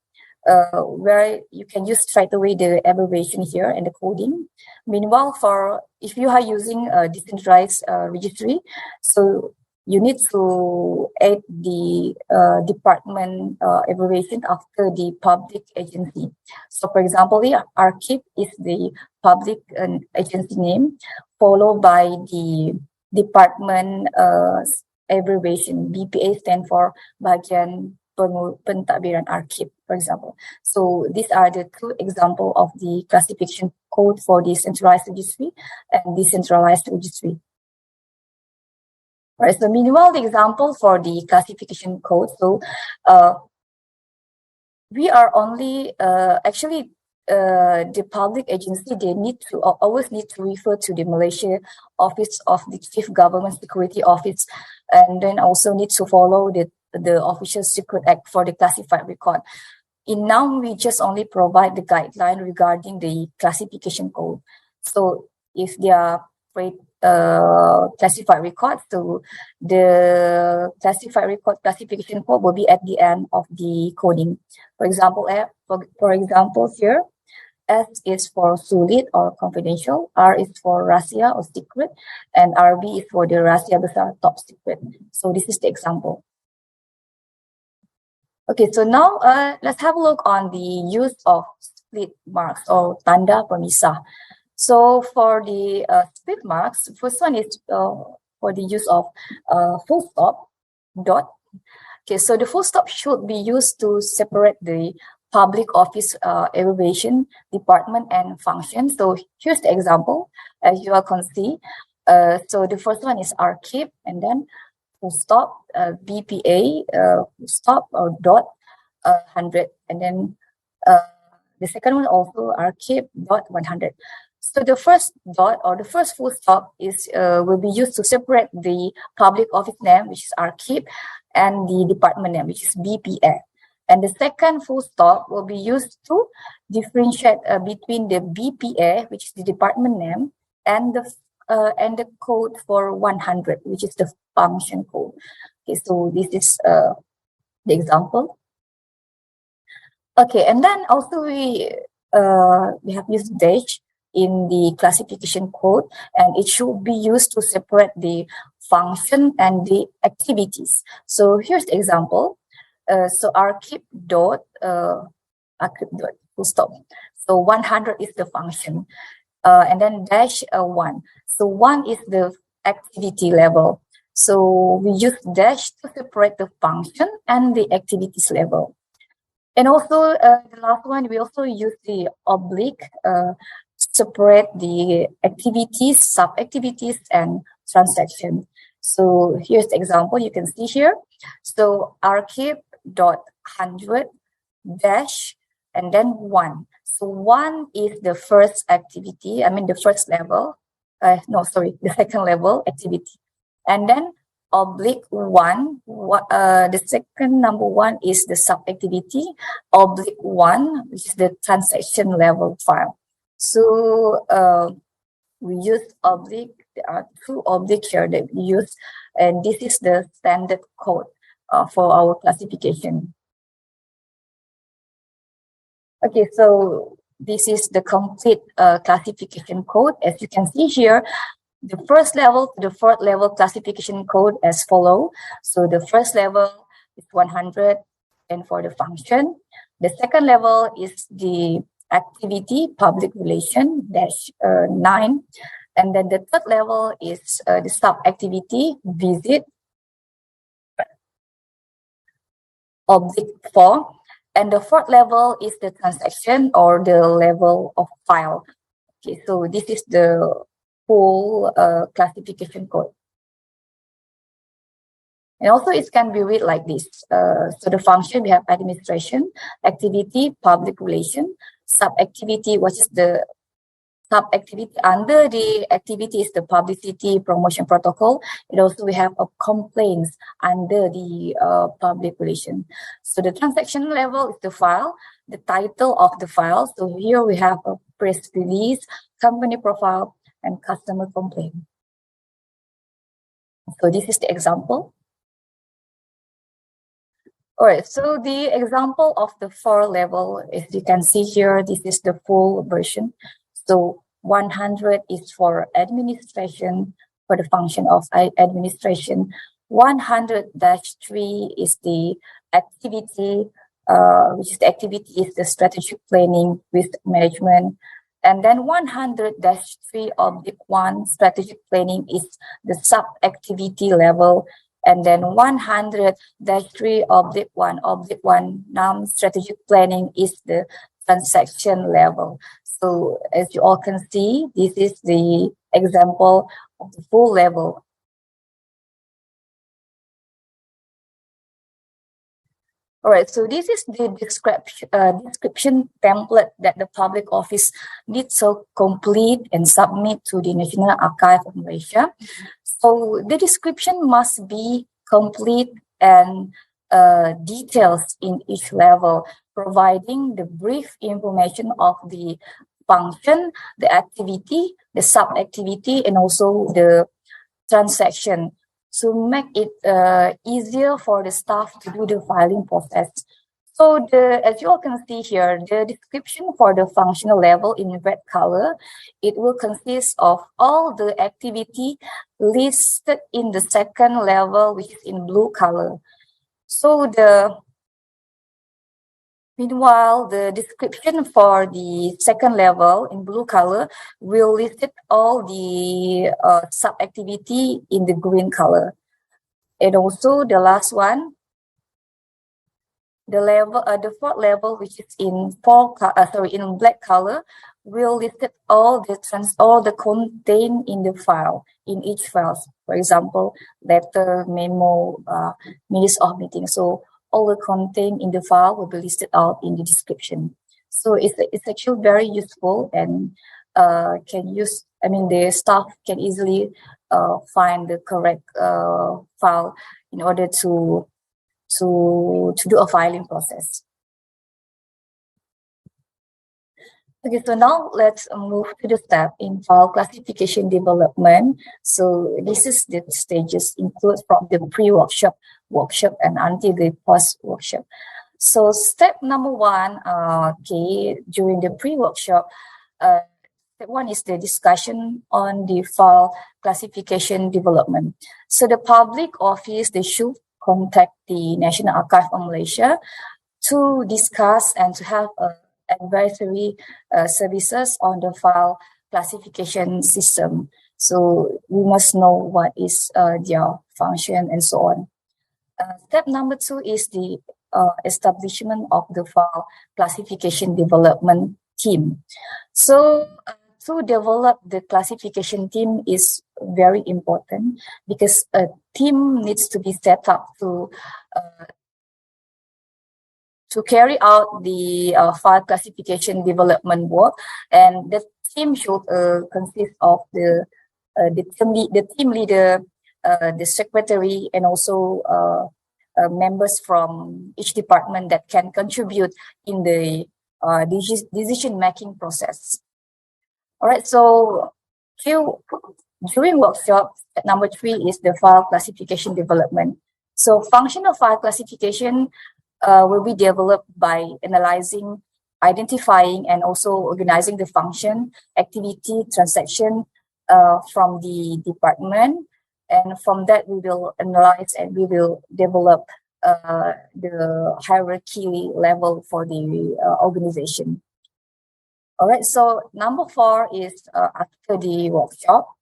where you can use straight away the abbreviation here and the coding. Meanwhile, if you are using a decentralized registry, so you need to add the department abbreviation after the public agency. So for example, the Archive is the public agency name, followed by the department abbreviation. BPA stand for Bagian Pentadbiran Archive, for example. So these are the two examples of the classification code for the centralized registry and decentralized registry. Right, so meanwhile, the example for the classification code. So we are only the public agency, they always need to refer to the Malaysia Office of the Chief Government Security Office, and then also need to follow the Official Secret Act for the classified record. In now, we just only provide the guideline regarding the classification code. So if they are classified records, so the classified record classification code will be at the end of the coding. For example, here, S is for sulit or confidential, R is for rahasia or secret, and RB is for the rahasia besar top secret. So this is the example. Okay, so now let's have a look on the use of split marks or tanda pemisah. So for the split marks, first one is for the use of full stop, dot. Okay, so the full stop should be used to separate the public office abbreviation, department, and function. So here's the example, as you all can see. So the first one is Archive, and then full stop, BPA, full stop or dot 100, and then the second one also Archive dot 100. So the first dot or the first full stop is will be used to separate the public office name, which is Archive, and the department name, which is BPA. And the second full stop will be used to differentiate between the BPA, which is the department name, and the code for 100, which is the function code. Okay, so this is the example. Okay, and then also we have used dash in the classification code, and it should be used to separate the function and the activities. So here's the example. So Archive dot full stop. So 100 is the function, and then dash 1. So 1 is the activity level. So we use dash to separate the function and the activities level. And also the last one, we also use the oblique separate the activities, sub-activities, and transactions. So here's the example you can see here. So Archive dot 100 dash and then 1. So 1 is the first activity, the first level. The second level activity. And then oblique 1, the second number 1 is the sub-activity, oblique 1, which is the transaction level file. So we use oblique, there are two oblique here that we use, and this is the standard code for our classification. Okay, so this is the complete classification code. As you can see here, the first level to the fourth level classification code as follow. So the first level is 100 and for the function. The second level is the activity public relation -9. And then the third level is the sub-activity visit (4). And the fourth level is the transaction or the level of file. Okay, so this is the full classification code. And also it can be read like this. So the function, we have administration, activity, public relation, sub-activity, which is the sub-activity under the activity is the publicity promotion protocol. And also we have a complaints under the public relation. So the transaction level is the file, the title of the file. So here we have a press release, company profile, and customer complaint. So this is the example. All right, so the example of the 4 level, as you can see here, this is the full version. So 100 is for administration, for the function of administration. 100-3 is the activity, which is the activity is the strategic planning with management. And then 100-3(1) strategic planning is the sub-activity level. And then 100-3(1) strategic planning is the transaction level. So as you all can see, this is the example of the full level. All right, so this is the description template that the public office needs to complete and submit to the National Archives of Malaysia. So the description must be complete and details in each level, providing the brief information of the function, the activity, the sub-activity, and also the transaction to make it easier for the staff to do the filing process. So as you all can see here, the description for the functional level in red color, it will consist of all the activity listed in the second level, which is in blue color. So meanwhile, the description for the second level in blue color will list all the sub-activity in the green color. And also the last one, the fourth level, which is in in black color, will list all the content in the file, in each file. For example, letter, memo, minutes of meeting. So all the content in the file will be listed out in the description. So it's actually very useful and the staff can easily find the correct file in order to do a filing process. Okay, so now let's move to the step in file classification development. So this is the stages include from the pre-workshop, workshop, and until the post-workshop. So step number 1, during the pre-workshop, step 1 is the discussion on the file classification development. So the public office, they should contact the National Archives of Malaysia to discuss and to have advisory services on the file classification system. So we must know what is their function and so on. Step number 2 is the establishment of the file classification development team. So to develop the classification team is very important because a team needs to be set up to carry out the file classification development work, and the team should consist of the team leader, the secretary, and also members from each department that can contribute in the decision-making process. All right, so during workshop, number 3 is the file classification development. So functional file classification will be developed by analyzing identifying and also organizing the function, activity, transaction from the department. And from that, we will analyze and we will develop the hierarchy level for the organization. All right, so number 4 is after the workshop.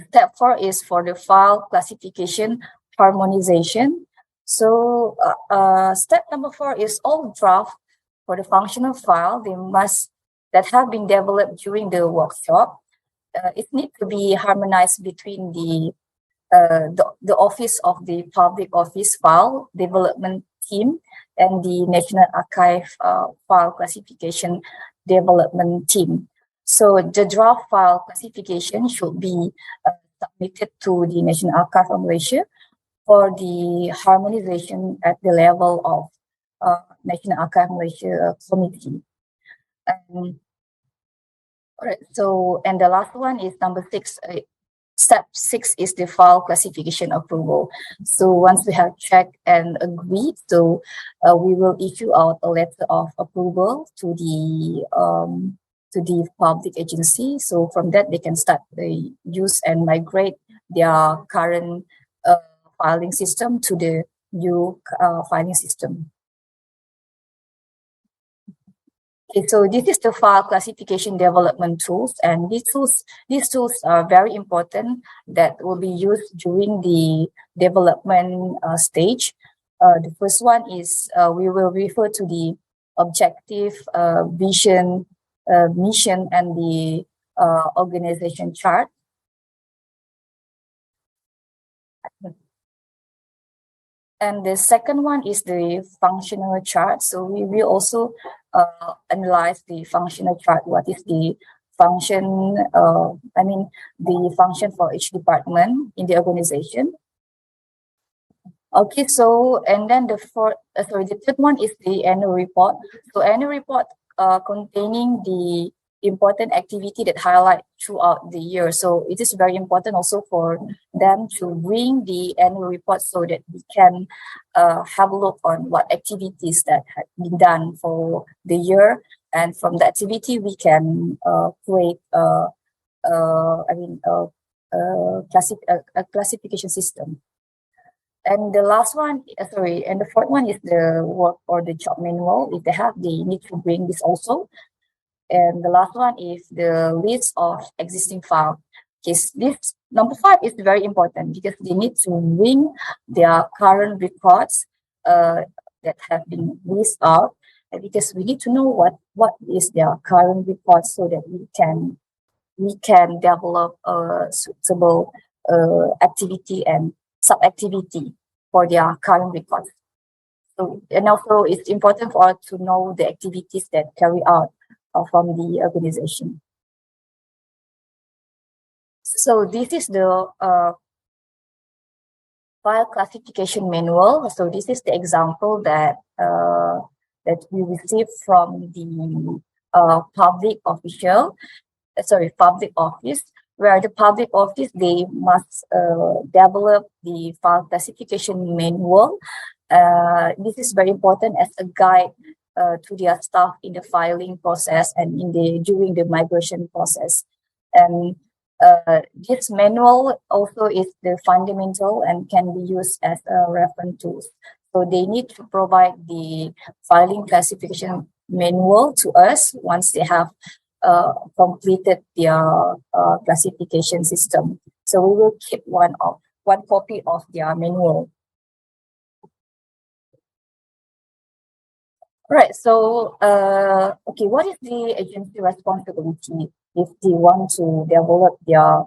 Step 4 is for the file classification harmonization. So step number 4 is all draft for the functional file that have been developed during the workshop. It needs to be harmonized between the Office of the Public Office File Development Team and the National Archive File Classification Development Team. So the draft file classification should be submitted to the National Archives of Malaysia for the harmonization at the level of National Archives of Malaysia committee. All right, so, and the last one is number 6. Step 6 is the file classification approval. So once we have checked and agreed, so we will issue out a letter of approval to the public agency. So from that, they can start the use and migrate their current filing system to the new filing system. Okay, so this is the file classification development tools, and these tools are very important that will be used during the development stage. The first one is we will refer to the objective, vision, mission, and the organization chart. And the second one is the functional chart. So we will also analyze the functional chart. What is the function, the function for each department in the organization. Okay, so, and then the third one is the annual report. So annual report containing the important activity that highlight throughout the year. So it is very important also for them to bring the annual report so that we can have a look on what activities that had been done for the year. And from the activity, we can create a classification system. And the last one, and the fourth one is the work or the job manual. If they have, they need to bring this also. And the last one is the list of existing files. This number 5 is very important because they need to bring their current records that have been listed out, because we need to know what is their current record so that we can develop a suitable activity and sub-activity for their current records. So, and also it's important for us to know the activities that carry out from the organization. So this is the file classification manual. So this is the example that we received from the public office, where the public office, they must develop the file classification manual. This is very important as a guide to their staff in the filing process and during the migration process. And this manual also is the fundamental and can be used as a reference tool. So they need to provide the filing classification manual to us once they have completed their classification system. So we will keep one copy of their manual. Right. So, okay, what is the agency responsibility if they want to develop their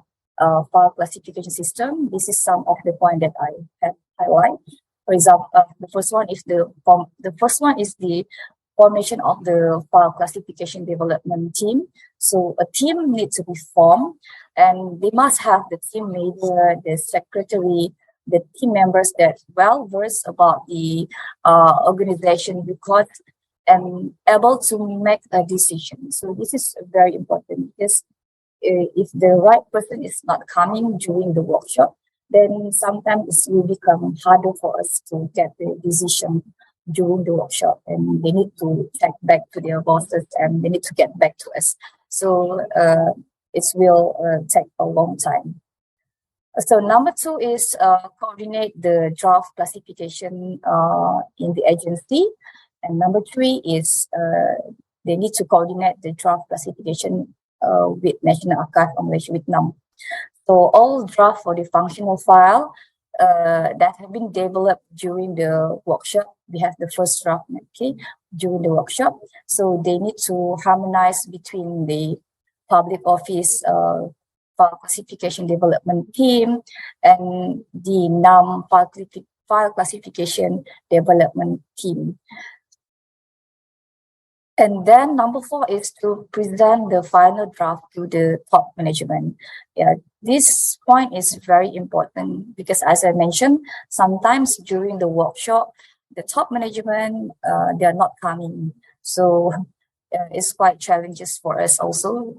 file classification system? This is some of the points that I have highlighted. For example, the first one is the formation of the file classification development team. So a team needs to be formed, and they must have the team leader, the secretary, the team members that well versed about the organization records and able to make a decision. So this is very important because if the right person is not coming during the workshop, then sometimes it will become harder for us to get the decision during the workshop, and they need to check back to their bosses and they need to get back to us. So it will take a long time. So number 2 is coordinate the draft classification in the agency. And number 3 is they need to coordinate the draft classification with National Archives of Malaysia, with NAM. So all draft for the functional file that have been developed during the workshop, we have the first draft, okay, during the workshop. So they need to harmonize between the public office file classification development team and the NAM file classification development team. And then number 4 is to present the final draft to the top management. Yeah, this point is very important because, as I mentioned, sometimes during the workshop, the top management, they are not coming. So it's quite challenges for us also.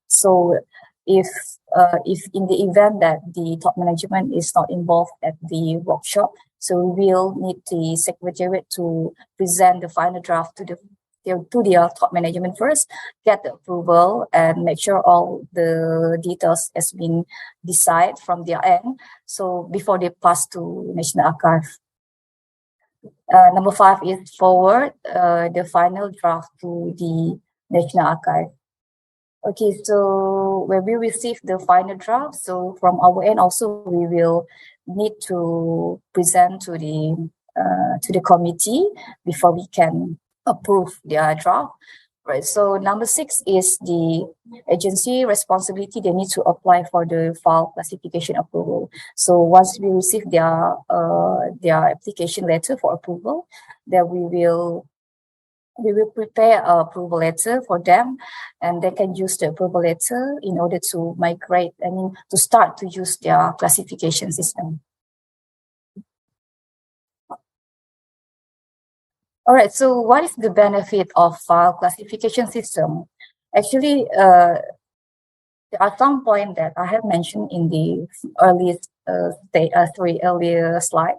So if in the event that the top management is not involved at the workshop, so we will need the secretariat to present the final draft to their top management first, get the approval and make sure all the details has been decided from their end. So before they pass to National Archive. Number 5 is forward the final draft to the National Archive. Okay, so when we receive the final draft, so from our end also we will need to present to the committee before we can approve their draft. Right. So number 6 is the agency responsibility. They need to apply for the file classification approval. So once we receive their application letter for approval, then we will prepare an approval letter for them, and they can use the approval letter in order to migrate, to start to use their classification system. All right, so what is the benefit of file classification system? Actually, there are some points that I have mentioned in the earlier slide,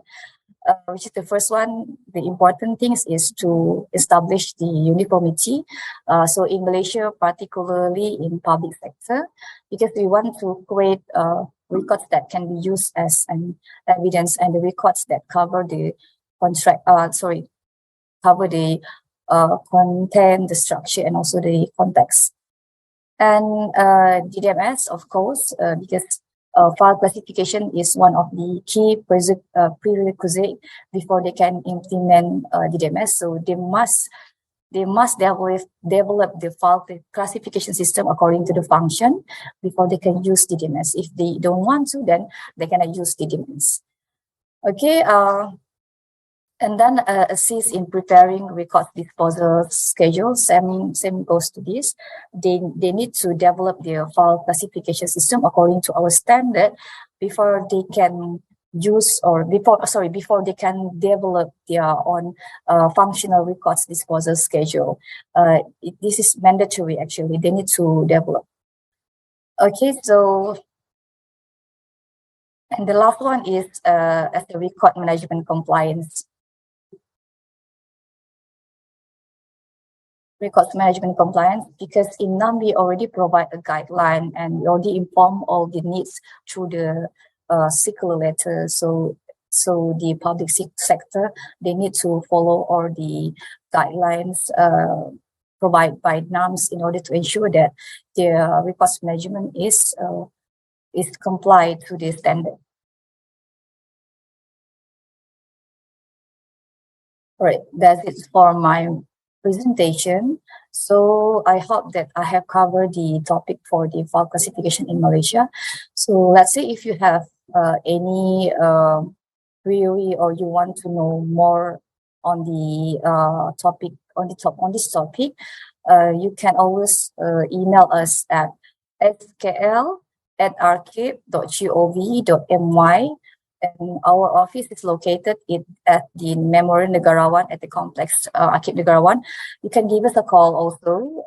which is the first one. The important things is to establish the uniformity. So in Malaysia, particularly in public sector, because we want to create records that can be used as an evidence, and the records that cover the cover the content, the structure, and also the context. And DDMS, of course, because file classification is one of the key prerequisites before they can implement DDMS. So they must develop the file classification system according to the function before they can use DDMS. If they don't want to, then they cannot use DDMS. Okay. And then assist in preparing record disposal schedules. Same goes to this. They need to develop their file classification system according to our standard before they can before they can develop their own functional records disposal schedule. This is mandatory actually. They need to develop. Okay, so and the last one is as the record management compliance. Records management compliance, because in NAM we already provide a guideline and we already inform all the needs through the circular letter. So the public sector, they need to follow all the guidelines provided by NAMs in order to ensure that their records management is complied to the standard. All right, that's it for my presentation. So I hope that I have covered the topic for the file classification in Malaysia. So let's say if you have any query or you want to know more on the topic on this topic, you can always email us at skl@archive.gov.my. And our office is located at the Memorial Negarawan at the complex Archive Negarawan. You can give us a call also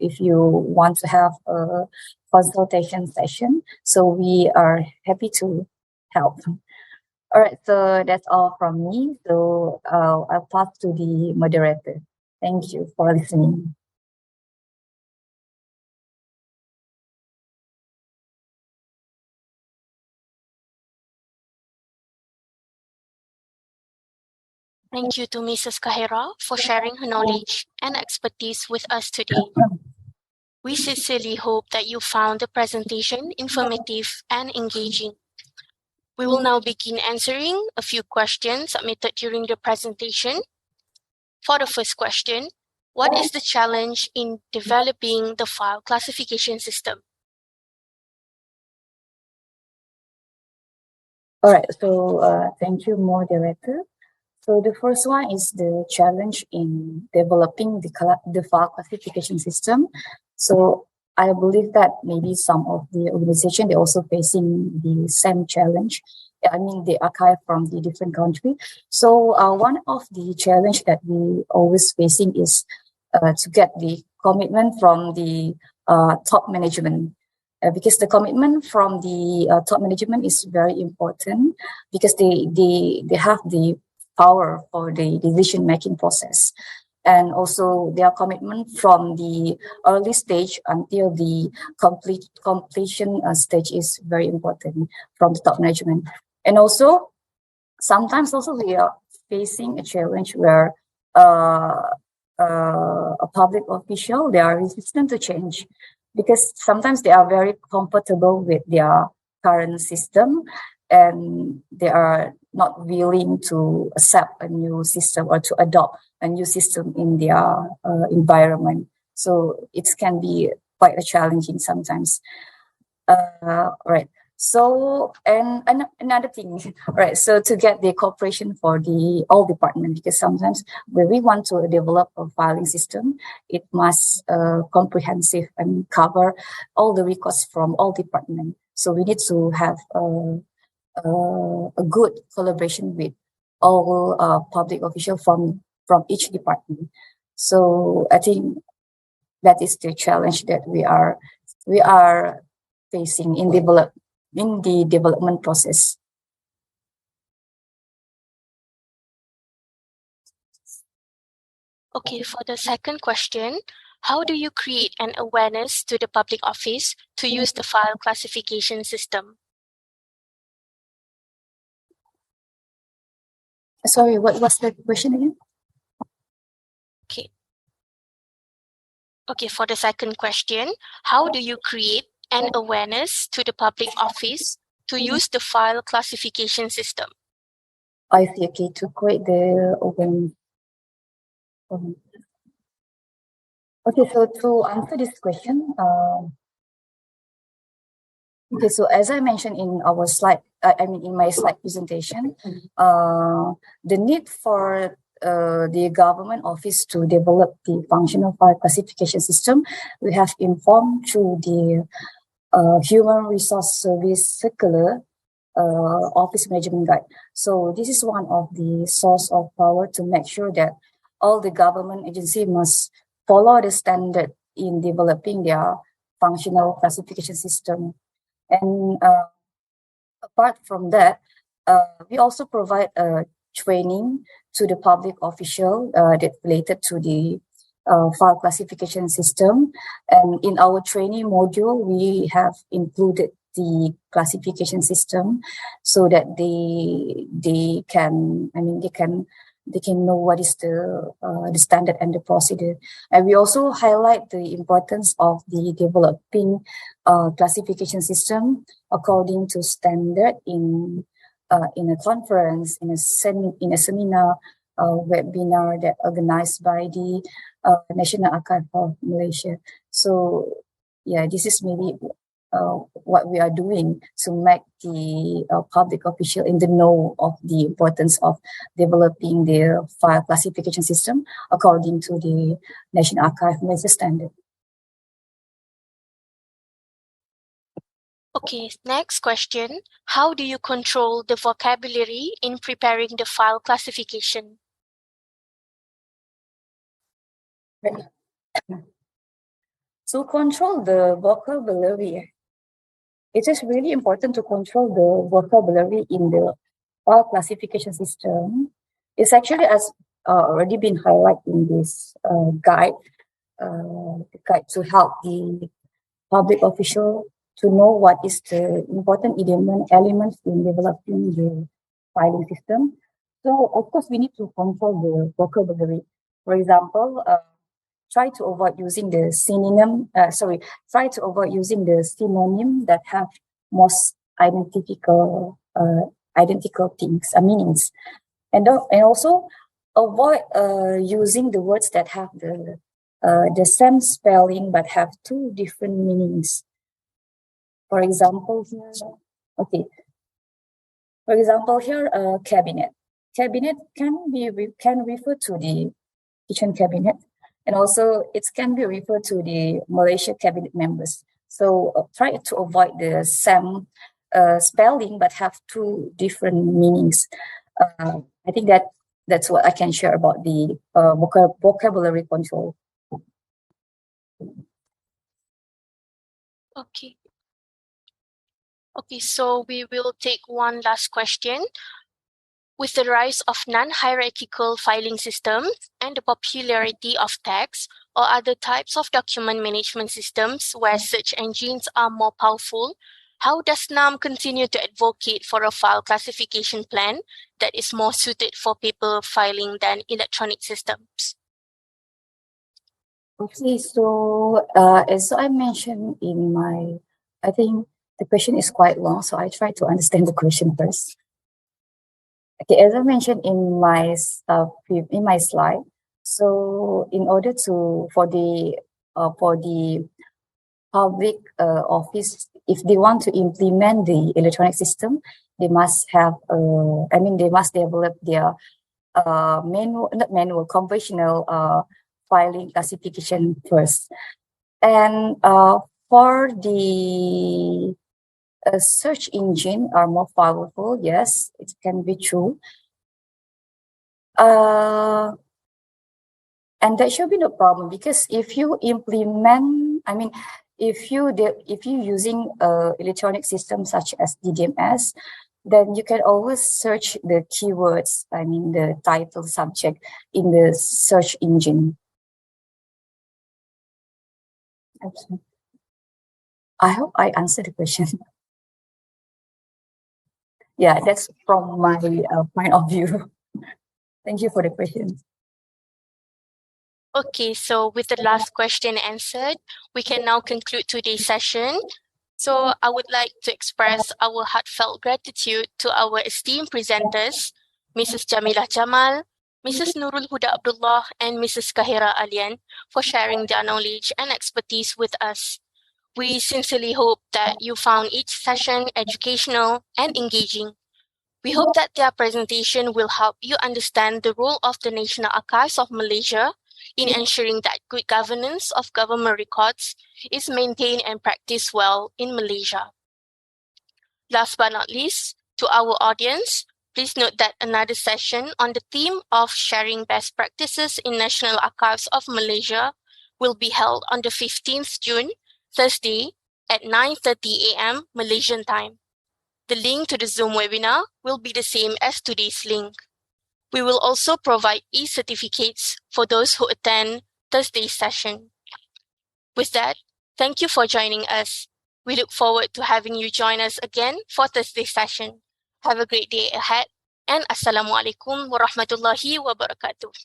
if you want to have a consultation session. So we are happy to help. All right, so that's all from me. So I'll pass to the moderator. Thank you for listening. Thank you to Mrs. Qahera for sharing her knowledge and expertise with us today. We sincerely hope that you found the presentation informative and engaging. We will now begin answering a few questions submitted during the presentation. For the first question, what is the challenge in developing the file classification system? All right, so thank you, moderator. So the first one is the challenge in developing the file classification system. So I believe that maybe some of the organization, they're also facing the same challenge. I mean, the archive from the different country. So one of the challenge that we always facing is to get the commitment from the top management. Because the commitment from the top management is very important because they have the power for the decision making process, and also their commitment from the early stage until the completion stage is very important from the top management. And also sometimes also we are facing a challenge where a public official, they are resistant to change because sometimes they are very comfortable with their current system and they are not willing to accept a new system or to adopt a new system in their environment. So it can be quite a challenging sometimes. Right. So, and another thing, right? So to get the cooperation for the all department, because sometimes when we want to develop a filing system, it must comprehensive and cover all the records from all department. So we need to have a good collaboration with all public officials from each department. So I think that is the challenge that we are facing in the development process. Okay, for the second question, how do you create an awareness to the public office to use the file classification system? Sorry, what was the question again? Okay, for the second question, how do you create an awareness to the public office to use the file classification system? I see. Okay, to create the open. Okay, so to answer this question, okay, so as I mentioned in our slide, in my slide presentation, the need for the government office to develop the functional file classification system, we have informed through the Human Resource Service Circular Office Management Guide. So this is one of the source of power to make sure that all the government agency must follow the standard in developing their functional classification system. And apart from that, we also provide training to the public official that related to the file classification system. And in our training module, we have included the classification system so that they can know what is the standard and the procedure. And we also highlight the importance of the developing classification system according to standard in a conference, in a seminar, webinar that organized by the National Archives of Malaysia. So yeah, this is maybe what we are doing to make the public official in the know of the importance of developing their file classification system according to the National Archives of Malaysia standard. Okay, next question. How do you control the vocabulary in preparing the file classification? So control the vocabulary. It is really important to control the vocabulary in the file classification system is actually as already been highlighted in this guide, the guide to help the public official to know what is the important elements in developing the filing system. So of course we need to control the vocabulary. For example, try to avoid using the synonym. Try to avoid using the synonym that have most identical things, meanings, and also avoid using the words that have the same spelling but have two different meanings. For example, here, cabinet. Cabinet can refer to the kitchen cabinet, and also it can be referred to the Malaysia cabinet members. So try to avoid the same spelling but have two different meanings. I think that's what I can share about the vocabulary control. Okay, so we will take one last question. With the rise of non-hierarchical filing systems and the popularity of tags or other types of document management systems where search engines are more powerful, how does NAM continue to advocate for a file classification plan that is more suited for paper filing than electronic systems? Okay, so as I mentioned in I think the question is quite long, so I try to understand the question first. Okay, as I mentioned in my slide, so in order for the public office, if they want to implement the electronic system, they must have they must develop their conventional filing classification first. And for the search engine are more powerful, yes, it can be true. And that should be no problem, because if you implement, if you using electronic systems such as DDMS, then you can always search the keywords, the title, subject in the search engine. Okay. I hope I answered the question. Yeah, that's from my point of view. Thank you for the question. Okay, so with the last question answered, we can now conclude today's session. So I would like to express our heartfelt gratitude to our esteemed presenters, Mrs. Jamilah Jamal, Mrs. Nurul Huda Abdullah, and Mrs. Qahera Alian, for sharing their knowledge and expertise with us. We sincerely hope that you found each session educational and engaging. We hope that their presentation will help you understand the role of the National Archives of Malaysia in ensuring that good governance of government records is maintained and practiced well in Malaysia. Last but not least, to our audience, please note that another session on the theme of sharing best practices in National Archives of Malaysia will be held on the 15th June, Thursday, at 9:30 a.m. Malaysian time. The link to the Zoom webinar will be the same as today's link. We will also provide e-certificates for those who attend Thursday's session. With that, thank you for joining us. We look forward to having you join us again for Thursday's session. Have a great day ahead, and Assalamualaikum warahmatullahi wabarakatuh.